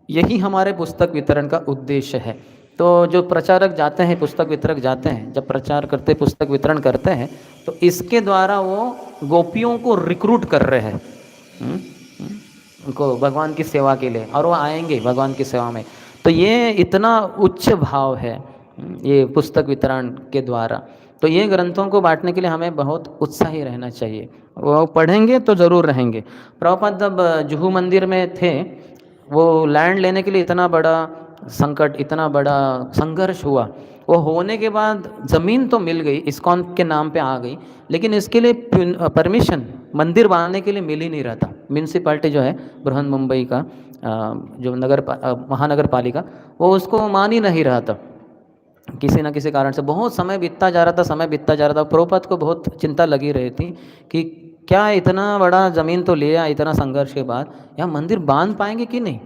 यही हमारे पुस्तक वितरण का उद्देश्य है। तो जो प्रचारक जाते हैं, पुस्तक वितरक जाते हैं, जब प्रचार करते, पुस्तक वितरण करते हैं, तो इसके द्वारा वो गोपियों को रिक्रूट कर रहे हैं उनको भगवान की सेवा के लिए, और वो आएंगे भगवान की सेवा में। तो ये इतना उच्च भाव है ये पुस्तक वितरण के द्वारा। तो ये ग्रंथों को बांटने के लिए हमें बहुत उत्साही रहना चाहिए, वो पढ़ेंगे तो ज़रूर रहेंगे। प्रभुपाद जब जुहू मंदिर में थे, वो लैंड लेने के लिए इतना बड़ा संकट, इतना बड़ा संघर्ष हुआ, वो होने के बाद ज़मीन तो मिल गई, इस्कॉन के नाम पे आ गई, लेकिन इसके लिए परमिशन मंदिर बांधने के लिए मिल ही नहीं रहा था। म्यूनसिपाल्टी जो है बृहन मुंबई का, जो महानगर पालिका, वो उसको मान ही नहीं रहा था। किसी न किसी कारण से बहुत समय बीतता जा रहा था, समय बीतता जा रहा था। प्रभुपाद को बहुत चिंता लगी रही थी कि क्या इतना बड़ा ज़मीन तो लिया, इतना संघर्ष के बाद यहाँ मंदिर बांध पाएंगे कि नहीं।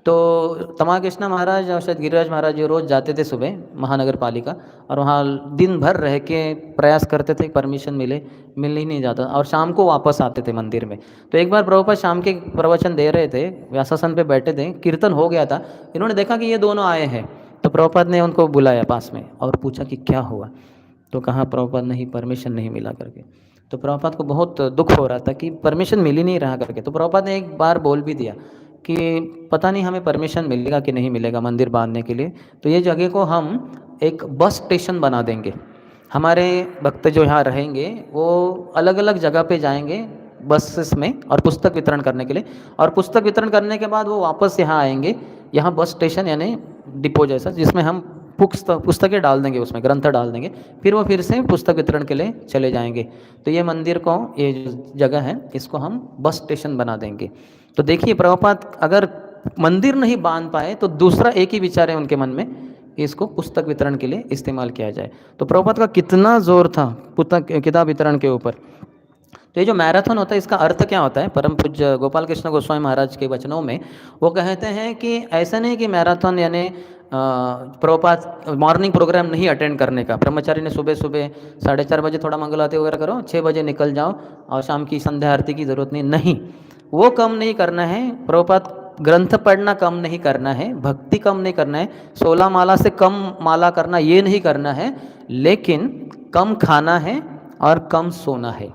तो तमा कृष्णा महाराज और शायद गिरिराज महाराज जी रोज़ जाते थे सुबह महानगर पालिका, और वहाँ दिन भर रह के प्रयास करते थे, परमिशन मिल ही नहीं जाता, और शाम को वापस आते थे मंदिर में। तो एक बार प्रभुपाद शाम के प्रवचन दे रहे थे, व्यासासन पे बैठे थे, कीर्तन हो गया था, इन्होंने देखा कि ये दोनों आए हैं। तो प्रभुपाद ने उनको बुलाया पास में और पूछा कि क्या हुआ। तो कहा प्रभुपाद नहीं, परमिशन नहीं मिला करके। तो प्रभुपाद को बहुत दुख हो रहा था कि परमिशन मिल ही नहीं रहा करके। तो प्रभुपाद ने एक बार बोल भी दिया कि पता नहीं हमें परमिशन मिलेगा कि नहीं मिलेगा मंदिर बांधने के लिए, तो ये जगह को हम एक बस स्टेशन बना देंगे। हमारे भक्त जो यहाँ रहेंगे वो अलग अलग जगह पे जाएंगे बसेस में, और पुस्तक वितरण करने के लिए, और पुस्तक वितरण करने के बाद वो वापस यहाँ आएंगे। यहाँ बस स्टेशन यानी डिपो जैसा, जिसमें हम पुस्तकें डाल देंगे, उसमें ग्रंथ डाल देंगे, फिर वो फिर से पुस्तक वितरण के लिए चले जाएंगे। तो ये मंदिर को, ये जो जगह है, इसको हम बस स्टेशन बना देंगे। तो देखिए प्रभुपाद अगर मंदिर नहीं बांध पाए तो दूसरा एक ही विचार है उनके मन में, इसको पुस्तक वितरण के लिए इस्तेमाल किया जाए। तो प्रभुपाद का कितना जोर था पुस्तक किताब वितरण के ऊपर। तो ये जो मैराथन होता है, इसका अर्थ क्या होता है? परम पूज्य गोपाल कृष्ण गोस्वामी महाराज के वचनों में वो कहते हैं कि ऐसा नहीं कि मैराथन यानी प्रभुपाद मॉर्निंग प्रोग्राम नहीं अटेंड करने का। ब्रह्मचारी ने सुबह सुबह 4:30 बजे थोड़ा मंगल आरती वगैरह करो, 6 बजे निकल जाओ, और शाम की संध्या आरती की ज़रूरत नहीं, वो कम नहीं करना है। प्रभुपाद ग्रंथ पढ़ना कम नहीं करना है, भक्ति कम नहीं करना है, 16 माला से कम माला करना ये नहीं करना है, लेकिन कम खाना है और कम सोना है।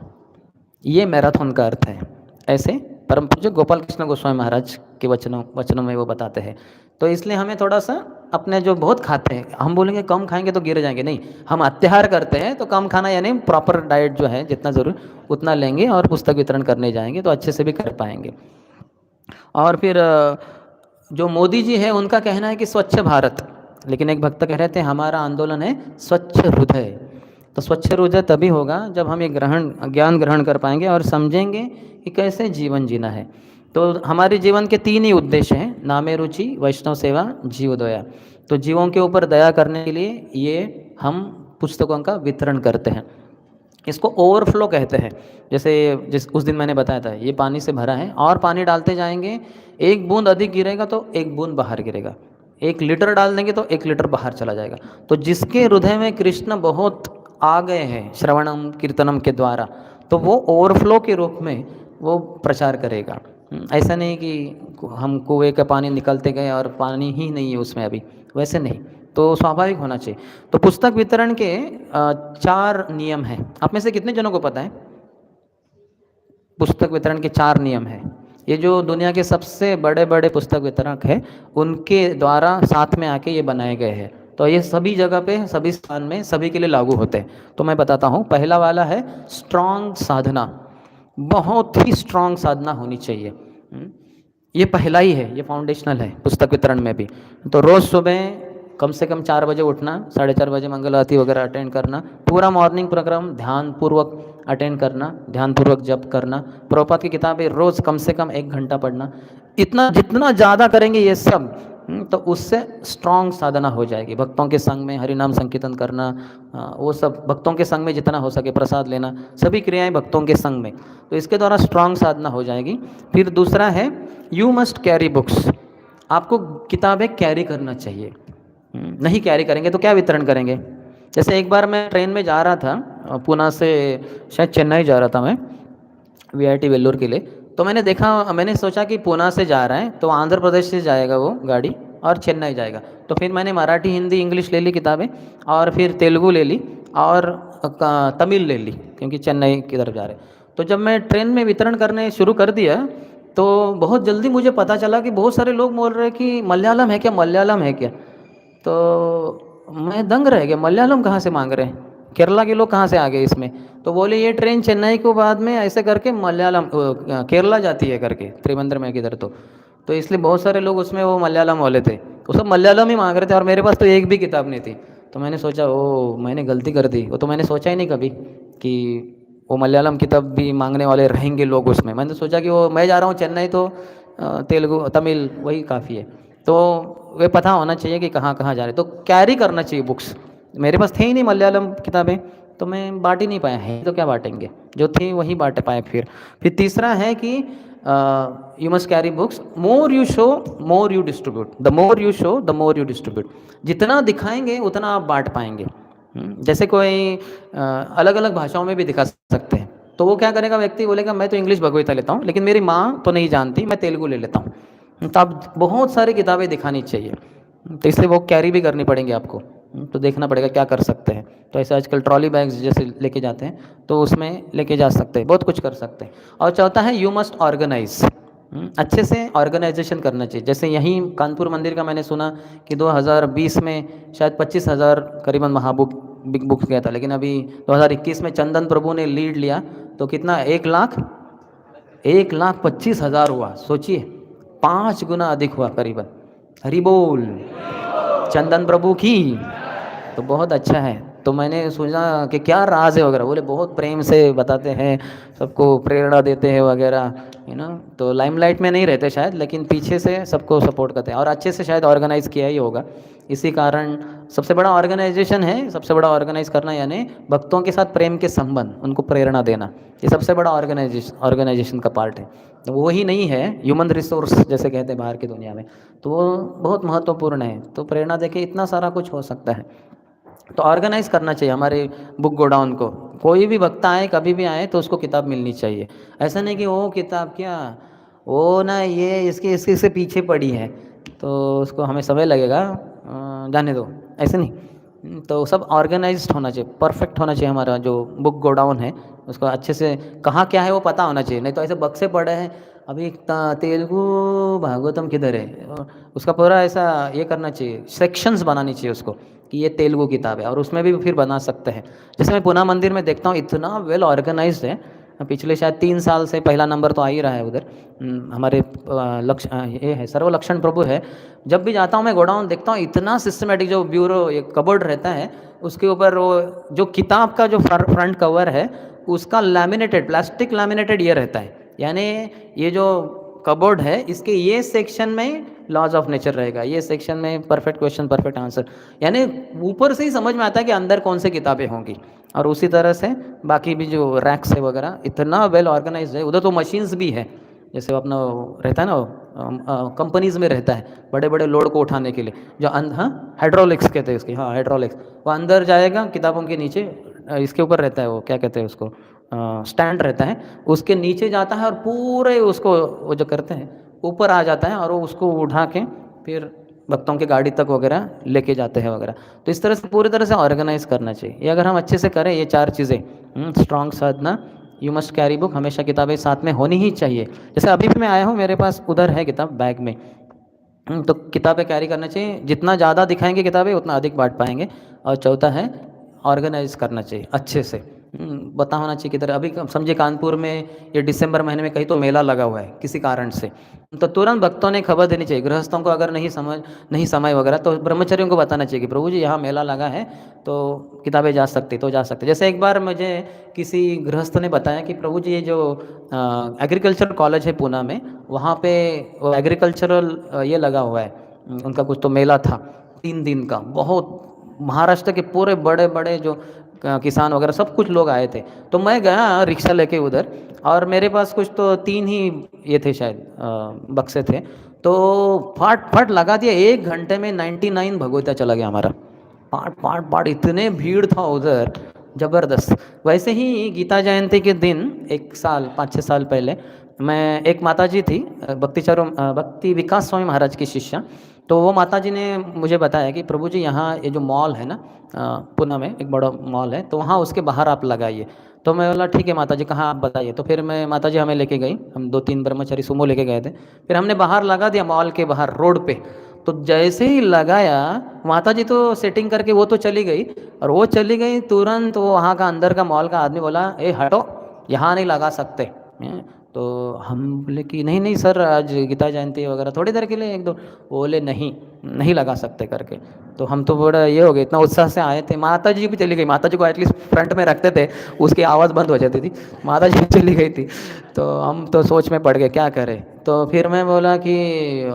ये मैराथन का अर्थ है। ऐसे परम पूज्य गोपाल कृष्ण गोस्वामी महाराज के वचनों में वो बताते हैं। तो इसलिए हमें थोड़ा सा अपने जो बहुत खाते हैं, हम बोलेंगे कम खाएंगे तो गिर जाएंगे, नहीं, हम अत्याहार करते हैं तो कम खाना यानी प्रॉपर डाइट जो है जितना ज़रूर उतना लेंगे और पुस्तक वितरण करने जाएंगे तो अच्छे से भी कर पाएंगे। और फिर जो मोदी जी है उनका कहना है कि स्वच्छ भारत, लेकिन एक भक्त कह रहे थे हमारा आंदोलन है स्वच्छ हृदय। तो स्वच्छ हृदय तभी होगा जब हम ये ज्ञान ग्रहण कर पाएंगे और समझेंगे कि कैसे जीवन जीना है। तो हमारे जीवन के 3 ही उद्देश्य हैं, नामे रुचि, वैष्णव सेवा, जीव दया। तो जीवों के ऊपर दया करने के लिए ये हम पुस्तकों का वितरण करते हैं। इसको ओवरफ्लो कहते हैं। जैसे जिस उस दिन मैंने बताया था, ये पानी से भरा है और पानी डालते जाएंगे, एक बूंद अधिक गिरेगा तो एक बूंद बाहर गिरेगा, 1 लीटर डाल देंगे तो 1 लीटर बाहर चला जाएगा। तो जिसके हृदय में कृष्ण बहुत आ गए हैं श्रवणम कीर्तनम के द्वारा, तो वो ओवरफ्लो के रूप में वो प्रचार करेगा। ऐसा नहीं कि हम कुएं का पानी निकलते गए और पानी ही नहीं है उसमें अभी, वैसे नहीं। तो स्वाभाविक होना चाहिए। तो पुस्तक वितरण के 4 नियम हैं। आप में से कितने जनों को पता है पुस्तक वितरण के 4 नियम हैं? ये जो दुनिया के सबसे बड़े बड़े पुस्तक वितरक हैं उनके द्वारा साथ में आके ये बनाए गए हैं। तो ये सभी जगह पे, सभी स्थान में, सभी के लिए लागू होते हैं। तो मैं बताता हूँ। पहला वाला है स्ट्रॉन्ग साधना। बहुत ही स्ट्रॉन्ग साधना होनी चाहिए। ये पहला ही है, ये फाउंडेशनल है पुस्तक वितरण में भी। तो रोज़ सुबह कम से कम 4 बजे उठना, 4:30 बजे मंगल आरती वगैरह अटेंड करना, पूरा मॉर्निंग प्रोग्राम ध्यानपूर्वक अटेंड करना, ध्यानपूर्वक जप करना, प्रभुपाद की किताबें रोज़ कम से कम 1 घंटा पढ़ना। इतना जितना ज़्यादा करेंगे ये सब, तो उससे स्ट्रॉन्ग साधना हो जाएगी। भक्तों के संग में हरिनाम संकीर्तन करना, वो सब भक्तों के संग में जितना हो सके, प्रसाद लेना, सभी क्रियाएं भक्तों के संग में, तो इसके द्वारा स्ट्रॉन्ग साधना हो जाएगी। फिर दूसरा है यू मस्ट कैरी बुक्स। आपको किताबें कैरी करना चाहिए। नहीं कैरी करेंगे तो क्या वितरण करेंगे? जैसे एक बार मैं ट्रेन में जा रहा था, पूना से शायद चेन्नई जा रहा था मैं, वीआईटी वेल्लोर के लिए। तो मैंने देखा, मैंने सोचा कि पूना से जा रहा है तो आंध्र प्रदेश से जाएगा वो गाड़ी और चेन्नई जाएगा। तो फिर मैंने मराठी, हिंदी, इंग्लिश ले ली किताबें, और फिर तेलुगु ले ली और तमिल ले ली, क्योंकि चेन्नई की तरफ जा रहे। तो जब मैं ट्रेन में वितरण करने शुरू कर दिया तो बहुत जल्दी मुझे पता चला कि बहुत सारे लोग बोल रहे हैं कि मलयालम है क्या, मलयालम है क्या। तो मैं दंग रह गया, मलयालम कहाँ से मांग रहे हैं, केरला के लोग कहाँ से आ गए इसमें। तो बोले ये ट्रेन चेन्नई को बाद में ऐसे करके मलयालम केरला जाती है करके, त्रिवेंद्रम किधर। तो इसलिए बहुत सारे लोग उसमें वो मलयालम वाले थे, वो सब मलयालम ही मांग रहे थे और मेरे पास तो एक भी किताब नहीं थी। तो मैंने सोचा ओ मैंने गलती कर दी। वो तो मैंने सोचा ही नहीं कभी कि वो मलयालम किताब भी मांगने वाले रहेंगे लोग उसमें। मैंने सोचा कि वो मैं जा रहा हूँ चेन्नई तो तेलुगु तमिल वही काफ़ी है। तो वे पता होना चाहिए कि कहाँ कहाँ जा रहे, तो कैरी करना चाहिए बुक्स। मेरे पास थे ही नहीं मलयालम किताबें, तो मैं बांट ही नहीं पाया, है तो क्या बांटेंगे, जो थी वही बांट पाए। फिर तीसरा है कि you must carry books, more you show more you distribute, the more you show the more you distribute. जितना दिखाएंगे उतना आप बांट पाएंगे। जैसे कोई अलग अलग भाषाओं में भी दिखा सकते हैं, तो वो क्या करेगा, व्यक्ति बोलेगा मैं तो इंग्लिश भगवता लेता हूँ लेकिन मेरी माँ तो नहीं जानती, मैं तेलुगु ले लेता हूँ। तो आप बहुत सारी किताबें दिखानी चाहिए, तो इसलिए वो कैरी भी करनी पड़ेंगी आपको। तो देखना पड़ेगा क्या कर सकते हैं। तो ऐसे आजकल ट्रॉली बैग्स जैसे लेके जाते हैं तो उसमें लेके जा सकते हैं, बहुत कुछ कर सकते हैं। और चौथा है यू मस्ट ऑर्गेनाइज। अच्छे से ऑर्गेनाइजेशन करना चाहिए। जैसे यहीं कानपुर मंदिर का मैंने सुना कि 2020 में शायद 25,000 करीबन महाबुक बिग बुक गया था, लेकिन अभी 2021 में चंदन प्रभु ने लीड लिया तो कितना 1,25,000 हुआ। सोचिए 5 गुना अधिक हुआ करीबन। हरि बोल चंदन प्रभु की। तो बहुत अच्छा है। तो मैंने सोचा कि क्या राज है वगैरह, बोले बहुत प्रेम से बताते हैं, सबको प्रेरणा देते हैं वगैरह, तो लाइमलाइट में नहीं रहते शायद, लेकिन पीछे से सबको सपोर्ट करते हैं और अच्छे से शायद ऑर्गेनाइज किया ही होगा। इसी कारण सबसे बड़ा ऑर्गेनाइजेशन है, सबसे बड़ा ऑर्गेनाइज करना यानी भक्तों के साथ प्रेम के संबंध, उनको प्रेरणा देना, ये सबसे बड़ा ऑर्गेनाइजेशन का पार्ट है। तो वो ही नहीं है ह्यूमन रिसोर्स जैसे कहते हैं बाहर की दुनिया में, तो वो बहुत महत्वपूर्ण है। तो प्रेरणा देके इतना सारा कुछ हो सकता है। तो ऑर्गेनाइज करना चाहिए हमारे बुक गोडाउन को। कोई भी भक्त आए, कभी भी आए, तो उसको किताब मिलनी चाहिए। ऐसा नहीं कि वो किताब क्या, वो ना ये इसके इसके पीछे पड़ी है तो उसको हमें समय लगेगा, जाने दो, ऐसे नहीं। तो सब ऑर्गेनाइज्ड होना चाहिए, परफेक्ट होना चाहिए। हमारा जो बुक गोडाउन है उसको अच्छे से कहाँ क्या है वो पता होना चाहिए, नहीं तो ऐसे बक्से पड़े हैं। अभी तेलुगु भागवतम किधर है, और उसका पूरा ऐसा ये करना चाहिए, सेक्शंस बनानी चाहिए उसको कि ये तेलुगु किताब है, और उसमें भी फिर बना सकते हैं। जैसे मैं पुना मंदिर में देखता हूँ इतना वेल ऑर्गेनाइज्ड है। पिछले शायद 3 साल से पहला नंबर तो आ ही रहा है उधर। हमारे ये है सर्वलक्षण प्रभु है। जब भी जाता हूँ मैं गोडाउन देखता हूँ इतना सिस्टमेटिक, जो ब्यूरो एक कबोर्ड रहता है उसके ऊपर वो जो किताब का जो फ्रंट कवर है उसका लैमिनेटेड, प्लास्टिक लैमिनेटेड ये रहता है। यानी ये जो कबोर्ड है इसके ये सेक्शन में लॉज ऑफ नेचर रहेगा, ये सेक्शन में परफेक्ट क्वेश्चन परफेक्ट आंसर, यानी ऊपर से ही समझ में आता है कि अंदर कौन सी किताबें होंगी। और उसी तरह से बाकी भी जो रैक्स है वगैरह इतना वेल ऑर्गेनाइज है। उधर तो मशीन्स भी है, जैसे अपना रहता है ना कंपनीज में रहता है बड़े बड़े लोड को उठाने के लिए, जो हाँ हाइड्रोलिक्स कहते हैं उसकी, हाँ हाइड्रोलिक्स। वो अंदर जाएगा किताबों के नीचे, इसके ऊपर रहता है वो क्या कहते हैं उसको, स्टैंड रहता है, उसके नीचे जाता है और पूरे उसको वो जो करते हैं ऊपर आ जाता है, और वो उसको उठा के फिर भक्तों की गाड़ी तक वगैरह लेके जाते हैं वगैरह। तो इस तरह से पूरी तरह से ऑर्गेनाइज करना चाहिए। ये अगर हम अच्छे से करें ये 4 चीज़ें, strong Sadhana, you must carry book, हमेशा किताबें साथ में होनी ही चाहिए। जैसे अभी भी मैं आया हूँ मेरे पास उधर है किताब बैग में, तो किताबें कैरी करना चाहिए। जितना ज़्यादा दिखाएंगे किताबें उतना अधिक बांट पाएंगे। और चौथा है ऑर्गेनाइज करना चाहिए अच्छे से, पता होना चाहिए किधर। अभी समझिए कानपुर में ये दिसंबर महीने में कहीं तो मेला लगा हुआ है किसी कारण से, तो तुरंत भक्तों ने खबर देनी चाहिए। गृहस्थों को अगर नहीं समय वगैरह, तो ब्रह्मचर्यों को बताना चाहिए कि प्रभु जी यहाँ मेला लगा है तो किताबें जा सकती तो जा सकते। जैसे एक बार मुझे किसी गृहस्थ ने बताया कि प्रभु जी ये जो एग्रीकल्चरल कॉलेज है पूना में, वहाँ पे एग्रीकल्चरल ये लगा हुआ है, उनका कुछ तो मेला था 3 दिन का। बहुत महाराष्ट्र के पूरे बड़े बड़े जो किसान वगैरह सब कुछ लोग आए थे। तो मैं गया रिक्शा लेके उधर, और मेरे पास कुछ तो 3 ही ये थे शायद बक्से थे, तो फाट फाट लगा दिया। 1 घंटे में 99 भगवता चला गया हमारा, पाट पाट पाट, इतने भीड़ था उधर ज़बरदस्त। वैसे ही गीता जयंती के दिन 1 साल 5-6 साल पहले, मैं एक माताजी थी भक्ति विकास स्वामी महाराज की शिष्या, तो वो माताजी ने मुझे बताया कि प्रभु जी यहाँ ये जो मॉल है ना पुणे में एक बड़ा मॉल है, तो वहाँ उसके बाहर आप लगाइए। तो मैं बोला ठीक है माता जी कहाँ आप बताइए। तो फिर मैं माता जी हमें लेके गई, हम 2-3 ब्रह्मचारी सुमो लेके गए थे, फिर हमने बाहर लगा दिया मॉल के बाहर रोड पे। तो जैसे ही लगाया माता जी तो सेटिंग करके वो तो चली गई, और वो चली गई तुरंत वो वहाँ का अंदर का मॉल का आदमी बोला ए हटो यहाँ नहीं लगा सकते। तो हम बोले कि नहीं नहीं सर आज गीता जयंती वगैरह थोड़ी देर के लिए 1-2, बोले नहीं नहीं लगा सकते करके। तो हम तो बड़ा ये हो गए, इतना उत्साह से आए थे। माता जी भी चली गई, माता जी को एटलीस्ट फ्रंट में रखते थे, उसकी आवाज़ बंद हो जाती थी, माता जी चली गई थी। तो हम तो सोच में पड़ गए क्या करें। तो फिर मैं बोला कि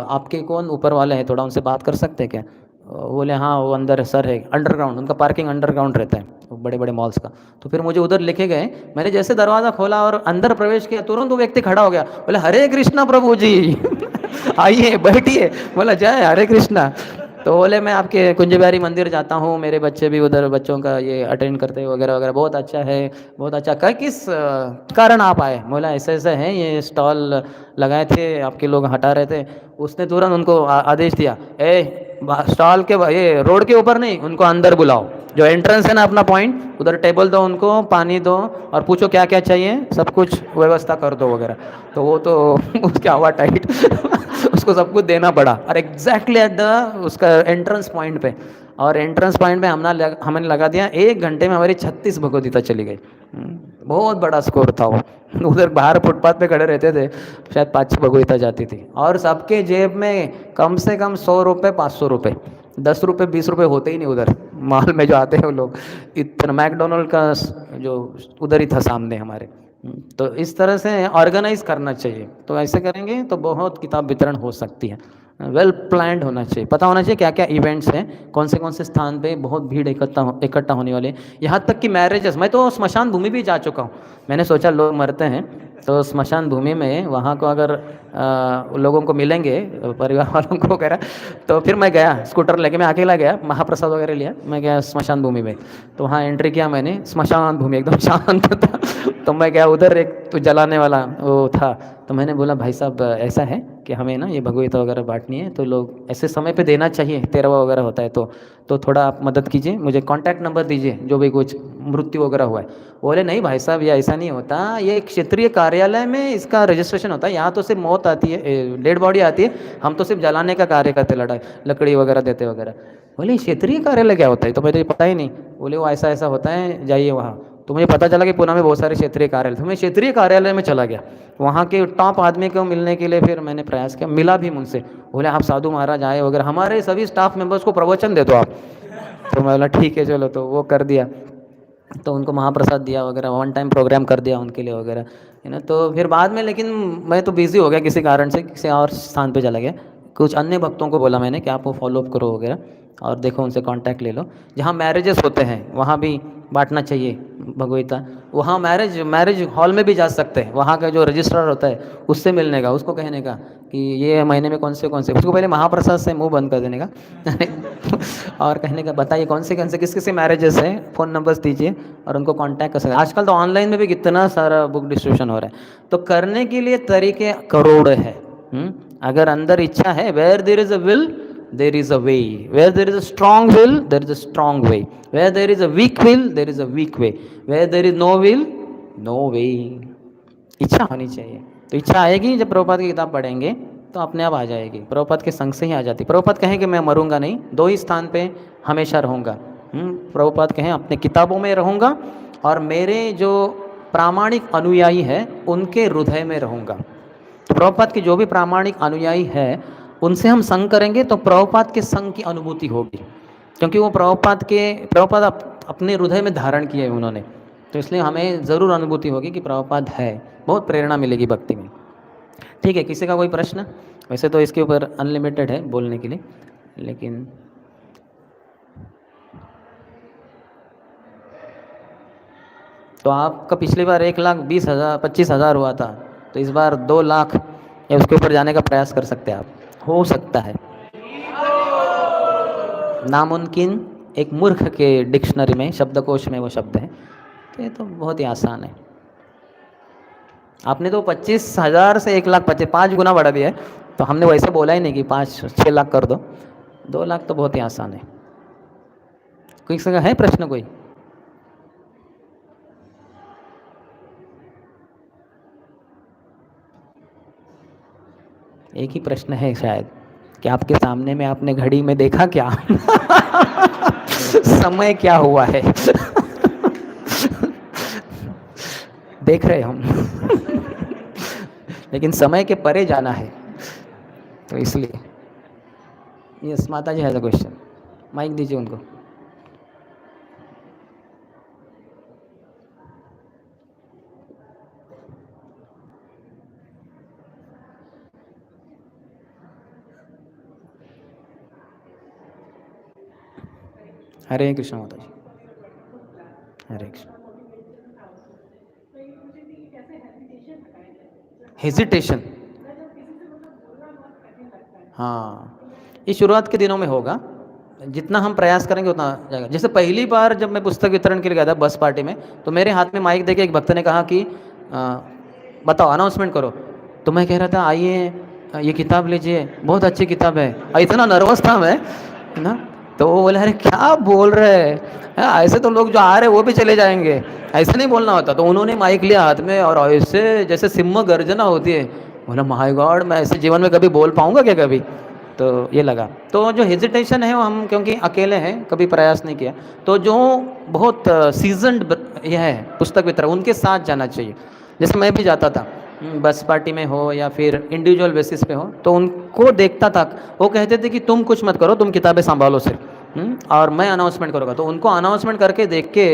आपके कौन ऊपर वाले हैं, थोड़ा उनसे बात कर सकते हैं क्या। बोले हाँ वो अंदर सर है, अंडरग्राउंड उनका पार्किंग अंडरग्राउंड रहता है बड़े बड़े मॉल्स का। तो फिर मुझे उधर लेके गए, मैंने जैसे दरवाज़ा खोला और अंदर प्रवेश किया तुरंत वो व्यक्ति खड़ा हो गया, बोले हरे कृष्णा प्रभु जी आइए बैठिए। बोला जय हरे कृष्णा। तो बोले मैं आपके कुंज बिहारी मंदिर जाता हूँ, मेरे बच्चे भी उधर बच्चों का ये अटेंड करते हैं वगैरह वगैरह, बहुत अच्छा है बहुत अच्छा। कहा किस कारण आप आए। बोला ऐसे ऐसे हैं, ये स्टॉल लगाए थे आपके लोग हटा रहे थे। उसने तुरंत उनको आदेश दिया ए स्टॉल के ये रोड के ऊपर नहीं, उनको अंदर बुलाओ, जो एंट्रेंस है ना अपना पॉइंट उधर टेबल दो उनको, पानी दो और पूछो क्या क्या चाहिए, सब कुछ व्यवस्था कर दो वगैरह। तो वो तो उसकी हवा टाइट उसको सब कुछ देना पड़ा, और एग्जैक्टली एट द उसका एंट्रेंस पॉइंट पे। और एंट्रेंस पॉइंट पे हमने लगा दिया, 1 घंटे में हमारी 36 भगवद्गीता चली गई। बहुत बड़ा स्कोर था वो। उधर बाहर फुटपाथ पे खड़े रहते थे, शायद 5-6 भगवद्गीता जाती थी, और सबके जेब में कम से कम 100 रुपये 500 रुपये, 10 रुपये 20 रुपये होते ही नहीं उधर मॉल में जो आते हैं वो लोग। इतना मैकडोनल्ड का जो उधर ही था सामने हमारे। तो इस तरह से ऑर्गेनाइज करना चाहिए, तो ऐसे करेंगे तो बहुत किताब वितरण हो सकती है। वेल प्लान्ड होना चाहिए, पता होना चाहिए क्या क्या इवेंट्स हैं, कौन से स्थान पे बहुत भीड़ इकट्ठा होने वाले। यहाँ तक कि मैरिजेस, मैं तो स्मशान भूमि भी जा चुका हूँ। मैंने सोचा लोग मरते हैं तो स्मशान भूमि में वहाँ को अगर लोगों को मिलेंगे परिवार वालों को वगैरह, तो फिर मैं गया स्कूटर लेके, मैं अकेला गया, महाप्रसाद वगैरह लिया, मैं गया स्मशान भूमि में। तो वहाँ एंट्री किया मैंने, स्मशान भूमि एकदम शांत था। तो मैं गया उधर, एक तो जलाने वाला वो था, तो मैंने बोला भाई साहब ऐसा है कि हमें ना ये भगवगीता वगैरह बांटनी है, तो लोग ऐसे समय पे देना चाहिए, तेरहवा वगैरह होता है तो थोड़ा आप मदद कीजिए, मुझे कांटेक्ट नंबर दीजिए जो भी कुछ मृत्यु वगैरह हुआ है। बोले नहीं भाई साहब, ये ऐसा नहीं होता, ये क्षेत्रीय कार्यालय में इसका रजिस्ट्रेशन होता है, यहाँ तो सिर्फ मौत आती है, डेड बॉडी आती है, हम तो सिर्फ जलाने का कार्य करते, लकड़ी वगैरह देते वगैरह। बोले क्षेत्रीय कार्यालय क्या होता है, तो मुझे पता ही नहीं। बोले वो ऐसा ऐसा होता है, जाइए वहाँ। तो मुझे पता चला कि पुणे में बहुत सारे क्षेत्रीय कार्यालय, तो मैं क्षेत्रीय कार्यालय में चला गया, वहाँ के टॉप आदमी को मिलने के लिए फिर मैंने प्रयास किया, मिला भी मुझसे। बोले आप साधु महाराज आए वगैरह, हमारे सभी स्टाफ मेंबर्स को प्रवचन दे दो आप। तो मैं बोला ठीक है चलो, तो वो कर दिया। तो उनको महाप्रसाद दिया वगैरह, वन टाइम प्रोग्राम कर दिया उनके लिए वगैरह, है ना। तो फिर बाद में, लेकिन मैं तो बिज़ी हो गया किसी कारण से, किसी और स्थान पे चला गया। कुछ अन्य भक्तों को बोला मैंने कि आप वो फॉलोअप करो वगैरह, और देखो उनसे कांटेक्ट ले लो। जहाँ मैरिजेस होते हैं वहाँ भी बांटना चाहिए भगवगीता। वहाँ मैरिज मैरिज हॉल में भी जा सकते हैं, वहाँ का जो रजिस्ट्रार होता है उससे मिलने का, उसको कहने का कि ये महीने में कौन से उसको पहले महाप्रसाद से मुंह बंद कर देने का और कहने का बताइए कौन से किस किस मैरिजेस हैं, फ़ोन नंबर्स दीजिए और उनको कांटेक्ट कर सकते हैं। आजकल तो ऑनलाइन में भी कितना सारा बुक डिस्ट्रीब्यूशन हो रहा है, तो करने के लिए तरीके करोड़ है। अगर अंदर इच्छा है, where there is a will there is a way, where there is a strong will there is a strong way, where there is a weak will there is a weak way, where there is no will no way. इच्छा होनी चाहिए, तो इच्छा आएगी जब प्रभुपाद की किताब पढ़ेंगे तो अपने आप आ जाएगी, प्रभुपाद के संग से ही आ जाती। प्रभुपाद कहें कि मैं मरूंगा नहीं, दो ही स्थान पे हमेशा रहूँगा। प्रभुपाद कहें अपने किताबों में रहूँगा और मेरे जो प्रामाणिक अनुयायी हैं उनके हृदय में रहूँगा। तो प्रभुपाद के जो भी प्रामाणिक अनुयायी है उनसे हम संग करेंगे तो प्रभुपाद के संग की अनुभूति होगी, क्योंकि वो प्रभुपाद अपने हृदय में धारण किए हैं उन्होंने, तो इसलिए हमें ज़रूर अनुभूति होगी कि प्रभुपाद है, बहुत प्रेरणा मिलेगी भक्ति में। ठीक है, किसी का कोई प्रश्न? वैसे तो इसके ऊपर अनलिमिटेड है बोलने के लिए, लेकिन तो आपका पिछली बार 1,20,000 25,000 हुआ था, तो इस बार 2 लाख या उसके ऊपर जाने का प्रयास कर सकते हैं आप, हो सकता है। नामुमकिन एक मूर्ख के डिक्शनरी में, शब्दकोश में वो शब्द है, तो ये तो बहुत ही आसान है। आपने तो 25,000 से 1,25,000 5 गुना बढ़ा दिया है, तो हमने वैसे बोला ही नहीं कि 5-6 लाख कर दो, 2 लाख तो बहुत ही आसान है। कोई का है प्रश्न कोई? एक ही प्रश्न है शायद कि आपके सामने में आपने घड़ी में देखा क्या समय क्या हुआ है देख रहे हम लेकिन समय के परे जाना है, तो इसलिए। यस, माता जी हैज अ क्वेश्चन, माइक दीजिए उनको। हरे कृष्ण माता जी, हरे कृष्ण। हेजिटेशन, हाँ, ये शुरुआत के दिनों में होगा, जितना हम प्रयास करेंगे उतना जाएगा। जैसे पहली बार जब मैं पुस्तक वितरण के लिए गया था बस पार्टी में, तो मेरे हाथ में माइक देके एक भक्त ने कहा कि बताओ, अनाउंसमेंट करो। तो मैं कह रहा था आइए ये किताब लीजिए, बहुत अच्छी किताब है, इतना नर्वस था मैं, है ना। तो वो बोले अरे क्या बोल रहे हैं, ऐसे तो लोग जो आ रहे हैं वो भी चले जाएंगे, ऐसे नहीं बोलना होता। तो उन्होंने माइक लिया हाथ में और ऐसे जैसे सिम्ह गर्जना होती है, बोला माय गॉड, मैं ऐसे जीवन में कभी बोल पाऊंगा क्या कभी। तो ये लगा, तो जो हेजिटेशन है वो हम क्योंकि अकेले हैं, कभी प्रयास नहीं किया, तो जो बहुत सीजन्ड यह है पुस्तक वितरक उनके साथ जाना चाहिए। जैसे मैं भी जाता था बस पार्टी में हो या फिर इंडिविजुअल बेसिस पे हो, तो उनको देखता था, वो कहते थे कि तुम कुछ मत करो, तुम किताबें संभालो सिर्फ, और मैं अनाउंसमेंट करूँगा। तो उनको अनाउंसमेंट करके देख के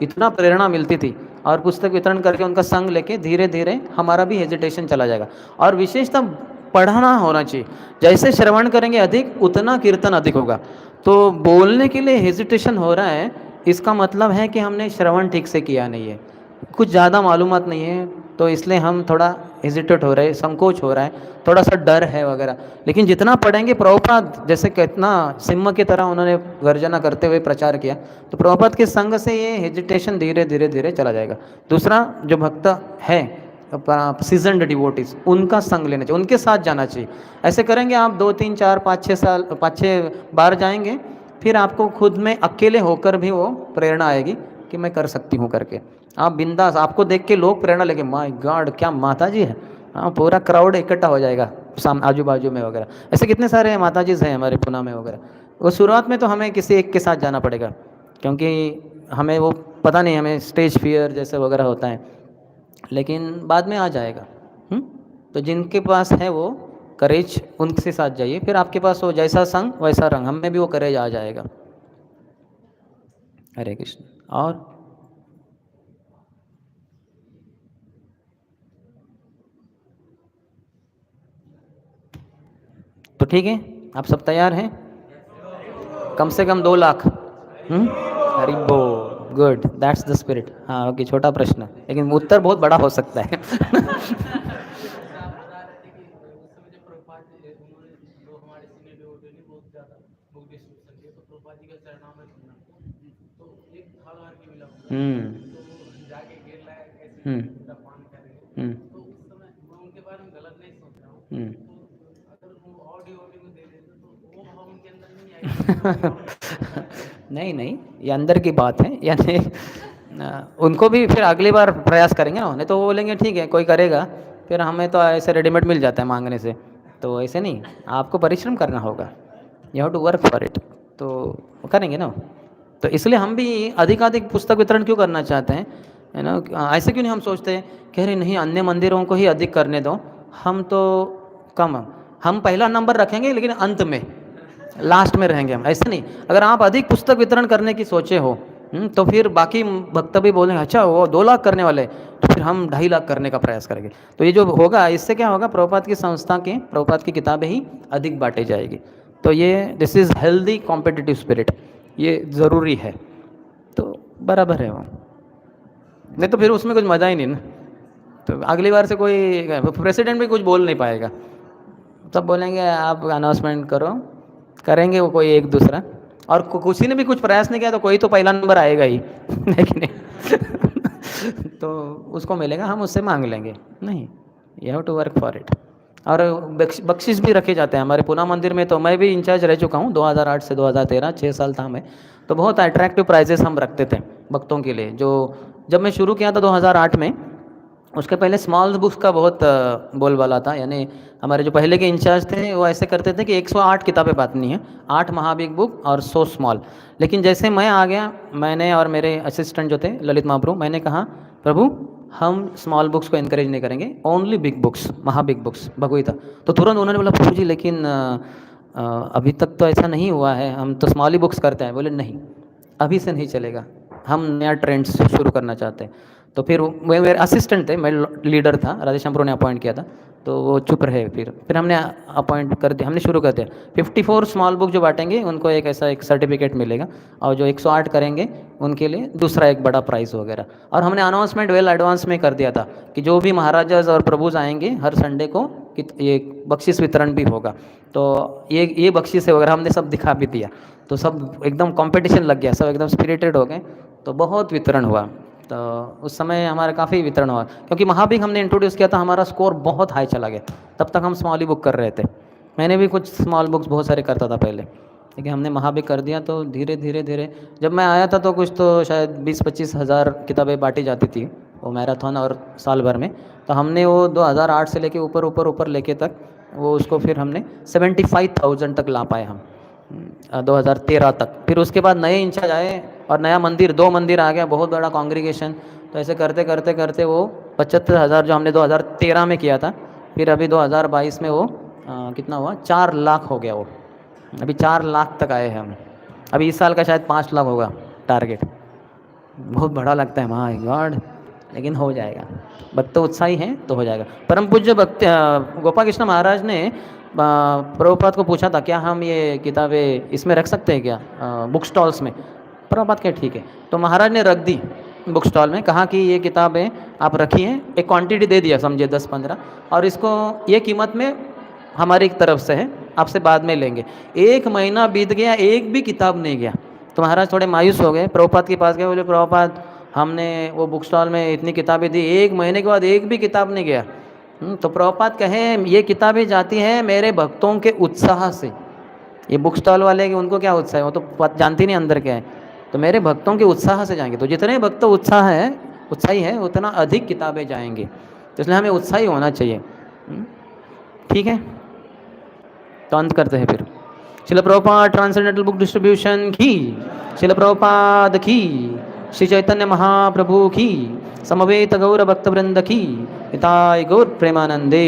इतना प्रेरणा मिलती थी, और पुस्तक वितरण करके उनका संग लेके धीरे धीरे हमारा भी हेजिटेशन चला जाएगा। और विशेषतः पढ़ना होना चाहिए, जैसे श्रवण करेंगे अधिक उतना कीर्तन अधिक होगा। तो बोलने के लिए हेजिटेशन हो रहा है, इसका मतलब है कि हमने श्रवण ठीक से किया नहीं है, कुछ ज़्यादा मालूमात नहीं है, तो इसलिए हम थोड़ा हेजिटेट हो रहे हैं, संकोच हो रहा है, थोड़ा सा डर है वगैरह। लेकिन जितना पढ़ेंगे, प्रभुपाद जैसे कितना सिम्ह की तरह उन्होंने गर्जना करते हुए प्रचार किया, तो प्रभुपाद के संग से ये हेजिटेशन धीरे धीरे धीरे चला जाएगा। दूसरा, जो भक्त है सीजनड डिवोटीज, उनका संग लेना चाहिए, उनके साथ जाना चाहिए। ऐसे करेंगे आप 2 3 4 5 6 साल 5 6 बार जाएंगे, फिर आपको खुद में अकेले होकर भी वो प्रेरणा आएगी कि मैं कर सकती हूँ करके। आप बिंदास, आपको देख के लोग प्रेरणा लेंगे, माय गॉड क्या माता जी है। हाँ, पूरा क्राउड इकट्ठा हो जाएगा आजू बाजू में वगैरह। ऐसे कितने सारे माता जी हैं हमारे पुणे में वगैरह। वो शुरुआत में तो हमें किसी एक के साथ जाना पड़ेगा, क्योंकि हमें वो पता नहीं, हमें स्टेज फियर जैसे वगैरह होता है, लेकिन बाद में आ जाएगा। तो जिनके पास है वो करेज, उनके साथ जाइए, फिर आपके पास वो जैसा संग वैसा रंग, हमें भी वो करेज आ जाएगा। हरे कृष्ण। और तो ठीक है, आप सब तैयार हैं? कम से कम 2 लाख। हरी बो, गुड, दैट्स द स्पिरिट। हाँ ओके, छोटा प्रश्न लेकिन उत्तर बहुत बड़ा हो सकता है। हम्म हम्म हम्म हम्म। नहीं नहीं, ये अंदर की बात है, यानी उनको भी फिर अगली बार प्रयास करेंगे ना, नहीं तो वो बोलेंगे ठीक है कोई करेगा, फिर हमें तो ऐसे रेडीमेड मिल जाता है मांगने से। तो ऐसे नहीं, आपको परिश्रम करना होगा, you have to work for it. तो वो करेंगे ना। तो इसलिए हम भी अधिकाधिक पुस्तक वितरण क्यों करना चाहते हैं, है ना। ऐसे क्यों नहीं हम सोचते हैं कि अरे नहीं, अन्य मंदिरों को ही अधिक करने दो, हम तो कम, हम पहला नंबर रखेंगे लेकिन अंत में, लास्ट में रहेंगे हम, ऐसे नहीं। अगर आप अधिक पुस्तक वितरण करने की सोचे हो, तो फिर बाकी भक्त भी बोलेंगे अच्छा वो 2 लाख करने वाले, तो फिर हम 2.5 लाख करने का प्रयास करेंगे। तो ये जो होगा, इससे क्या होगा, प्रभुपाद की संस्था के, प्रभुपाद की किताबें ही अधिक बांटी जाएगी। तो ये this is healthy competitive spirit, ये ज़रूरी है। तो बराबर है वो, नहीं तो फिर उसमें कुछ मज़ा ही नहीं ना। तो अगली बार से कोई प्रेसिडेंट भी कुछ बोल नहीं पाएगा, सब बोलेंगे आप अनाउंसमेंट करो, करेंगे वो कोई एक दूसरा, और किसी ने भी कुछ प्रयास नहीं किया तो कोई तो पहला नंबर आएगा ही। लेकिन तो उसको मिलेगा, हम उससे मांग लेंगे नहीं, you have to work for it. और बख्शिश भी रखे जाते हैं हमारे पुणे मंदिर में। तो मैं भी इंचार्ज रह चुका हूँ 2008 से 2013, 6 साल था मैं। तो बहुत अट्रैक्टिव प्राइजेस हम रखते थे भक्तों के लिए। जो जब मैं शुरू किया था 2008 में, उसके पहले स्मॉल बुक्स का बहुत बोलबाला था, यानी हमारे जो पहले के इंचार्ज थे वो ऐसे करते थे कि 108 किताबें बांटनी है, 8 महाबिग बुक और 100 स्मॉल। लेकिन जैसे मैं आ गया, मैंने और मेरे असिस्टेंट जो थे ललित महाप्रभु, मैंने कहा प्रभु हम स्मॉल बुक्स को इनकरेज नहीं करेंगे, ओनली बिग बुक्स, महाबिग बुक्स भगवता। तो तुरंत उन्होंने बोला प्रभु जी लेकिन अभी तक तो ऐसा नहीं हुआ है, हम तो स्मॉल ही बुक्स करते हैं। बोले नहीं, अभी से नहीं चलेगा, हम नया ट्रेंड शुरू करना चाहते हैं। तो फिर वो मेरे असिस्टेंट थे, मैं लीडर था, राधेश्याम प्रभु ने अपॉइंट किया था, तो वो चुप रहे। फिर हमने अपॉइंट कर दिया, हमने शुरू कर दिया। 54 स्मॉल बुक जो बांटेंगे उनको एक ऐसा एक सर्टिफिकेट मिलेगा, और जो 108 करेंगे उनके लिए दूसरा एक बड़ा प्राइज़ वगैरह। और हमने अनाउंसमेंट वेल एडवांस में कर दिया था कि जो भी महाराजाज और प्रभुज आएंगे हर संडे को कि ये बख्शिश वितरण भी होगा। तो ये बख्शिश वगैरह हमने सब दिखा भी दिया, तो सब एकदम कंपटीशन लग गया, सब एकदम स्पिरिटेड हो गए, तो बहुत वितरण हुआ। तो उस समय हमारा काफ़ी वितरण हुआ, क्योंकि महाबिग हमने इंट्रोड्यूस किया था, हमारा स्कोर बहुत हाई चला गया। तब तक हम स्मॉल ही बुक कर रहे थे, मैंने भी कुछ स्मॉल बुक्स बहुत सारे करता था पहले, लेकिन हमने महाबिग कर दिया। तो धीरे धीरे धीरे जब मैं आया था तो कुछ तो शायद 20-25 हज़ार किताबें बांटी जाती थी वो मैराथन और साल भर में। तो हमने वो 2008 से लेके ऊपर ऊपर ऊपर लेके तक वो उसको फिर हमने 75,000 तक ला पाए हम 2013 तक। फिर उसके बाद नए इंचार्ज आए और नया मंदिर, 2 मंदिर आ गया, बहुत बड़ा कॉन्ग्रीगेशन। तो ऐसे करते करते करते वो 75,000 जो हमने 2013 में किया था, फिर अभी 2022 में वो कितना हुआ, 4 लाख हो गया वो। अभी 4 लाख तक आए हैं हम। अभी इस साल का शायद 5 लाख होगा टारगेट। बहुत बड़ा लगता है, माय गॉड, लेकिन हो जाएगा, भक्त तो उत्साही हैं तो हो जाएगा। परम पूज्य भक्त गोपाल कृष्ण महाराज ने प्रभुपाद को पूछा था क्या हम ये किताबें इसमें रख सकते हैं क्या, बुक स्टॉल्स में। प्रभुपाद क्या ठीक है, तो महाराज ने रख दी बुक स्टॉल में, कहा कि ये किताबें आप रखिए, एक क्वांटिटी दे दिया समझिए 10-15, और इसको ये कीमत में हमारी तरफ से है, आपसे बाद में लेंगे। 1 महीना बीत गया, एक भी किताब नहीं गया। तो महाराज थोड़े मायूस हो गए, प्रभुपाद के पास गए, बोले प्रभुपाद हमने वो बुक स्टॉल में इतनी किताबें दी, 1 महीने के बाद एक भी किताब नहीं गया। तो प्रभुपाद कहें ये किताबें जाती हैं मेरे भक्तों के उत्साह से। ये बुक स्टॉल वाले कि उनको क्या उत्साह है, वो तो जानती नहीं अंदर क्या है। तो मेरे भक्तों के उत्साह से जाएंगे, तो जितने भक्त उत्साही है उतना अधिक किताबें जाएंगे। तो इसलिए हमें उत्साही होना चाहिए। ठीक है, तो अंत करते हैं फिर। शिल प्रभुपाद ट्रांसेंडेंटल बुक डिस्ट्रीब्यूशन की, शिल प्रभुपाद की, श्री चैतन्य महाप्रभु की, समवेत गौर भक्त वृंद की, हिताय गौर प्रेमानंदे।